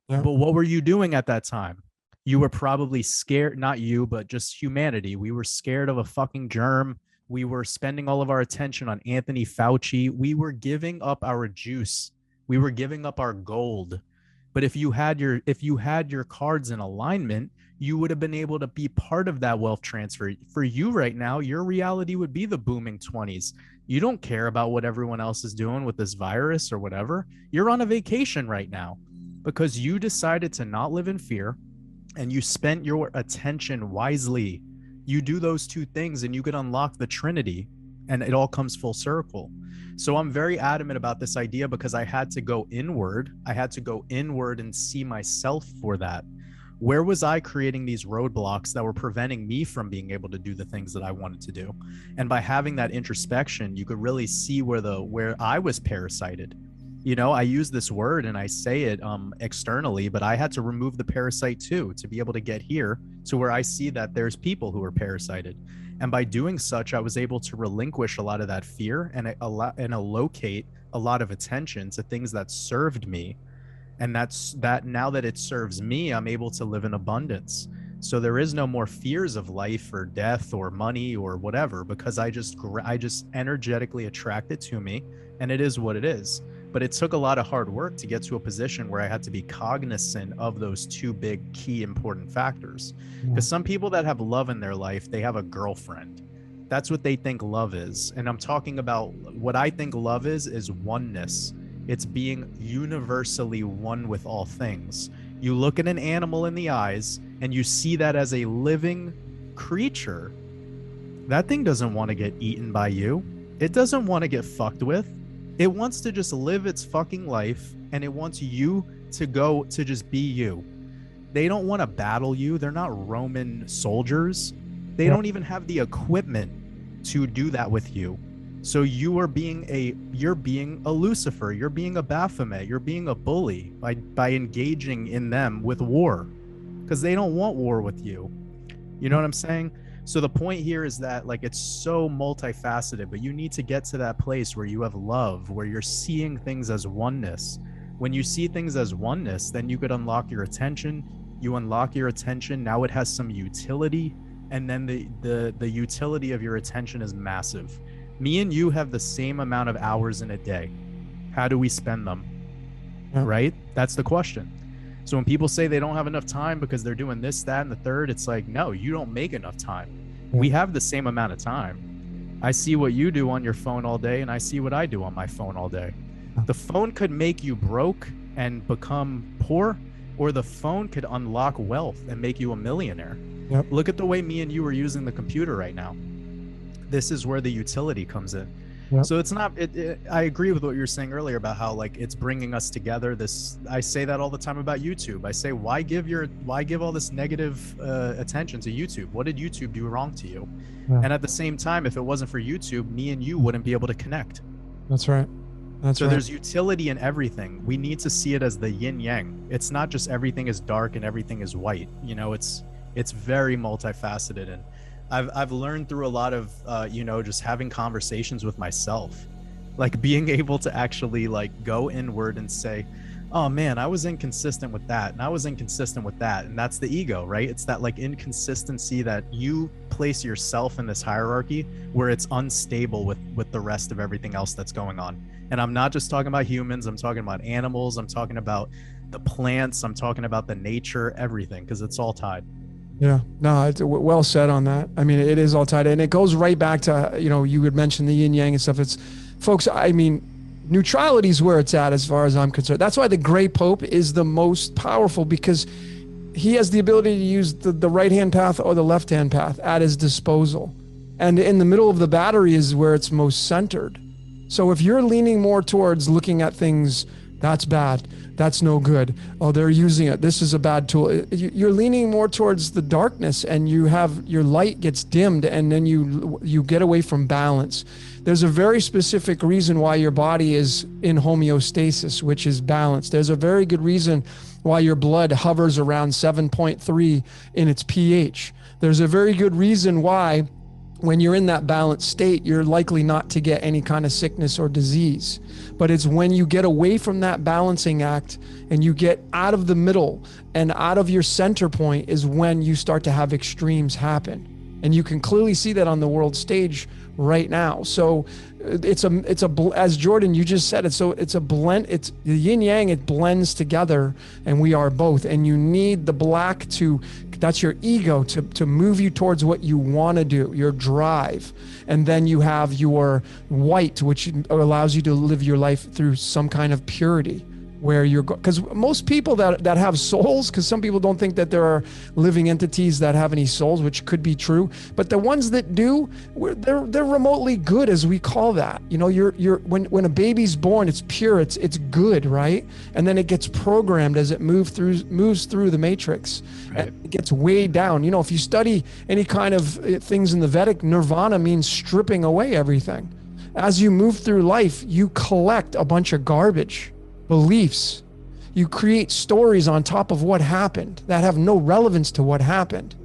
Yeah. But what were you doing at that time? You were probably scared, not you, but just humanity. We were scared of a fucking germ. We were spending all of our attention on Anthony Fauci. We were giving up our juice. We were giving up our gold. But if you had your cards in alignment, you would have been able to be part of that wealth transfer. For you right now, your reality would be the booming 20s. You don't care about what everyone else is doing with this virus or whatever. You're on a vacation right now because you decided to not live in fear and you spent your attention wisely. You do those two things and you could unlock the Trinity, and it all comes full circle. So I'm very adamant about this idea because I had to go inward. I had to go inward and see myself for that. Where was I creating these roadblocks that were preventing me from being able to do the things that I wanted to do? And by having that introspection, you could really see where I was parasited. You know, I use this word and I say it externally, but I had to remove the parasite too, to be able to get here to where I see that there's people who are parasited. And by doing such, I was able to relinquish a lot of that fear and allocate a lot of attention to things that served me. And that now that it serves me, I'm able to live in abundance. So there is no more fears of life or death or money or whatever, because I just energetically attract it to me, and it is what it is. But it took a lot of hard work to get to a position where I had to be cognizant of those two big key important factors. Because some people that have love in their life, they have a girlfriend. That's what they think love is. And I'm talking about what I think love is oneness. It's being universally one with all things. You look at an animal in the eyes and you see that as a living creature. That thing doesn't want to get eaten by you. It doesn't want to get fucked with. It wants to just live its fucking life, and it wants you to go to just be you. They don't want to battle you. They're not Roman soldiers. They don't even have the equipment to do that with you. So you're being a Lucifer. You're being a Baphomet. You're being a bully by engaging in them with war, because they don't want war with you. You know what I'm saying? So the point here is that, like, it's so multifaceted, but you need to get to that place where you have love, where you're seeing things as oneness. When you see things as oneness, then you could unlock your attention. You unlock your attention. Now it has some utility. And then the utility of your attention is massive. Me and you have the same amount of hours in a day. How do we spend them? Yeah. Right? That's the question. So when people say they don't have enough time because they're doing this, that, and the third, it's like, no, you don't make enough time. Yeah. We have the same amount of time. I see what you do on your phone all day, and I see what I do on my phone all day. The phone could make you broke and become poor, or the phone could unlock wealth and make you a millionaire. Yep. Look at the way me and you are using the computer right now. This is where the utility comes in. Yep. So it's not, I agree with what you were saying earlier about how, like, it's bringing us together. I say that all the time about YouTube. I say, why give all this negative attention to YouTube? What did YouTube do wrong to you? Yeah. And at the same time, if it wasn't for YouTube, me and you wouldn't be able to connect. That's right. So there's utility in everything. We need to see it as the yin yang. It's not just everything is dark and everything is white. You know, it's very multifaceted. And I've learned through a lot of, just having conversations with myself, like being able to actually, like, go inward and say, oh man, I was inconsistent with that. And I was inconsistent with that. And that's the ego, right? It's that, like, inconsistency that you place yourself in this hierarchy where it's unstable with the rest of everything else that's going on. And I'm not just talking about humans. I'm talking about animals. I'm talking about the plants. I'm talking about the nature, everything, because it's all tied. Yeah, no, it's well said on that. I mean, it is all tied, and it goes right back to, you would mention the yin yang and stuff. It's, folks, I mean, neutrality is where it's at as far as I'm concerned. That's why the Great Pope is the most powerful, because he has the ability to use the right-hand path or the left-hand path at his disposal. And in the middle of the battery is where it's most centered. So if you're leaning more towards looking at things That's bad. That's no good. Oh, they're using it. This is a bad tool. You're leaning more towards the darkness, and your light gets dimmed, and then you get away from balance. There's a very specific reason why your body is in homeostasis, which is balance. There's a very good reason why your blood hovers around 7.3 in its pH. There's a very good reason why when you're in that balanced state, you're likely not to get any kind of sickness or disease. But it's when you get away from that balancing act and you get out of the middle and out of your center point is when you start to have extremes happen. And you can clearly see that on the world stage right now. So it's as Jordan, you just said it. So it's a blend, it's the yin yang, it blends together, and we are both. And you need the black that's your ego to move you towards what you want to do, your drive. And then you have your white, which allows you to live your life through some kind of purity, where because most people that have souls, because some people don't think that there are living entities that have any souls, which could be true, but the ones that do, they're remotely good, as we call that. You know, when a baby's born, it's pure, it's good, right? And then it gets programmed as it moves through the matrix, right. And it gets weighed down. You know, if you study any kind of things in the Vedic, nirvana means stripping away everything. As you move through life, you collect a bunch of garbage. Beliefs. You create stories on top of what happened that have no relevance to what happened.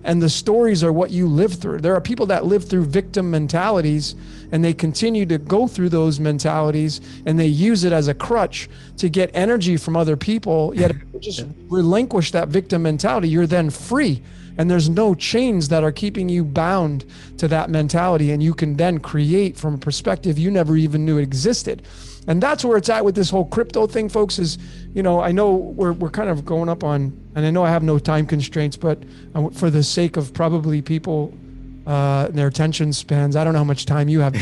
And the stories are what you live through. There are people that live through victim mentalities, and they continue to go through those mentalities, and they use it as a crutch to get energy from other people. Yet if you just relinquish that victim mentality, you're then free. And there's no chains that are keeping you bound to that mentality. And you can then create from a perspective you never even knew existed. And that's where it's at with this whole crypto thing, folks, is, you know, I know we're kind of going up on, and I know I have no time constraints, but for the sake of probably people, their attention spans, I don't know how much time you have.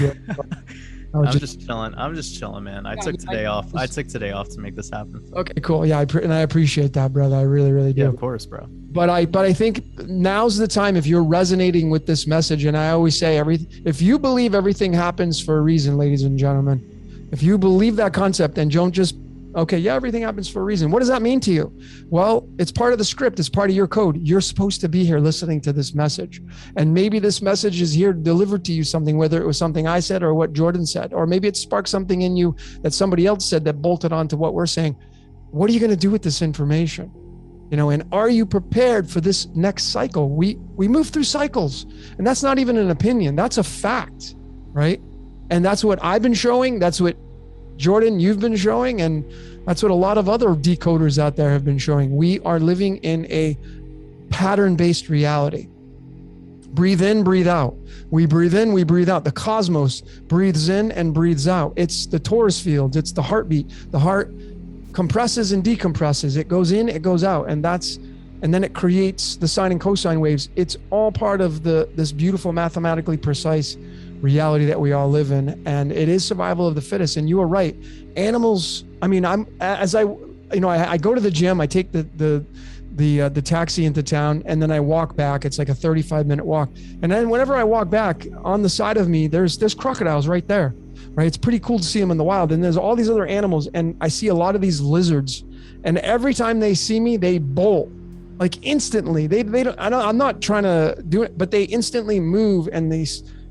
I'm just chilling, man. I took today off to make this happen. So. Okay, cool. Yeah, and I appreciate that, brother. I really, really do. Yeah, of course, bro. But I think now's the time, if you're resonating with this message, and I always say if you believe everything happens for a reason, ladies and gentlemen, if you believe that concept and don't just, okay, yeah, everything happens for a reason. What does that mean to you? Well, it's part of the script. It's part of your code. You're supposed to be here listening to this message. And maybe this message is here to deliver to you something, whether it was something I said or what Jordan said, or maybe it sparked something in you that somebody else said that bolted onto what we're saying. What are you going to do with this information? You know, and are you prepared for this next cycle? We move through cycles, and that's not even an opinion. That's a fact, right? And that's what I've been showing. That's what Jordan, you've been showing. And that's what a lot of other decoders out there have been showing. We are living in a pattern-based reality. Breathe in, breathe out. We breathe in, we breathe out. The cosmos breathes in and breathes out. It's the Taurus fields. It's the heartbeat. The heart compresses and decompresses. It goes in, it goes out. And then it creates the sine and cosine waves. It's all part of this beautiful, mathematically precise reality that we all live in. And it is survival of the fittest. And you are right. Animals, I mean, I go to the gym, I take the taxi into town, and then I walk back. It's like a 35-minute walk. And then whenever I walk back, on the side of me, there's crocodiles right there, right? It's pretty cool to see them in the wild. And there's all these other animals, and I see a lot of these lizards. And every time they see me, they bolt. Like instantly. They don't, I'm not trying to do it, but they instantly move, and they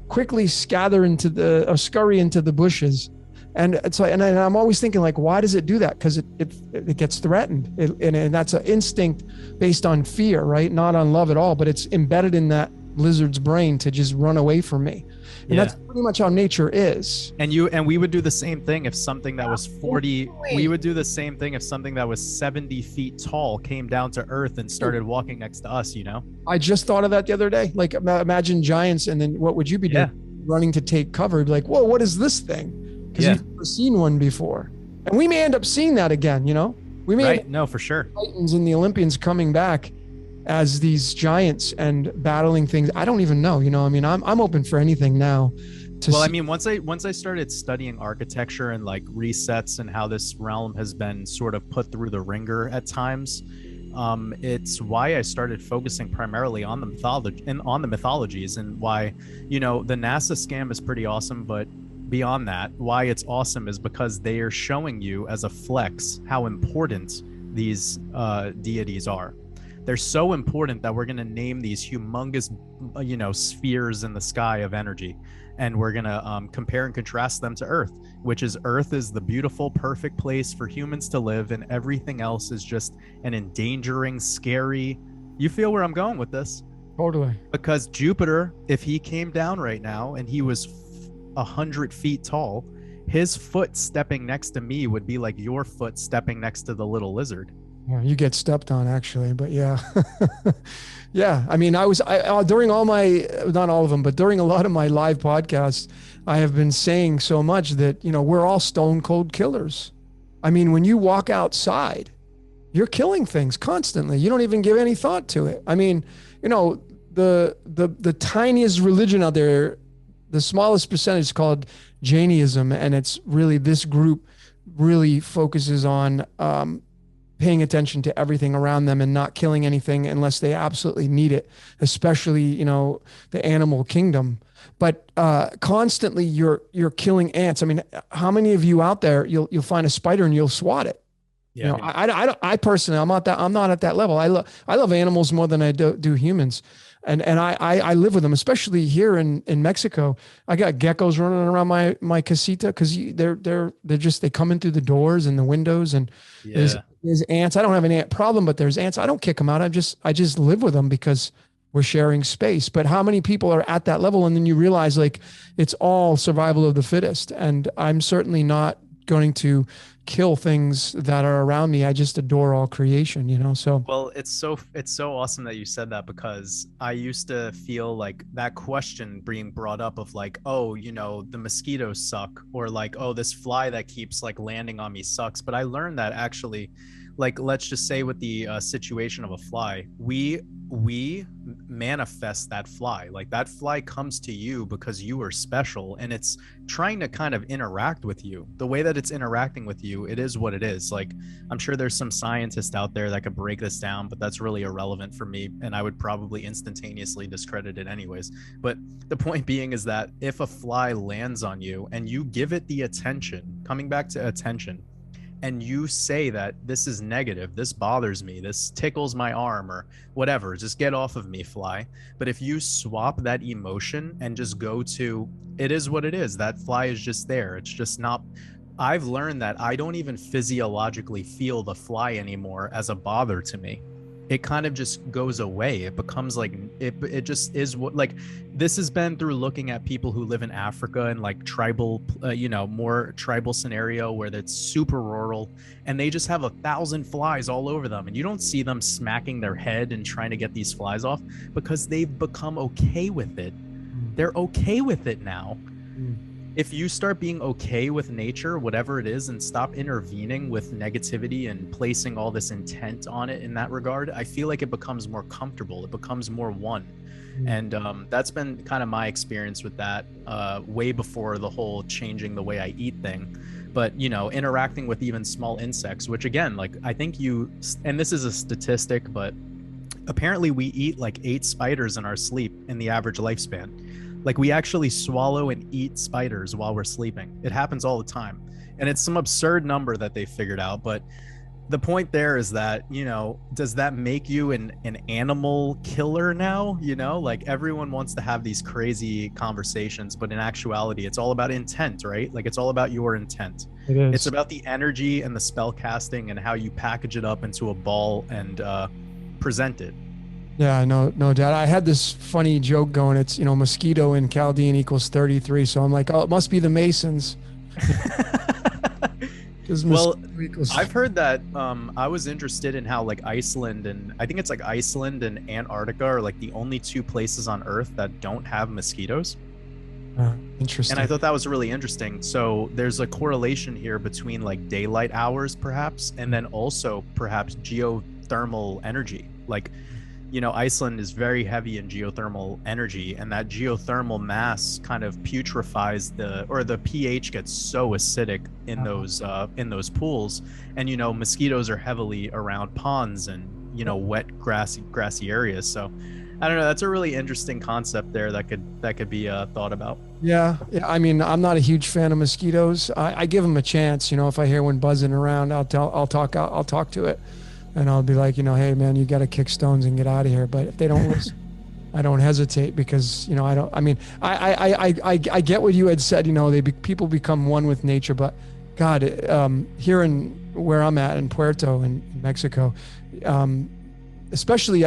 quickly scurry into the bushes. And it's like, and I'm always thinking, like, why does it do that? Because it gets threatened, and that's an instinct based on fear, right? Not on love at all, but it's embedded in that lizard's brain to just run away from me. And that's pretty much how nature is. And we would do the same thing if something that was 40. We would do the same thing if something that was 70 feet tall came down to Earth and started walking next to us. You know. I just thought of that the other day. Like, imagine giants, and then what would you be doing? Running to take cover. Like, whoa, what is this thing? Because you've never seen one before, and we may end up seeing that again. You know, we may for sure. Titans and the Olympians coming back as these giants and battling things. I don't even know, you know, I mean, I'm open for anything now. I mean, once I started studying architecture and like resets and how this realm has been sort of put through the ringer at times, it's why I started focusing primarily on the mythologies, and why, you know, the NASA scam is pretty awesome, but beyond that, why it's awesome is because they are showing you as a flex how important these deities are. They're so important that we're going to name these humongous, spheres in the sky of energy. And we're going to compare and contrast them to Earth, which is Earth is the beautiful, perfect place for humans to live. And everything else is just an endangering, scary. You feel where I'm going with this? Totally. Because Jupiter, if he came down right now and he was 100 feet tall, his foot stepping next to me would be like your foot stepping next to the little lizard. Yeah, you get stepped on actually, but yeah. Yeah. I mean, during all my, not all of them, but during a lot of my live podcasts, I have been saying so much that, we're all stone cold killers. I mean, when you walk outside, you're killing things constantly. You don't even give any thought to it. I mean, the tiniest religion out there, the smallest percentage is called Jainism. And it's really, this group really focuses on, paying attention to everything around them and not killing anything unless they absolutely need it, especially, the animal kingdom. But constantly you're killing ants. I mean, how many of you out there, you'll find a spider and you'll swat it? Yeah. I personally, I'm not at that level. I love animals more than I do humans. And I live with them, especially here in Mexico. I got geckos running around my casita because they come in through the doors and the windows, and there's ants. I don't have an ant problem, but there's ants. I don't kick them out. I just live with them because we're sharing space. But how many people are at that level? And then you realize like it's all survival of the fittest. And I'm certainly not going to kill things that are around me. I just adore all creation, so. Well, it's so awesome that you said that, because I used to feel like that question being brought up of like, oh, the mosquitoes suck, or like, oh, this fly that keeps like landing on me sucks. But I learned that actually, like, let's just say with the situation of a fly, we manifest that fly. Like that fly comes to you because you are special, and it's trying to kind of interact with you. The way that it's interacting with you, it is what it is. Like, I'm sure there's some scientist out there that could break this down, but that's really irrelevant for me, and I would probably instantaneously discredit it anyways. But the point being is that if a fly lands on you and you give it the attention, coming back to attention, and you say that this is negative, this bothers me, this tickles my arm, or whatever, just get off of me, fly. But if you swap that emotion and just go to, it is what it is, that fly is just there, it's just not. I've learned that I don't even physiologically feel the fly anymore as a bother to me. It kind of just goes away. It becomes like, it just is what, like, this has been through looking at people who live in Africa and like tribal, more tribal scenario where it's super rural, and they just have 1,000 flies all over them. And you don't see them smacking their head and trying to get these flies off, because they've become okay with it. They're okay with it now. If you start being okay with nature, whatever it is, and stop intervening with negativity and placing all this intent on it in that regard, I feel like it becomes more comfortable. It becomes more one. And that's been kind of my experience with that way before the whole changing the way I eat thing. But, interacting with even small insects, which again, like, I think and this is a statistic, but apparently we eat like 8 spiders in our sleep in the average lifespan. Like, we actually swallow and eat spiders while we're sleeping. It happens all the time. And it's some absurd number that they figured out. But the point there is that, does that make you an animal killer now? Like, everyone wants to have these crazy conversations, but in actuality, it's all about intent, right? Like, it's all about your intent. It is. It's about the energy and the spell casting and how you package it up into a ball and present it. Yeah, no doubt. I had this funny joke going. It's, mosquito in Chaldean equals 33. So I'm like, oh, it must be the Masons. Well, I've heard that. I was interested in how like Iceland, and I think it's like Iceland and Antarctica are like the only 2 places on Earth that don't have mosquitoes. Interesting. And I thought that was really interesting. So there's a correlation here between like daylight hours, perhaps, and then also perhaps geothermal energy. Like, Iceland is very heavy in geothermal energy, and that geothermal mass kind of putrefies the pH gets so acidic in those pools. And, mosquitoes are heavily around ponds and, wet grassy areas. So I don't know. That's a really interesting concept there that could be thought about. Yeah. I mean, I'm not a huge fan of mosquitoes. I give them a chance. If I hear one buzzing around, I'll talk to it, and I'll be like, hey man, you got to kick stones and get out of here. But if they don't listen, I don't hesitate because, I get what you had said, people become one with nature, but God, here in where I'm at in Puerto in Mexico, especially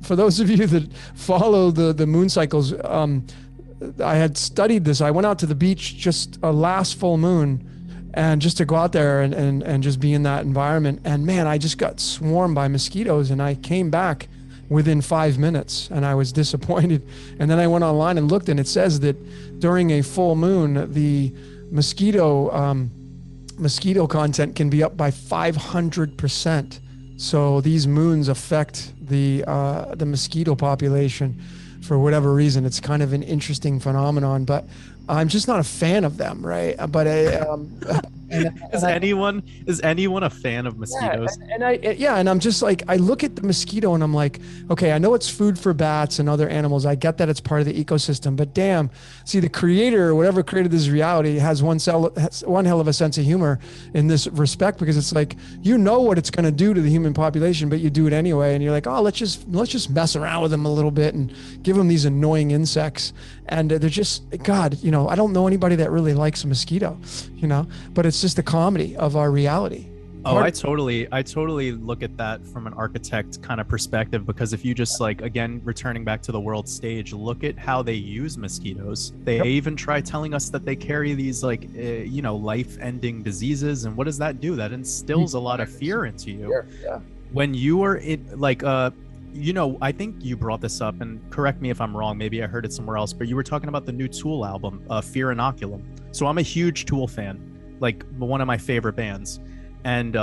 for those of you that follow the moon cycles, I had studied this. I went out to the beach just a last full moon and just to go out there and just be in that environment. And man, I just got swarmed by mosquitoes and I came back within 5 minutes and I was disappointed. And then I went online and looked and it says that during a full moon, the mosquito content can be up by 500%. So these moons affect the mosquito population for whatever reason. It's kind of an interesting phenomenon, but I'm just not a fan of them, right? But is anyone a fan of mosquitoes? And I'm just like, I look at the mosquito and I'm like, okay, I know it's food for bats and other animals. I get that it's part of the ecosystem, but damn, see, the creator or whatever created this reality has one hell of a sense of humor in this respect, because it's like, what it's going to do to the human population, but you do it anyway. And you're like, oh, let's just mess around with them a little bit and give them these annoying insects. And they're just, God, I don't know anybody that really likes a mosquito, but it's just the comedy of our reality. I totally look at that from an architect kind of perspective, because if you just again, returning back to the world stage, look at how they use mosquitoes. They even try telling us that they carry these life-ending diseases. And what does that do? That instills a lot of fear into you. Yeah. When you are in I think you brought this up, and correct me if I'm wrong, maybe I heard it somewhere else, but you were talking about the new Tool album, Fear Inoculum. So I'm a huge Tool fan, one of my favorite bands. And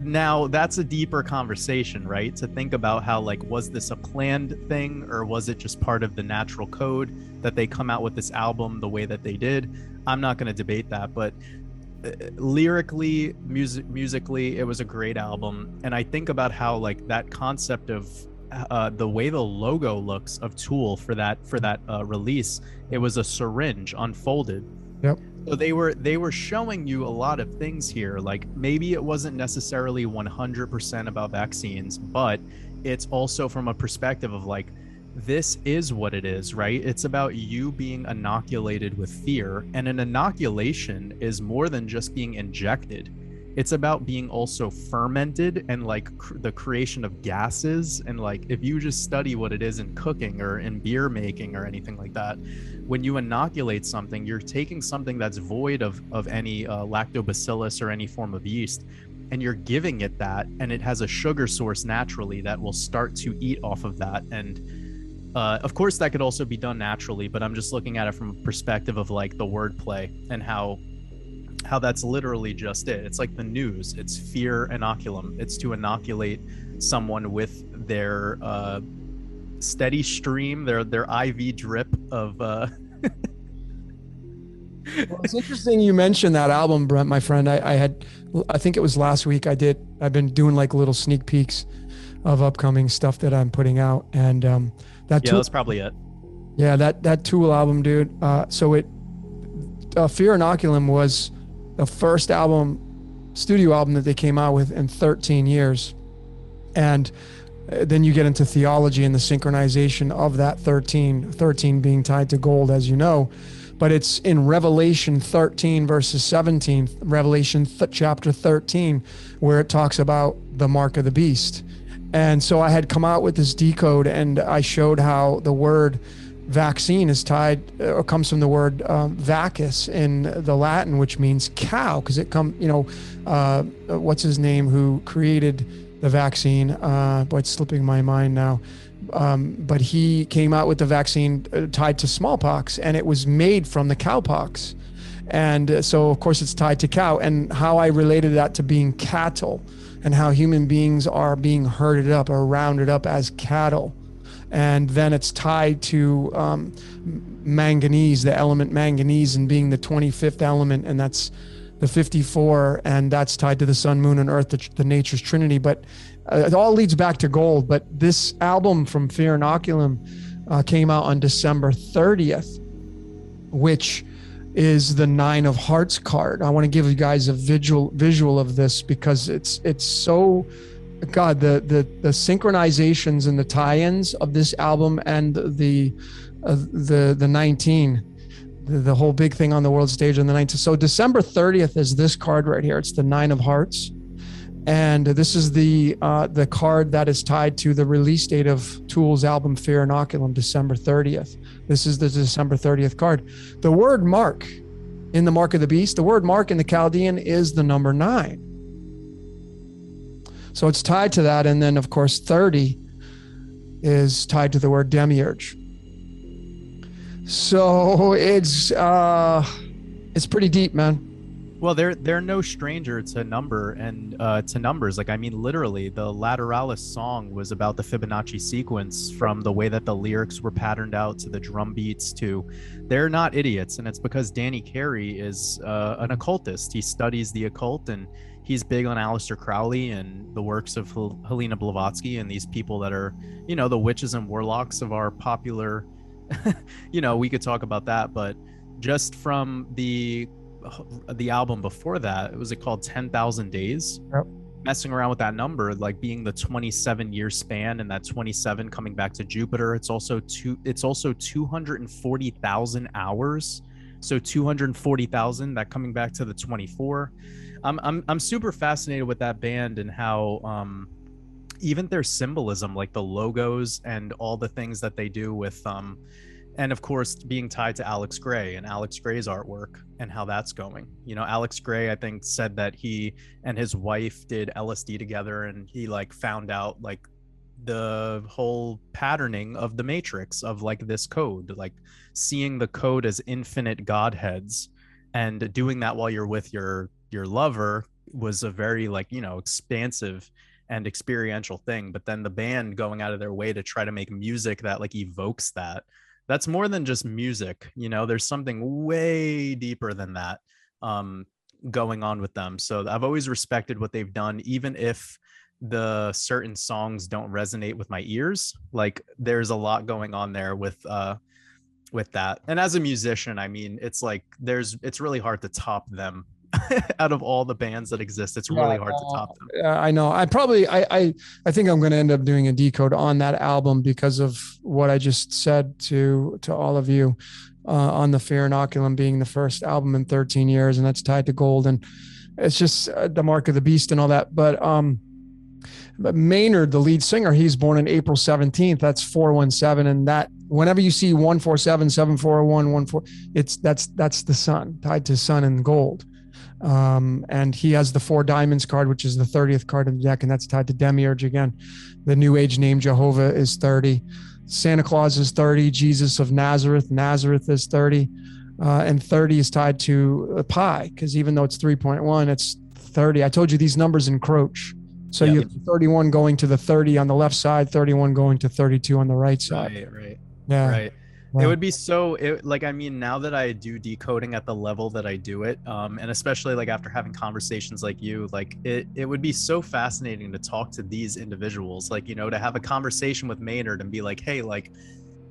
now that's a deeper conversation, right? To think about how, was this a planned thing, or was it just part of the natural code that they come out with this album the way that they did? I'm not going to debate that, but lyrically, musically, it was a great album. And I think about how that concept of the way the logo looks of Tool for that release, it was a syringe unfolded. Yep. So they were showing you a lot of things here. Maybe it wasn't necessarily 100% about vaccines, but it's also from a perspective of this is what it is, right? It's about you being inoculated with fear. And an inoculation is more than just being injected. It's about being also fermented and the creation of gases. And if you just study what it is in cooking or in beer making or anything like that, when you inoculate something, you're taking something that's void of any lactobacillus or any form of yeast, and you're giving it that, and it has a sugar source naturally that will start to eat off of that. And of course, that could also be done naturally, but I'm just looking at it from a perspective of the wordplay and how that's literally just it. It's like the news. It's fear inoculum. It's to inoculate someone with their steady stream, their IV drip of. Well, it's interesting you mentioned that album, Brent, my friend. I think it was last week. I've been doing little sneak peeks of upcoming stuff that I'm putting out, and that's probably it. Yeah, that Tool album, dude. So Fear Inoculum was the first studio album that they came out with in 13 years. And then you get into theology and the synchronization of that 13 being tied to gold, as you know. But it's in Revelation 13 verses 17, Revelation chapter 13, where it talks about the mark of the beast. And so I had come out with this decode, and I showed how the word vaccine is tied or comes from the word vacus in the Latin, which means cow, because it what's his name who created the vaccine? Boy, it's slipping my mind now. But he came out with the vaccine tied to smallpox, and it was made from the cowpox. And so, of course, it's tied to cow, and how I related that to being cattle, and how human beings are being herded up or rounded up as cattle. And then it's tied to manganese, the element manganese, and being the 25th element. And that's the 54, and that's tied to the sun, moon, and earth, the nature's trinity. But it all leads back to gold. But this album from Fear Inoculum came out on December 30th, which is the 9 of Hearts card. I want to give you guys a visual of this because it's so, God, the synchronizations and the tie-ins of this album and the 19, the whole big thing on the world stage on the 19th. So December 30th is this card right here. It's the 9 of Hearts. And this is the card that is tied to the release date of Tool's album Fear Inoculum, December 30th. This is the December 30th card. The word mark in the Mark of the Beast, the word mark in the Chaldean is the number 9. So it's tied to that. And then, of course, 30 is tied to the word demiurge. So it's pretty deep, man. Well, they're no stranger to number and to numbers. Like, I mean, literally, the Lateralis song was about the Fibonacci sequence, from the way that the lyrics were patterned out to the drum beats to. They're not idiots, and it's because Danny Carey is an occultist. He studies the occult, and he's big on Aleister Crowley and the works of Helena Blavatsky and these people that are, you know, the witches and warlocks of our popular. You know, we could talk about that, but just from the album before that, it was called 10,000 Days. Yep. Messing around with that number, like being the 27-year span, and that 27 coming back to Jupiter. It's also 240,000 hours. So 240,000, that coming back to the 24. I'm super fascinated with that band and how even their symbolism, like the logos and all the things that they do with and of course being tied to Alex Grey and Alex Grey's artwork and how that's going. You know, Alex Grey, I think, said that he and his wife did LSD together, and he like found out like the whole patterning of the matrix of like this code, like seeing the code as infinite godheads, and doing that while you're with your lover was a very, like, you know, expansive and experiential thing. But then the band going out of their way to try to make music that like evokes that's more than just music. You know, there's something way deeper than that going on with them. So I've always respected what they've done, even if the certain songs don't resonate with my ears. Like, there's a lot going on there with that. And as a musician, I mean, it's like it's really hard to top them. Out of all the bands that exist, it's really hard to top them. I know. I think I'm going to end up doing a decode on that album because of what I just said to all of you on the Fear Inoculum being the first album in 13 years, and that's tied to gold, and it's just the Mark of the Beast and all that. But Maynard, the lead singer, he's born on April 17th. That's 417, and that whenever you see 147, 7401, 14, that's the sun, tied to sun and gold. And he has the 4 diamonds card, which is the 30th card in the deck, and that's tied to Demiurge again. The New Age name Jehovah is 30. Santa Claus is 30. Jesus of Nazareth is 30. And 30 is tied to pi, because even though it's 3.1, it's 30. I told you these numbers encroach. So you have 31 going to the 30 on the left side, 31 going to 32 on the right side. Right. Yeah. Right. It would be I mean, now that I do decoding at the level that I do it, and especially like after having conversations like you, like it would be so fascinating to talk to these individuals, like, you know, to have a conversation with Maynard and be like, hey, like,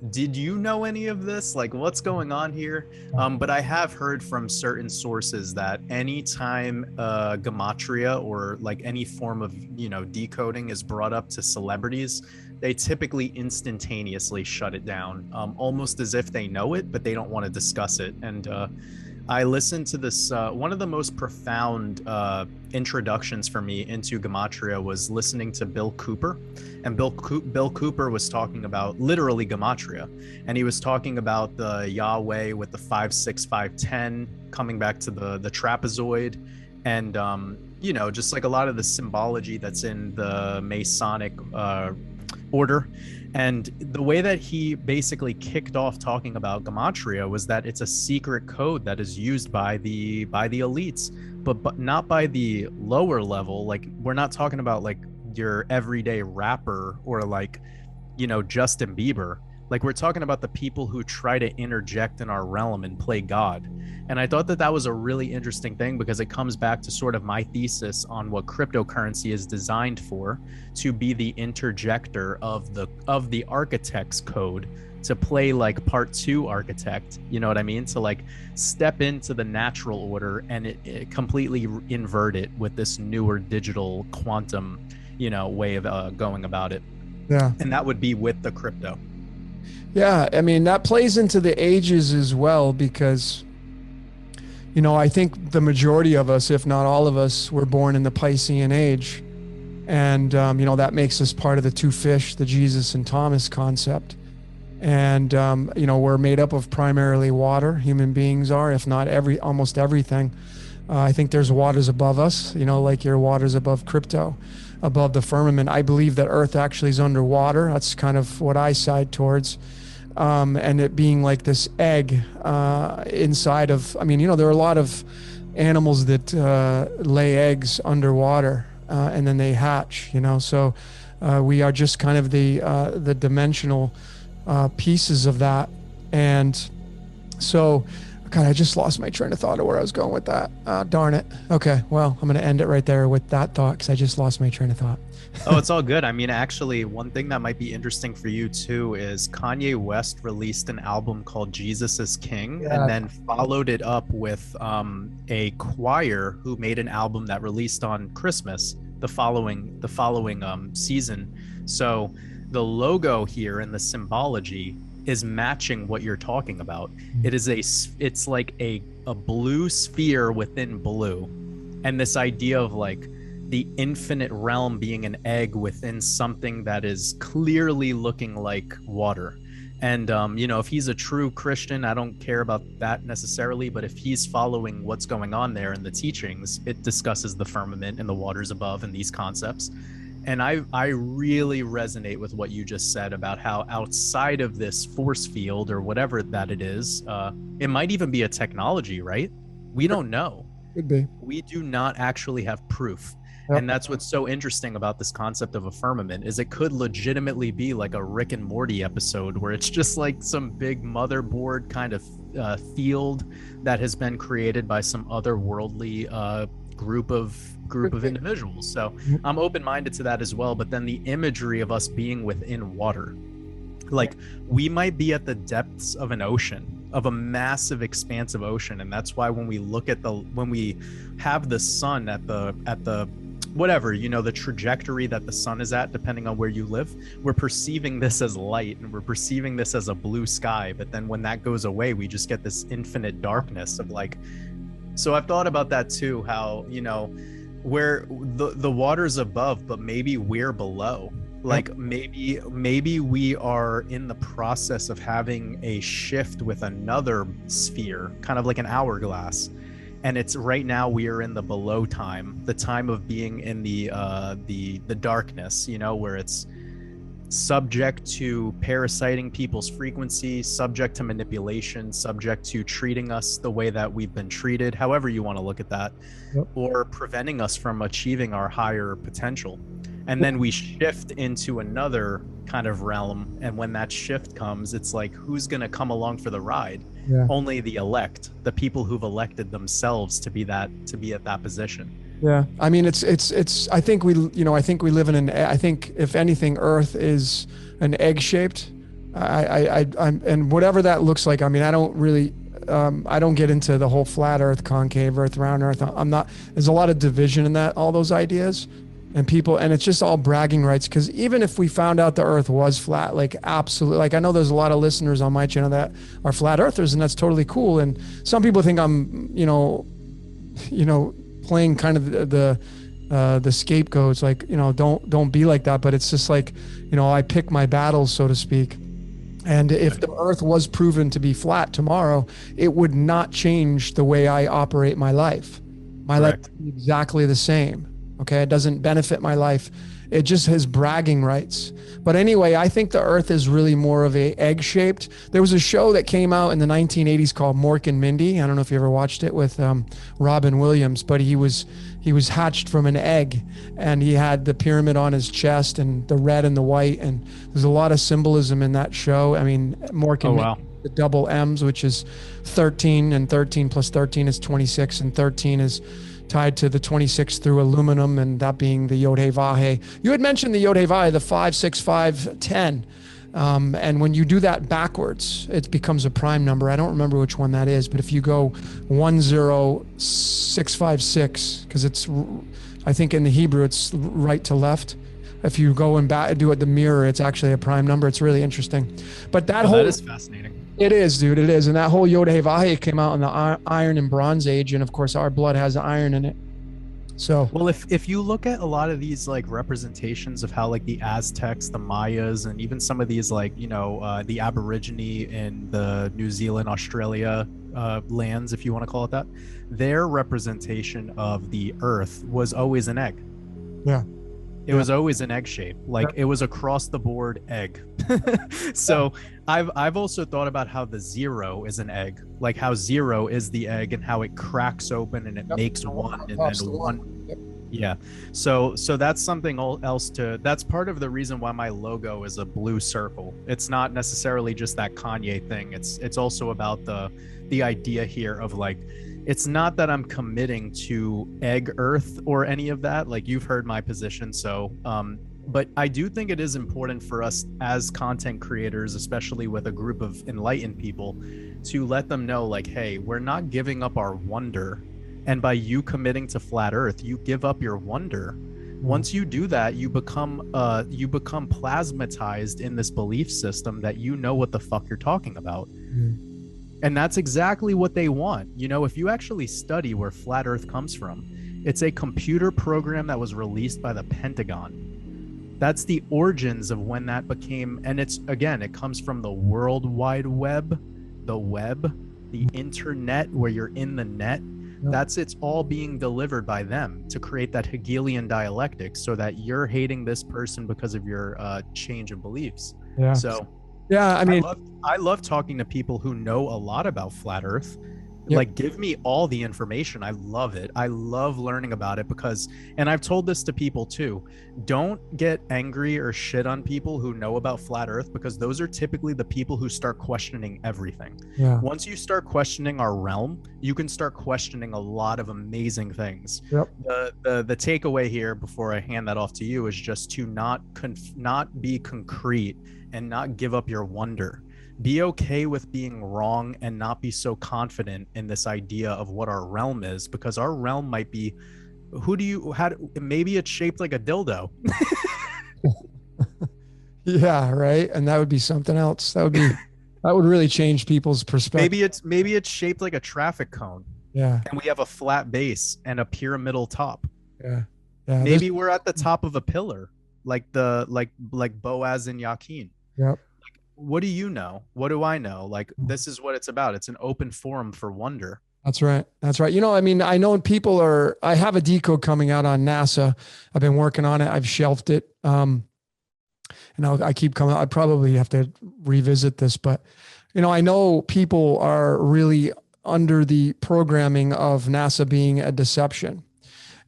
did you know any of this? Like, what's going on here? But I have heard from certain sources that anytime gematria or like any form of, you know, decoding is brought up to celebrities, they typically instantaneously shut it down, almost as if they know it, but they don't want to discuss it. And I listened to this, one of the most profound introductions for me into gematria was listening to Bill Cooper. And Bill Cooper was talking about literally gematria. And he was talking about the Yahweh with the 5, 6, 5, 10 coming back to the trapezoid. And, you know, just like a lot of the symbology that's in the Masonic order. And the way that he basically kicked off talking about gematria was that it's a secret code that is used by the elites, but not by the lower level. Like, we're not talking about like your everyday rapper or like, you know, Justin Bieber. Like, we're talking about the people who try to interject in our realm and play God. And I thought that that was a really interesting thing, because it comes back to sort of my thesis on what cryptocurrency is designed for, to be the interjector of the architect's code, to play like part 2 architect, you know what I mean? To like step into the natural order and it completely invert it with this newer digital quantum, you know, way of going about it. Yeah. And that would be with the crypto. Yeah. I mean, that plays into the ages as well, because, you know, I think the majority of us, if not all of us, were born in the Piscean age. And, you know, that makes us part of the 2 fish, the Jesus and Thomas concept. And, you know, we're made up of primarily water. Human beings are, if not almost everything. I think there's waters above us, you know, like your waters above crypto, above the firmament. I believe that Earth actually is underwater. That's kind of what I side towards. And it being like this egg inside of, I mean, you know, there are a lot of animals that lay eggs underwater and then they hatch, you know. So we are just kind of the dimensional pieces of that. And so, God, I just lost my train of thought of where I was going with that. Darn it. Okay, well, I'm going to end it right there with that thought, because I just lost my train of thought. Oh, it's all good. I mean, actually, one thing that might be interesting for you too is Kanye West released an album called Jesus is King, and then followed it up with a choir who made an album that released on Christmas the following season. So the logo here and the symbology is matching what you're talking about. It's like a blue sphere within blue, and this idea of like the infinite realm being an egg within something that is clearly looking like water. And you know, if he's a true Christian, I don't care about that necessarily, but if he's following what's going on there in the teachings, it discusses the firmament and the waters above and these concepts. And I really resonate with what you just said about how outside of this force field or whatever that it is, it might even be a technology, right? We don't know. Could be. We do not actually have proof. Yep. And that's what's so interesting about this concept of a firmament, is it could legitimately be like a Rick and Morty episode where it's just like some big motherboard kind of field that has been created by some otherworldly group of individuals. So I'm open-minded to that as well. But then the imagery of us being within water, like we might be at the depths of an ocean, of a massive expansive ocean. And that's why when we look at when we have the sun at the whatever, you know, the trajectory that the sun is at, depending on where you live, we're perceiving this as light and we're perceiving this as a blue sky. But then when that goes away, we just get this infinite darkness of like, so I've thought about that too, how, you know, where the water's above, but maybe we're below. Like maybe we are in the process of having a shift with another sphere, kind of like an hourglass. And it's right now we are in the below time, the time of being in the darkness, you know, where it's subject to parasiting people's frequency, subject to manipulation, subject to treating us the way that we've been treated, however you want to look at that, or preventing us from achieving our higher potential. And then we shift into another kind of realm. And when that shift comes, it's like, who's going to come along for the ride? Yeah. Only the elect, the people who've elected themselves to be at that position. Yeah. I mean, I think we live in I think if anything, Earth is an egg shaped. And whatever that looks like, I mean, I don't really, I don't get into the whole flat Earth, concave Earth, round Earth. There's a lot of division in that, all those ideas. And it's just all bragging rights, because even if we found out the Earth was flat, like absolutely, like I know there's a lot of listeners on my channel that are flat earthers, and that's totally cool. And some people think I'm, you know, playing kind of the scapegoats, like, you know, don't be like that. But it's just like, you know, I pick my battles, so to speak. And if the Earth was proven to be flat tomorrow, it would not change the way I operate my life. My life would be exactly the same. Okay. It doesn't benefit my life. It just has bragging rights. But anyway, I think the earth is really more of a egg shaped. There was a show that came out in the 1980s called Mork and Mindy. I don't know if you ever watched it with Robin Williams, but he was hatched from an egg, and he had the pyramid on his chest and the red and the white. And there's a lot of symbolism in that show. I mean, Mork and Mindy, the double M's, which is 13, and 13 plus 13 is 26, and 13 is tied to the 26 through aluminum, and that being the Yod He Vav He. You had mentioned the Yod He Vav He, the 5, 6, 5, 10. And when you do that backwards, it becomes a prime number. I don't remember which one that is, but if you go 10656, because it's, I think in the Hebrew, it's right to left. If you go and do it the mirror, it's actually a prime number. It's really interesting. But that is fascinating. It is, dude. It is. And that whole Yod He Vav He came out in the Iron and Bronze Age. And of course, our blood has iron in it. So, well, if you look at a lot of these like representations of how like the Aztecs, the Mayas, and even some of these like, the Aborigine in the New Zealand, Australia lands, if you want to call it that, their representation of the earth was always an egg. Yeah. It was always an egg shape. Like it was across the board egg. So I've also thought about how the zero is an egg, like how zero is the egg and how it cracks open and it makes one and then one. Yeah. So that's something else that's part of the reason why my logo is a blue circle. It's not necessarily just that Kanye thing. It's also about the idea here of like, it's not that I'm committing to egg earth or any of that. Like you've heard my position. So, but I do think it is important for us as content creators, especially with a group of enlightened people, to let them know like, hey, we're not giving up our wonder. And by you committing to flat earth, you give up your wonder. Once you do that, you become plasmatized in this belief system that you know what the fuck you're talking about. And that's exactly what they want. If you actually study where flat earth comes from, it's a computer program that was released by the Pentagon. That's the origins of when that became, and it comes from the World Wide Web, the internet, where you're in the net. It's all being delivered by them to create that Hegelian dialectic so that you're hating this person because of your change in beliefs. Yeah. So yeah, I mean, I love talking to people who know a lot about flat earth. Yep. Like, give me all the information. I love it. I love learning about it because, and I've told this to people too, don't get angry or shit on people who know about flat earth, because those are typically the people who start questioning everything. Yeah. Once you start questioning our realm, you can start questioning a lot of amazing things. Yep. The takeaway here before I hand that off to you is just to not be concrete and not give up your wonder. Be okay with being wrong and not be so confident in this idea of what our realm is, because our realm might be, maybe it's shaped like a dildo. Yeah, right. And that would be something else. That would really change people's perspective. Maybe it's shaped like a traffic cone. Yeah. And we have a flat base and a pyramidal top. Yeah. Maybe we're at the top of a pillar, like Boaz and Yakin. Yep. What do you know? What do I know? Like, this is what it's about. It's an open forum for wonder. That's right. That's right. I mean, I know I have a decode coming out on NASA. I've been working on it. I've shelved it. And I keep coming. I probably have to revisit this, but I know people are really under the programming of NASA being a deception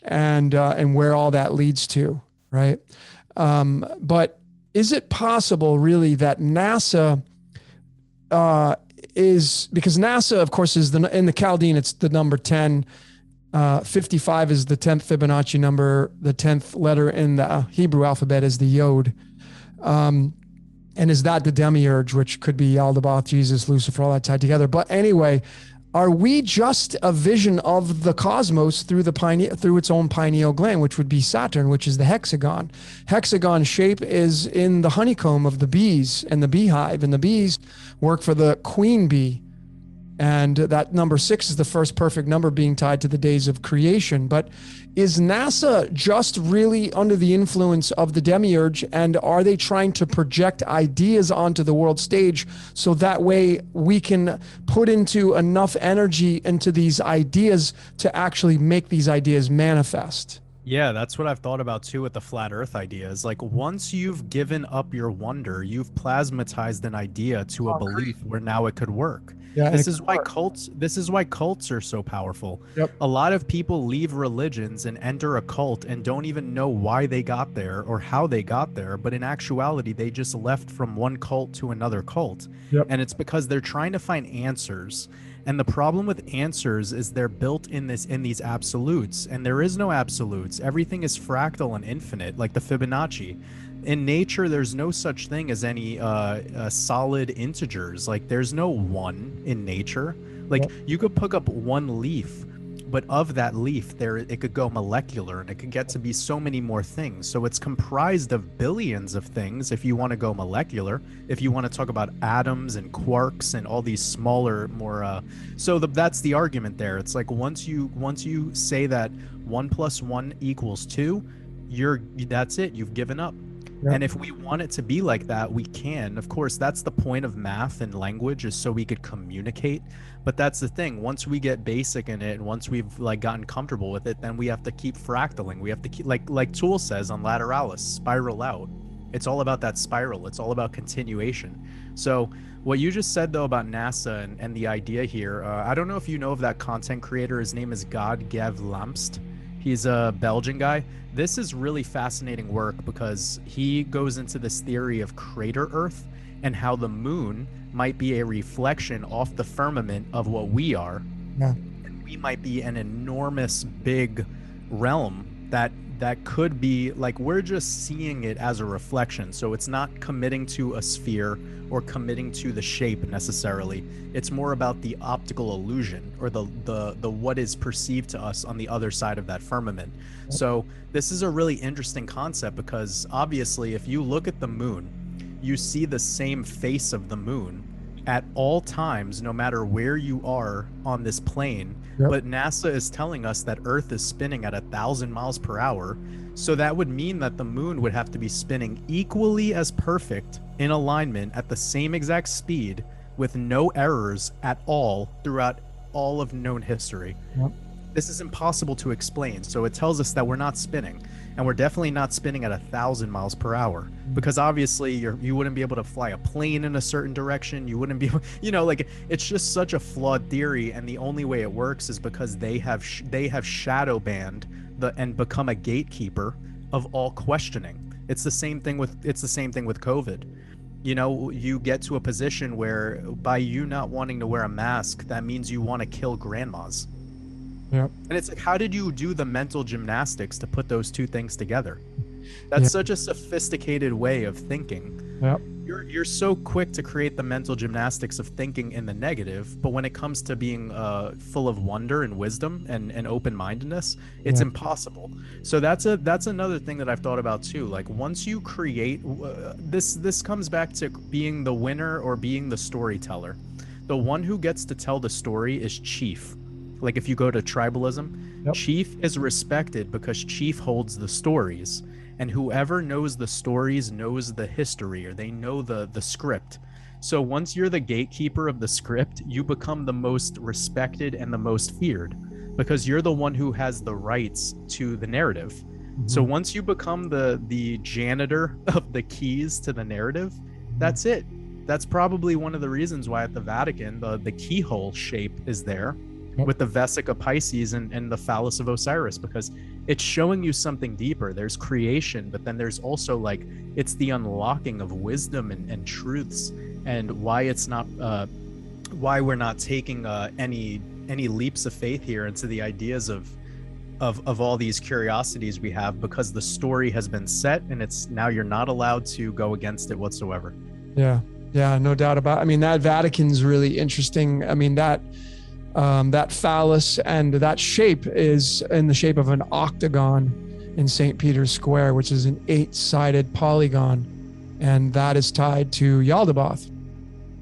and where all that leads to. Right. But is it possible really that NASA because NASA, of course, is in the Chaldean, it's the number 10. 55 is the 10th Fibonacci number. The 10th letter in the Hebrew alphabet is the Yod. And is that the demiurge, which could be Yaldabaoth, Jesus, Lucifer, all that tied together. But anyway, are we just a vision of the cosmos through its own pineal gland, which would be Saturn, which is the hexagon? Hexagon shape is in the honeycomb of the bees and the beehive, and the bees work for the queen bee. And that number 6 is the first perfect number, being tied to the days of creation. But is NASA just really under the influence of the demiurge, and are they trying to project ideas onto the world stage so that way we can put into enough energy into these ideas to actually make these ideas manifest? Yeah, that's what I've thought about too with the flat earth idea. Is like once you've given up your wonder, you've plasmatized an idea to a belief where now it could work. Yeah, and This is why cults are so powerful. Yep. A lot of people leave religions and enter a cult and don't even know why they got there or how they got there, but in actuality they just left from one cult to another cult. Yep. And it's because they're trying to find answers. And the problem with answers is they're built in these absolutes, and there is no absolutes. Everything is fractal and infinite, like the Fibonacci. In nature, there's no such thing as any solid integers. Like there's no one in nature. Like Yep. you could pick up one leaf, but of that leaf, it could go molecular and it could get to be so many more things. So it's comprised of billions of things if you want to go molecular. If you want to talk about atoms and quarks and all these smaller, more that's the argument there. It's like once you say that 1 + 1 = 2, that's it. You've given up. Yep. And if we want it to be like that, we can. Of course, that's the point of math and language, is so we could communicate. But that's the thing. Once we get basic in it, and once we've like gotten comfortable with it, then we have to keep fractaling. We have to keep, like Tool says on Lateralis, spiral out. It's all about that spiral. It's all about continuation. So what you just said though about NASA and the idea here, I don't know if you know of that content creator. His name is God Gev Lamst. He's a Belgian guy. This is really fascinating work because he goes into this theory of crater Earth and how the moon might be a reflection off the firmament of what we are. Yeah. And we might be an enormous big realm that could be like, we're just seeing it as a reflection. So it's not committing to a sphere or committing to the shape necessarily. It's more about the optical illusion or the what is perceived to us on the other side of that firmament. So this is a really interesting concept because obviously if you look at the moon, you see the same face of the moon at all times, no matter where you are on this plane. Yep. But NASA is telling us that Earth is spinning at 1,000 miles per hour. So that would mean that the moon would have to be spinning equally as perfect in alignment at the same exact speed with no errors at all throughout all of known history. Yep. This is impossible to explain. So it tells us that we're not spinning, and we're definitely not spinning at 1,000 miles per hour, because obviously you wouldn't be able to fly a plane in a certain direction. You wouldn't be able, like it's just such a flawed theory. And the only way it works is because they have shadow banned and become a gatekeeper of all questioning. It's the same thing with COVID. You get to a position where by you not wanting to wear a mask, that means you want to kill grandmas. Yep. And it's like, how did you do the mental gymnastics to put those two things together? That's such a sophisticated way of thinking. Yep. You're so quick to create the mental gymnastics of thinking in the negative, but when it comes to being full of wonder and wisdom and open-mindedness, it's impossible. So that's another thing that I've thought about too. Like once you create, this comes back to being the winner or being the storyteller. The one who gets to tell the story is chief. Like if you go to tribalism, chief is respected because chief holds the stories, and whoever knows the stories knows the history, or they know the script. So once you're the gatekeeper of the script, you become the most respected and the most feared because you're the one who has the rights to the narrative. Mm-hmm. So once you become the janitor of the keys to the narrative, that's it. That's probably one of the reasons why at the Vatican, the keyhole shape is there. With the Vesica Pisces and the phallus of Osiris, because it's showing you something deeper. There's creation, but then there's also like, it's the unlocking of wisdom and truths, and why it's not, why we're not taking any leaps of faith here into the ideas of all these curiosities we have, because the story has been set and it's now you're not allowed to go against it whatsoever. Yeah, no doubt about it. I mean, that Vatican's really interesting. I mean, that phallus and that shape is in the shape of an octagon in St. Peter's Square, which is an 8-sided polygon. And that is tied to Yaldabaoth,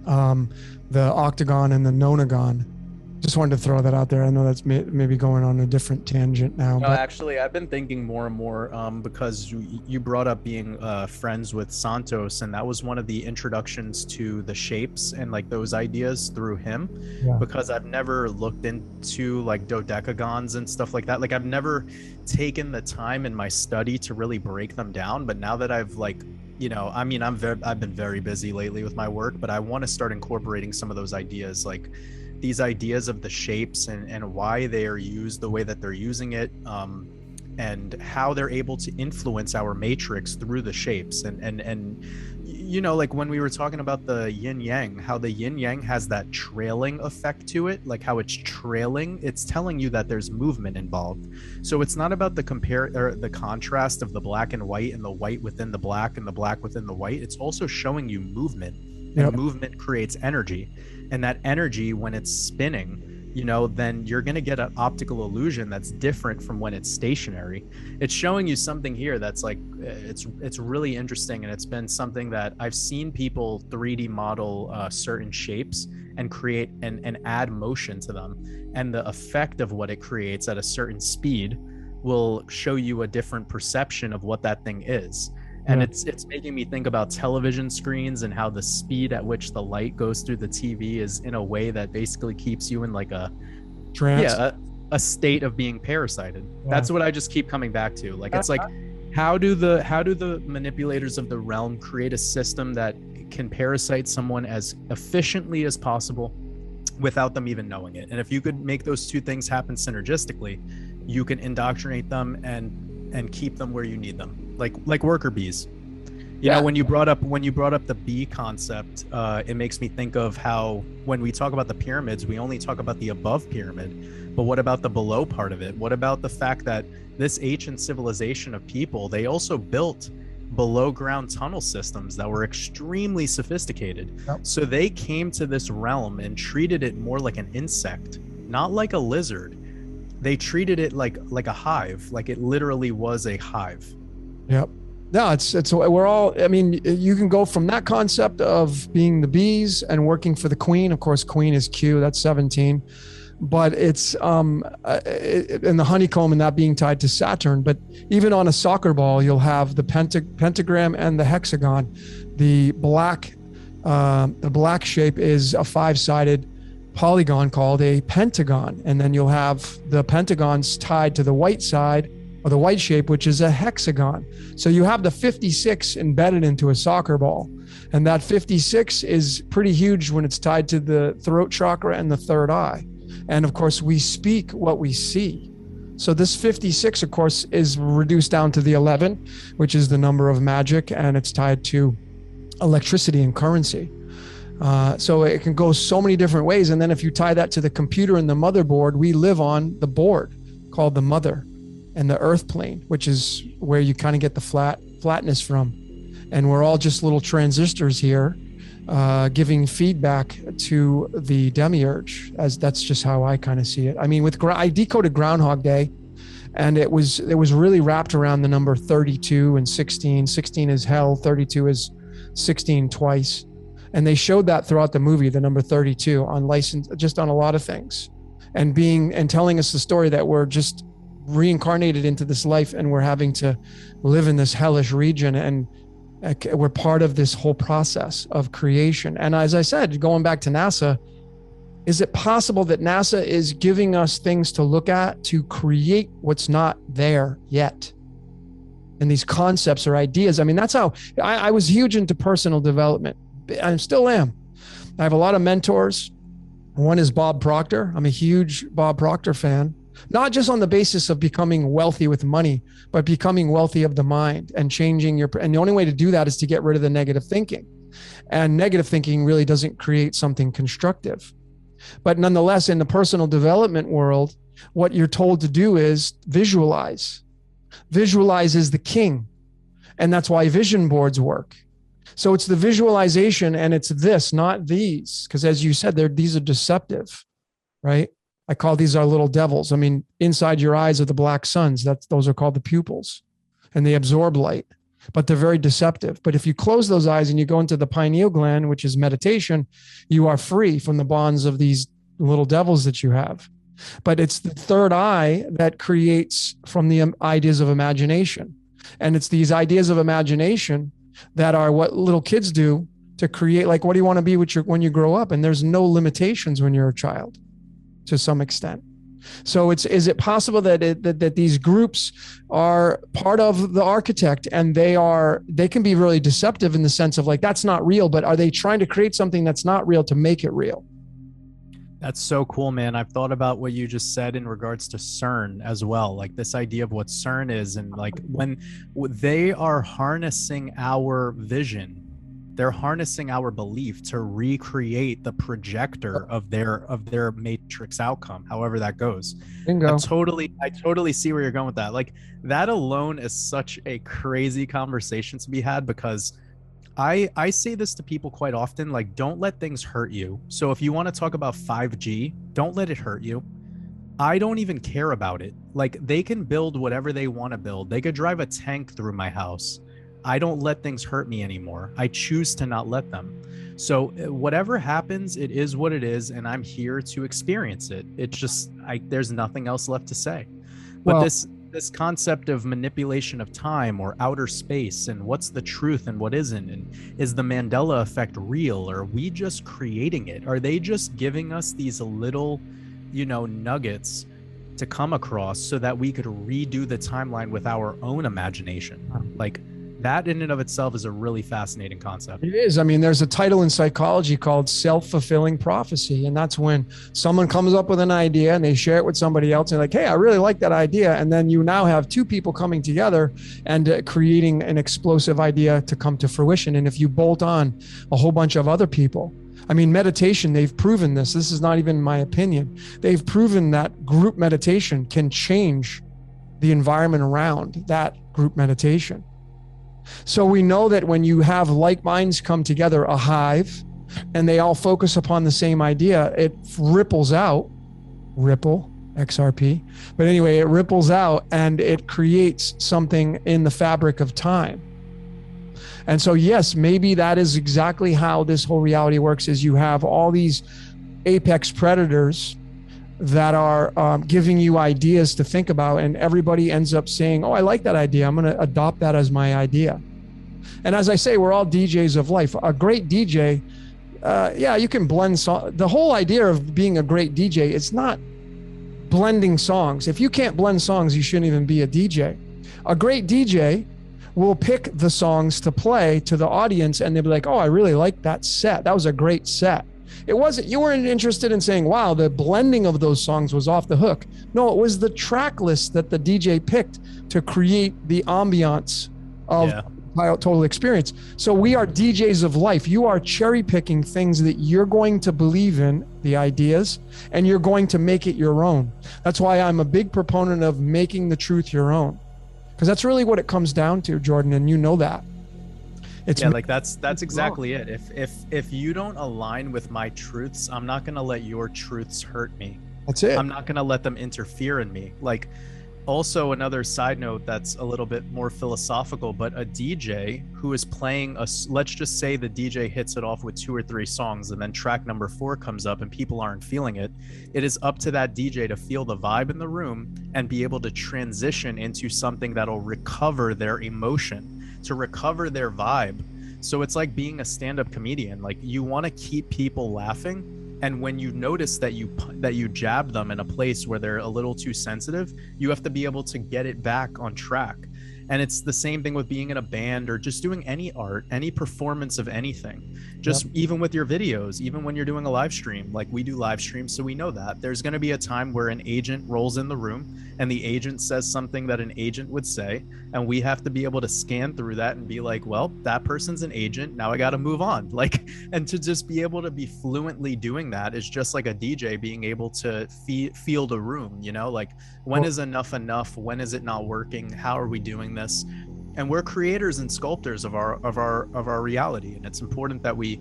the octagon and the nonagon. Just wanted to throw that out there. I know that's maybe going on a different tangent now. No, but actually, I've been thinking more and more because you brought up being friends with Santos, and that was one of the introductions to the shapes and like those ideas through him. Yeah. Because I've never looked into like dodecagons and stuff like that. Like I've never taken the time in my study to really break them down. But now that I've like, you know, I mean, I've been very busy lately with my work, but I want to start incorporating some of those ideas, like these ideas of the shapes and why they are used the way that they're using it, and how they're able to influence our matrix through the shapes. And you know, like when we were talking about the yin yang, how the yin yang has that trailing effect to it, like how it's trailing, it's telling you that there's movement involved. So it's not about the the contrast of the black and white and the white within the black and the black within the white. It's also showing you movement. And movement creates energy, and that energy, when it's spinning, you know, then you're going to get an optical illusion that's different from when it's stationary. It's showing you something here that's like, it's really interesting. And it's been something that I've seen people 3D model certain shapes and create and add motion to them, and the effect of what it creates at a certain speed will show you a different perception of what that thing is. And it's making me think about television screens and how the speed at which the light goes through the TV is in a way that basically keeps you in like a trance, a state of being parasited. That's what I just keep coming back to. Like it's like, how do the manipulators of the realm create a system that can parasite someone as efficiently as possible without them even knowing it? And if you could make those two things happen synergistically, you can indoctrinate them and keep them where you need them. Like worker bees. You know, when you brought up the bee concept, it makes me think of how when we talk about the pyramids, we only talk about the above pyramid, but what about the below part of it? What about the fact that this ancient civilization of people, they also built below ground tunnel systems that were extremely sophisticated. So they came to this realm and treated it more like an insect, not like a lizard. They treated it like a hive, like it literally was a hive. Yep. No, it's we're all, I mean, you can go from that concept of being the bees and working for the queen. Of course, queen is Q, that's 17, but it's and the honeycomb and that being tied to Saturn. But even on a soccer ball, you'll have the pentagram and the hexagon. The black shape is a 5-sided polygon called a pentagon. And then you'll have the pentagons tied to the white side, or the white shape, which is a hexagon. So you have the 56 embedded into a soccer ball. And that 56 is pretty huge when it's tied to the throat chakra and the third eye. And of course, we speak what we see. So this 56, of course, is reduced down to the 11, which is the number of magic, and it's tied to electricity and currency. So it can go so many different ways. And then if you tie that to the computer and the motherboard, we live on the board called the mother and the earth plane, which is where you kind of get the flatness from. And we're all just little transistors here, giving feedback to the demiurge, as that's just how I kind of see it. I mean, I decoded Groundhog Day, and it was really wrapped around the number 32 and 16. 16 is hell, 32 is 16 twice. And they showed that throughout the movie, the number 32 on license, just on a lot of things, and telling us the story that we're just reincarnated into this life and we're having to live in this hellish region, and we're part of this whole process of creation. And as I said, going back to NASA, is it possible that NASA is giving us things to look at to create what's not there yet? And these concepts or ideas, I mean, that's how I was huge into personal development. I still am. I have a lot of mentors. One is Bob Proctor. I'm a huge Bob Proctor fan. Not just on the basis of becoming wealthy with money, but becoming wealthy of the mind and changing and the only way to do that is to get rid of the negative thinking. And negative thinking really doesn't create something constructive. But nonetheless, in the personal development world, what you're told to do is visualize. Visualize is the king. And that's why vision boards work. So it's the visualization, and it's this, not these. Because as you said, these are deceptive, right? I call these our little devils. I mean, inside your eyes are the black suns. Those are called the pupils, and they absorb light, but they're very deceptive. But if you close those eyes and you go into the pineal gland, which is meditation, you are free from the bonds of these little devils that you have. But it's the third eye that creates from the ideas of imagination. And it's these ideas of imagination that are what little kids do to create, like, what do you want to be when you grow up? And there's no limitations when you're a child to some extent. So is it possible that these groups are part of the architect, and they can be really deceptive in the sense of like, that's not real, but are they trying to create something that's not real to make it real? That's so cool, man. I've thought about what you just said in regards to CERN as well, like this idea of what CERN is, and like when they are harnessing our vision, they're harnessing our belief to recreate the projector of their matrix outcome, however that goes. Bingo. I totally see where you're going with that. Like, that alone is such a crazy conversation to be had, because I say this to people quite often, like, don't let things hurt you. So if you want to talk about 5G, don't let it hurt you. I don't even care about it. Like, they can build whatever they want to build. They could drive a tank through my house. I don't let things hurt me anymore. I choose to not let them. So whatever happens, it is what it is, and I'm here to experience it. It's just, there's nothing else left to say. But this concept of manipulation of time or outer space, and what's the truth and what isn't, and is the Mandela effect real, or are we just creating it? Are they just giving us these little, nuggets to come across so that we could redo the timeline with our own imagination? Like, that in and of itself is a really fascinating concept. It is. I mean, there's a title in psychology called self-fulfilling prophecy. And that's when someone comes up with an idea and they share it with somebody else and like, hey, I really like that idea. And then you now have two people coming together and creating an explosive idea to come to fruition. And if you bolt on a whole bunch of other people, I mean, meditation, they've proven this. This is not even my opinion. They've proven that group meditation can change the environment around that group meditation. So we know that when you have like minds come together, a hive, and they all focus upon the same idea, it ripples out, XRP. But anyway, it ripples out and it creates something in the fabric of time. And so, yes, maybe that is exactly how this whole reality works, is you have all these apex predators that are giving you ideas to think about, and everybody ends up saying, oh, I like that idea. I'm going to adopt that as my idea. And as I say, we're all DJs of life. A great DJ, you can blend songs. The whole idea of being a great DJ, it's not blending songs. If you can't blend songs, you shouldn't even be a DJ. A great DJ will pick the songs to play to the audience, and they'll be like, oh, I really like that set. That was a great set. It wasn't, you weren't interested in saying, wow, the blending of those songs was off the hook. No, it was the track list that the DJ picked to create the ambiance of total experience. So we are DJs of life. You are cherry picking things that you're going to believe in, the ideas, and you're going to make it your own. That's why I'm a big proponent of making the truth your own, because that's really what it comes down to, Jordan, and you know that. That's exactly it. If you don't align with my truths, I'm not going to let your truths hurt me. That's it. I'm not going to let them interfere in me. Like, also another side note that's a little bit more philosophical, but a DJ who is playing let's just say the DJ hits it off with 2 or 3 songs, and then track number 4 comes up and people aren't feeling it. It is up to that DJ to feel the vibe in the room and be able to transition into something that'll recover their emotion, to recover their vibe. So it's like being a stand-up comedian. Like, you want to keep people laughing, and when you notice that you jab them in a place where they're a little too sensitive, you have to be able to get it back on track. And it's the same thing with being in a band or just doing any art, any performance of anything. Just even with your videos, even when you're doing a live stream, like we do live streams, so we know that there's going to be a time where an agent rolls in the room and the agent says something that an agent would say, and we have to be able to scan through that and be like, well, that person's an agent, now I got to move on. Like, and to just be able to be fluently doing that is just like a DJ being able to feel the room, like, when is enough? When is it not working? How are we doing this? And we're creators and sculptors of our reality, and it's important that we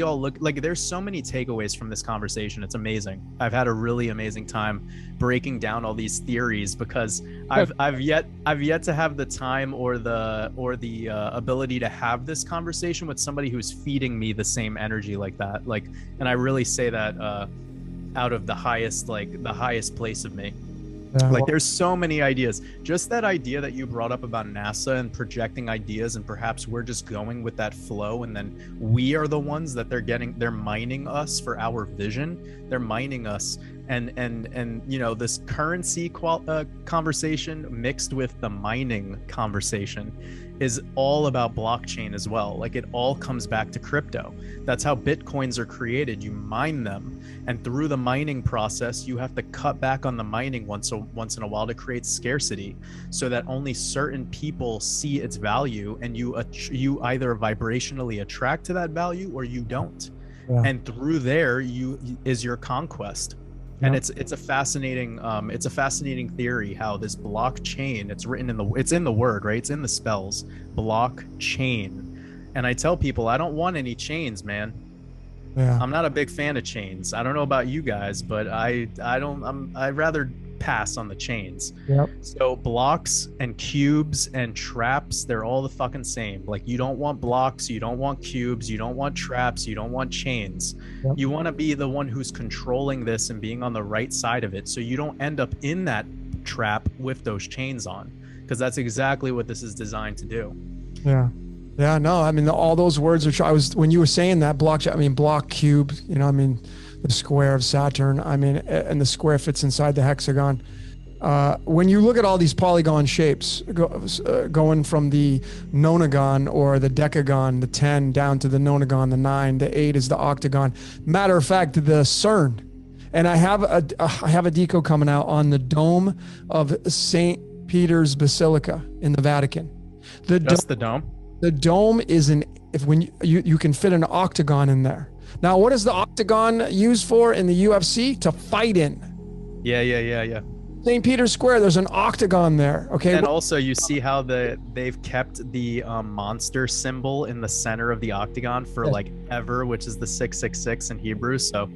all look. Like, there's so many takeaways from this conversation. It's amazing. I've had a really amazing time breaking down all these theories, because I've yet to have the time or the ability to have this conversation with somebody who's feeding me the same energy like that. Like, and I really say that out of the highest place of me. Yeah, Like there's so many ideas. Just that idea that you brought up about NASA and projecting ideas, and perhaps we're just going with that flow, and then we are the ones that they're mining us for our vision. They're mining us, and you know, this currency conversation mixed with the mining conversation is all about blockchain as well. Like it all comes back to crypto. That's how Bitcoins are created. You mine them, and through the mining process, you have to cut back on the mining once in a while to create scarcity, so that only certain people see its value, and you either vibrationally attract to that value or you don't. Yeah. And through there is your conquest. And it's a fascinating theory how this blockchain, it's in the word, right? It's in the spells, blockchain. And I tell people I don't want any chains, man. Yeah. I'm not a big fan of chains. I don't know about you guys, but I'd rather pass on the chains. Yep. So blocks and cubes and traps, they're all the fucking same. Like you don't want blocks, you don't want cubes, you don't want traps, you don't want chains. Yep. You want to be the one who's controlling this and being on the right side of it, so you don't end up in that trap with those chains on, because that's exactly what this is designed to do. Yeah. Yeah, no, I mean, all those words are, when you were saying that blockchain, I mean, block, cube, you know, I mean, the square of Saturn, I mean, and the square fits inside the hexagon. When you look at all these polygon shapes, going from the nonagon or the decagon, the 10 down to the nonagon, the 9, the 8 is the octagon. Matter of fact, the CERN, and I have a deco coming out on the dome of St. Peter's Basilica in the Vatican. The dome? The dome is when you can fit an octagon in there. Now, what is the octagon used for in the UFC? To fight in. Yeah. St. Peter's Square, there's an octagon there. Okay. And also you see how they've kept the monster symbol in the center of the octagon for like ever, which is the 666 in Hebrew. So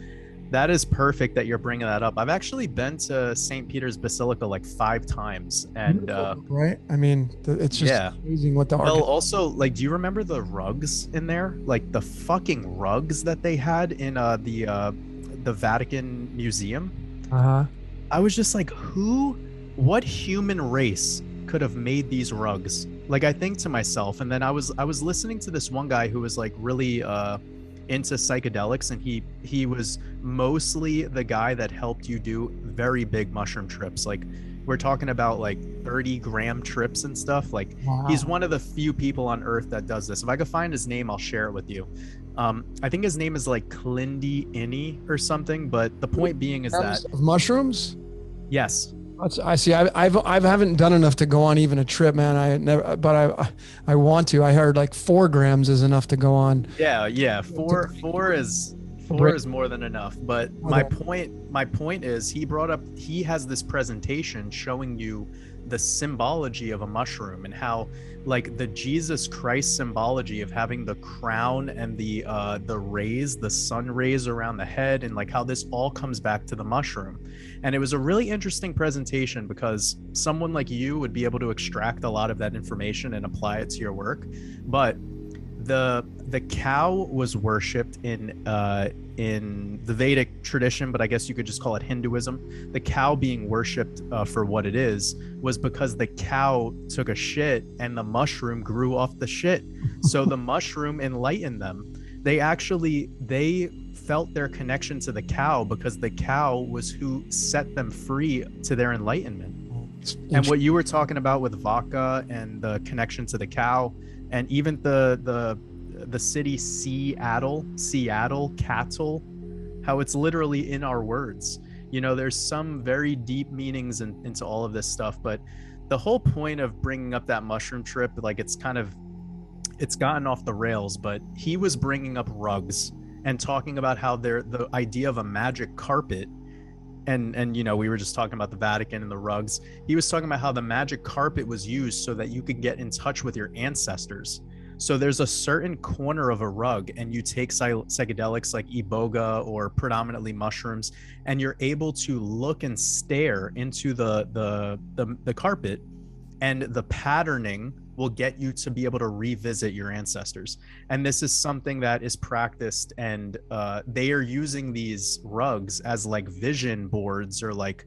that is perfect that you're bringing that up. I've actually been to St. Peter's Basilica like 5 times, and right. I mean, it's just amazing what the. Well, also, like, do you remember the rugs in there? Like the fucking rugs that they had in the Vatican Museum. I was just like, what human race could have made these rugs? Like, I think to myself, and then I was listening to this one guy who was like really into psychedelics, and he was mostly the guy that helped you do very big mushroom trips. Like we're talking about like 30-gram trips and stuff. Like he's one of the few people on earth that does this. If I could find his name, I'll share it with you. I think his name is like Klindi Inni or something, but the point being is that of mushrooms. Yes. I see. I haven't done enough to go on even a trip, man. I never, but I want to. I heard like 4 grams is enough to go on. Yeah. Four is more than enough. But my point is, he has this presentation showing you the symbology of a mushroom, and how like the Jesus Christ symbology of having the crown and the rays, the sun rays around the head, and like how this all comes back to the mushroom. And it was a really interesting presentation, because someone like you would be able to extract a lot of that information and apply it to your work. But the cow was worshipped in the Vedic tradition, but I guess you could just call it Hinduism. The cow being worshipped for what it is was because the cow took a shit and the mushroom grew off the shit. So the mushroom enlightened them. They felt their connection to the cow because the cow was who set them free to their enlightenment. And what you were talking about with vodka and the connection to the cow, and even the city Seattle, cattle, how it's literally in our words. You know, there's some very deep meanings into all of this stuff, but the whole point of bringing up that mushroom trip, like it's gotten off the rails, but he was bringing up rugs and talking about how the idea of a magic carpet, and you know, we were just talking about the Vatican and the rugs. He was talking about how the magic carpet was used so that you could get in touch with your ancestors. So there's a certain corner of a rug, and you take psychedelics like iboga or predominantly mushrooms, and you're able to look and stare into the carpet, and the patterning will get you to be able to revisit your ancestors. And this is something that is practiced, and they are using these rugs as like vision boards, or like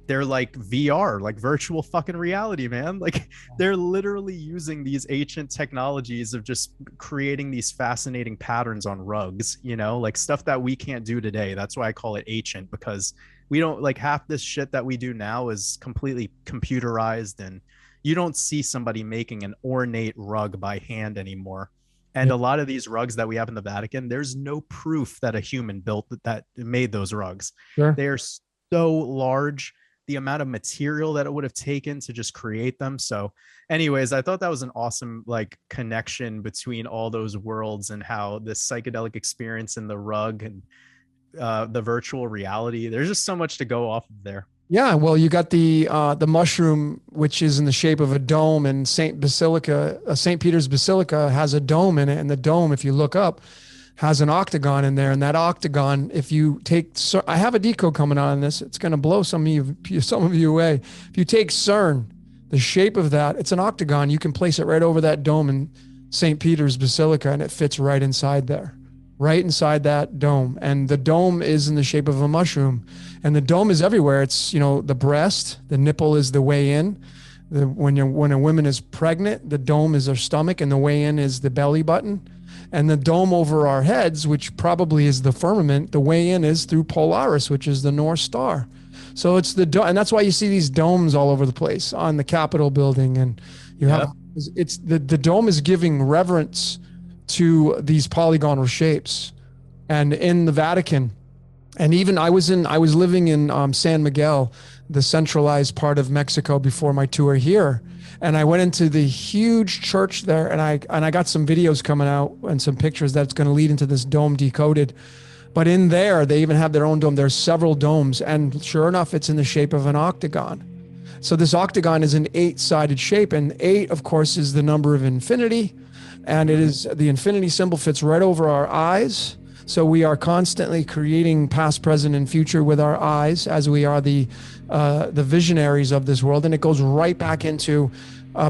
they're like VR, like virtual fucking reality, man. Like they're literally using these ancient technologies of just creating these fascinating patterns on rugs, you know, like stuff that we can't do today. That's why I call it ancient, because we don't, like, half this shit that we do now is completely computerized, and you don't see somebody making an ornate rug by hand anymore. And a lot of these rugs that we have in the Vatican, there's no proof that a human built that made those rugs. Sure. They are so large, the amount of material that it would have taken to just create them. So anyways, I thought that was an awesome like connection between all those worlds, and how this psychedelic experience in the rug and the virtual reality, there's just so much to go off of there. Yeah, well, you got the mushroom, which is in the shape of a dome, and St. Peter's Basilica has a dome in it, and the dome, if you look up, has an octagon in there, and that octagon, if you take, I have a decode coming on this, it's going to blow some of you away. If you take CERN, the shape of that, it's an octagon. You can place it right over that dome in St. Peter's Basilica, and it fits right inside there, right inside that dome. And the dome is in the shape of a mushroom, and the dome is everywhere. It's, you know, the breast, the nipple is the way in. When a woman is pregnant, the dome is her stomach, and the way in is the belly button. And the dome over our heads, which probably is the firmament, the way in is through Polaris, which is the North Star. So it's the dome, and that's why you see these domes all over the place on the Capitol building. And you have, it's the dome is giving reverence to these polygonal shapes. And in the Vatican, and even I was living in San Miguel, the centralized part of Mexico, before my tour here. And I went into the huge church there, and I got some videos coming out and some pictures that's going to lead into this dome decoded. But in there, they even have their own dome. There's several domes, and sure enough, it's in the shape of an octagon. So this octagon is an 8-sided shape, and 8, of course, is the number of infinity, and it is the infinity symbol fits right over our eyes. So we are constantly creating past, present, and future with our eyes, as we are the visionaries of this world. And it goes right back into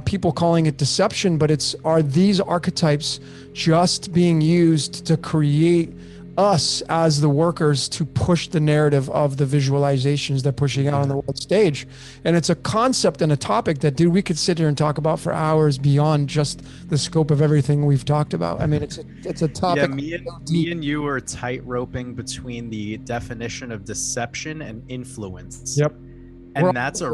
people calling it deception, but are these archetypes just being used to create us as the workers to push the narrative of the visualizations they're pushing out on the world stage. And it's a concept and a topic that, dude, we could sit here and talk about for hours beyond just the scope of everything we've talked about. I mean, it's a topic. Yeah, me and you are tight-roping between the definition of deception and influence. Yep. And that's a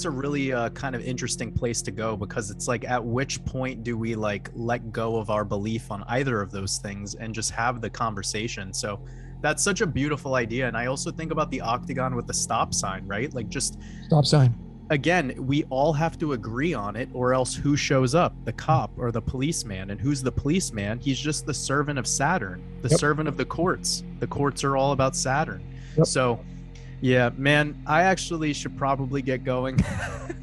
really kind of interesting place to go, because it's like, at which point do we like let go of our belief on either of those things and just have the conversation? So that's such a beautiful idea. And I also think about the octagon with the stop sign, right? Like, just stop sign. Again, we all have to agree on it, or else who shows up? The cop or the policeman. And who's the policeman? He's just the servant of Saturn, the servant of the courts. The courts are all about Saturn. So yeah, man, I actually should probably get going.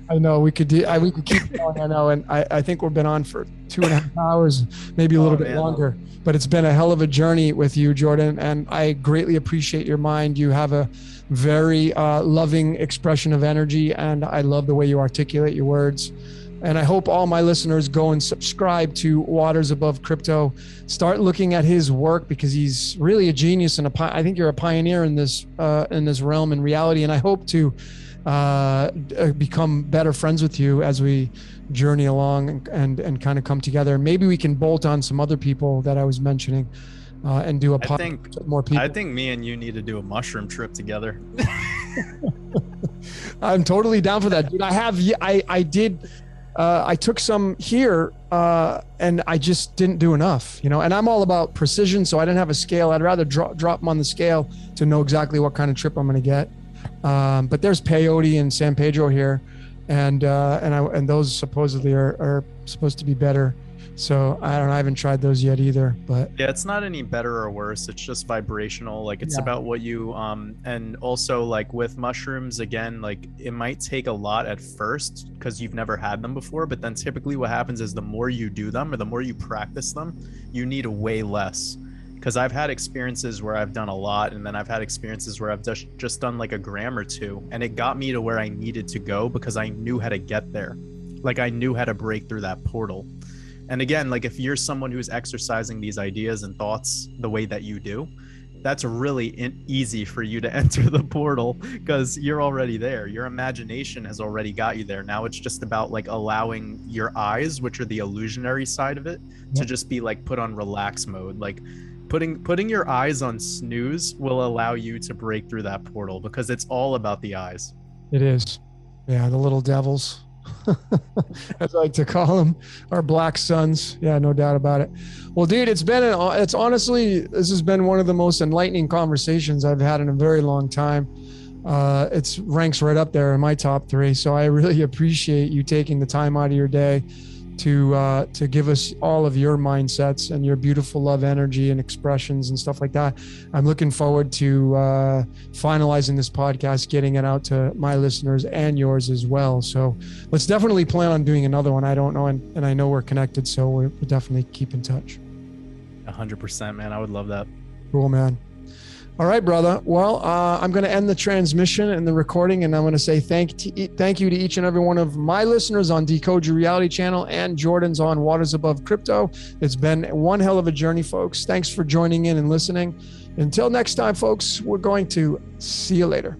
I know we could keep going. I know. And I think we've been on for 2.5 hours, maybe a little bit longer, but it's been a hell of a journey with you, Jordan. And I greatly appreciate your mind. You have a very loving expression of energy, and I love the way you articulate your words. And I hope all my listeners go and subscribe to Waters Above Crypto. Start looking at his work, because he's really a genius, and I think you're a pioneer in this realm and reality. And I hope to become better friends with you as we journey along and kind of come together. Maybe we can bolt on some other people that I was mentioning and do podcast with more people. I think me and you need to do a mushroom trip together. I'm totally down for that, dude. I took some here and I just didn't do enough, you know, and I'm all about precision. So I didn't have a scale. I'd rather drop them on the scale to know exactly what kind of trip I'm going to get. But there's peyote and San Pedro here, and those supposedly are supposed to be better. So I don't know. I haven't tried those yet either, but yeah, it's not any better or worse. It's just vibrational. Like, it's about what you, and also like with mushrooms, again, like it might take a lot at first because you've never had them before, but then typically what happens is the more you do them, or the more you practice them, you need way less. Because I've had experiences where I've done a lot, and then I've had experiences where I've just done like a gram or two, and it got me to where I needed to go because I knew how to get there. Like I knew how to break through that portal. And again, like if you're someone who's exercising these ideas and thoughts the way that you do, that's really easy for you to enter the portal because you're already there. Your imagination has already got you there. Now it's just about like allowing your eyes, which are the illusionary side of it, to just be like put on relax mode. Like putting your eyes on snooze will allow you to break through that portal because it's all about the eyes. It is. Yeah, the little devils, as I like to call them, our black suns. Yeah, no doubt about it. Well, dude, it's honestly, this has been one of the most enlightening conversations I've had in a very long time. It's ranks right up there in my top 3. So I really appreciate you taking the time out of your day to give us all of your mindsets and your beautiful love energy and expressions and stuff like that. I'm looking forward to finalizing this podcast, getting it out to my listeners and yours as well. So let's definitely plan on doing another one. I don't know, and I know we're connected, so we'll definitely keep in touch. 100%, man. I would love that. Cool, man. All right, brother. Well, I'm going to end the transmission and the recording, and I'm going to say thank you to each and every one of my listeners on Decode Your Reality channel and Jordan's on Waters Above Crypto. It's been one hell of a journey, folks. Thanks for joining in and listening. Until next time, folks, we're going to see you later.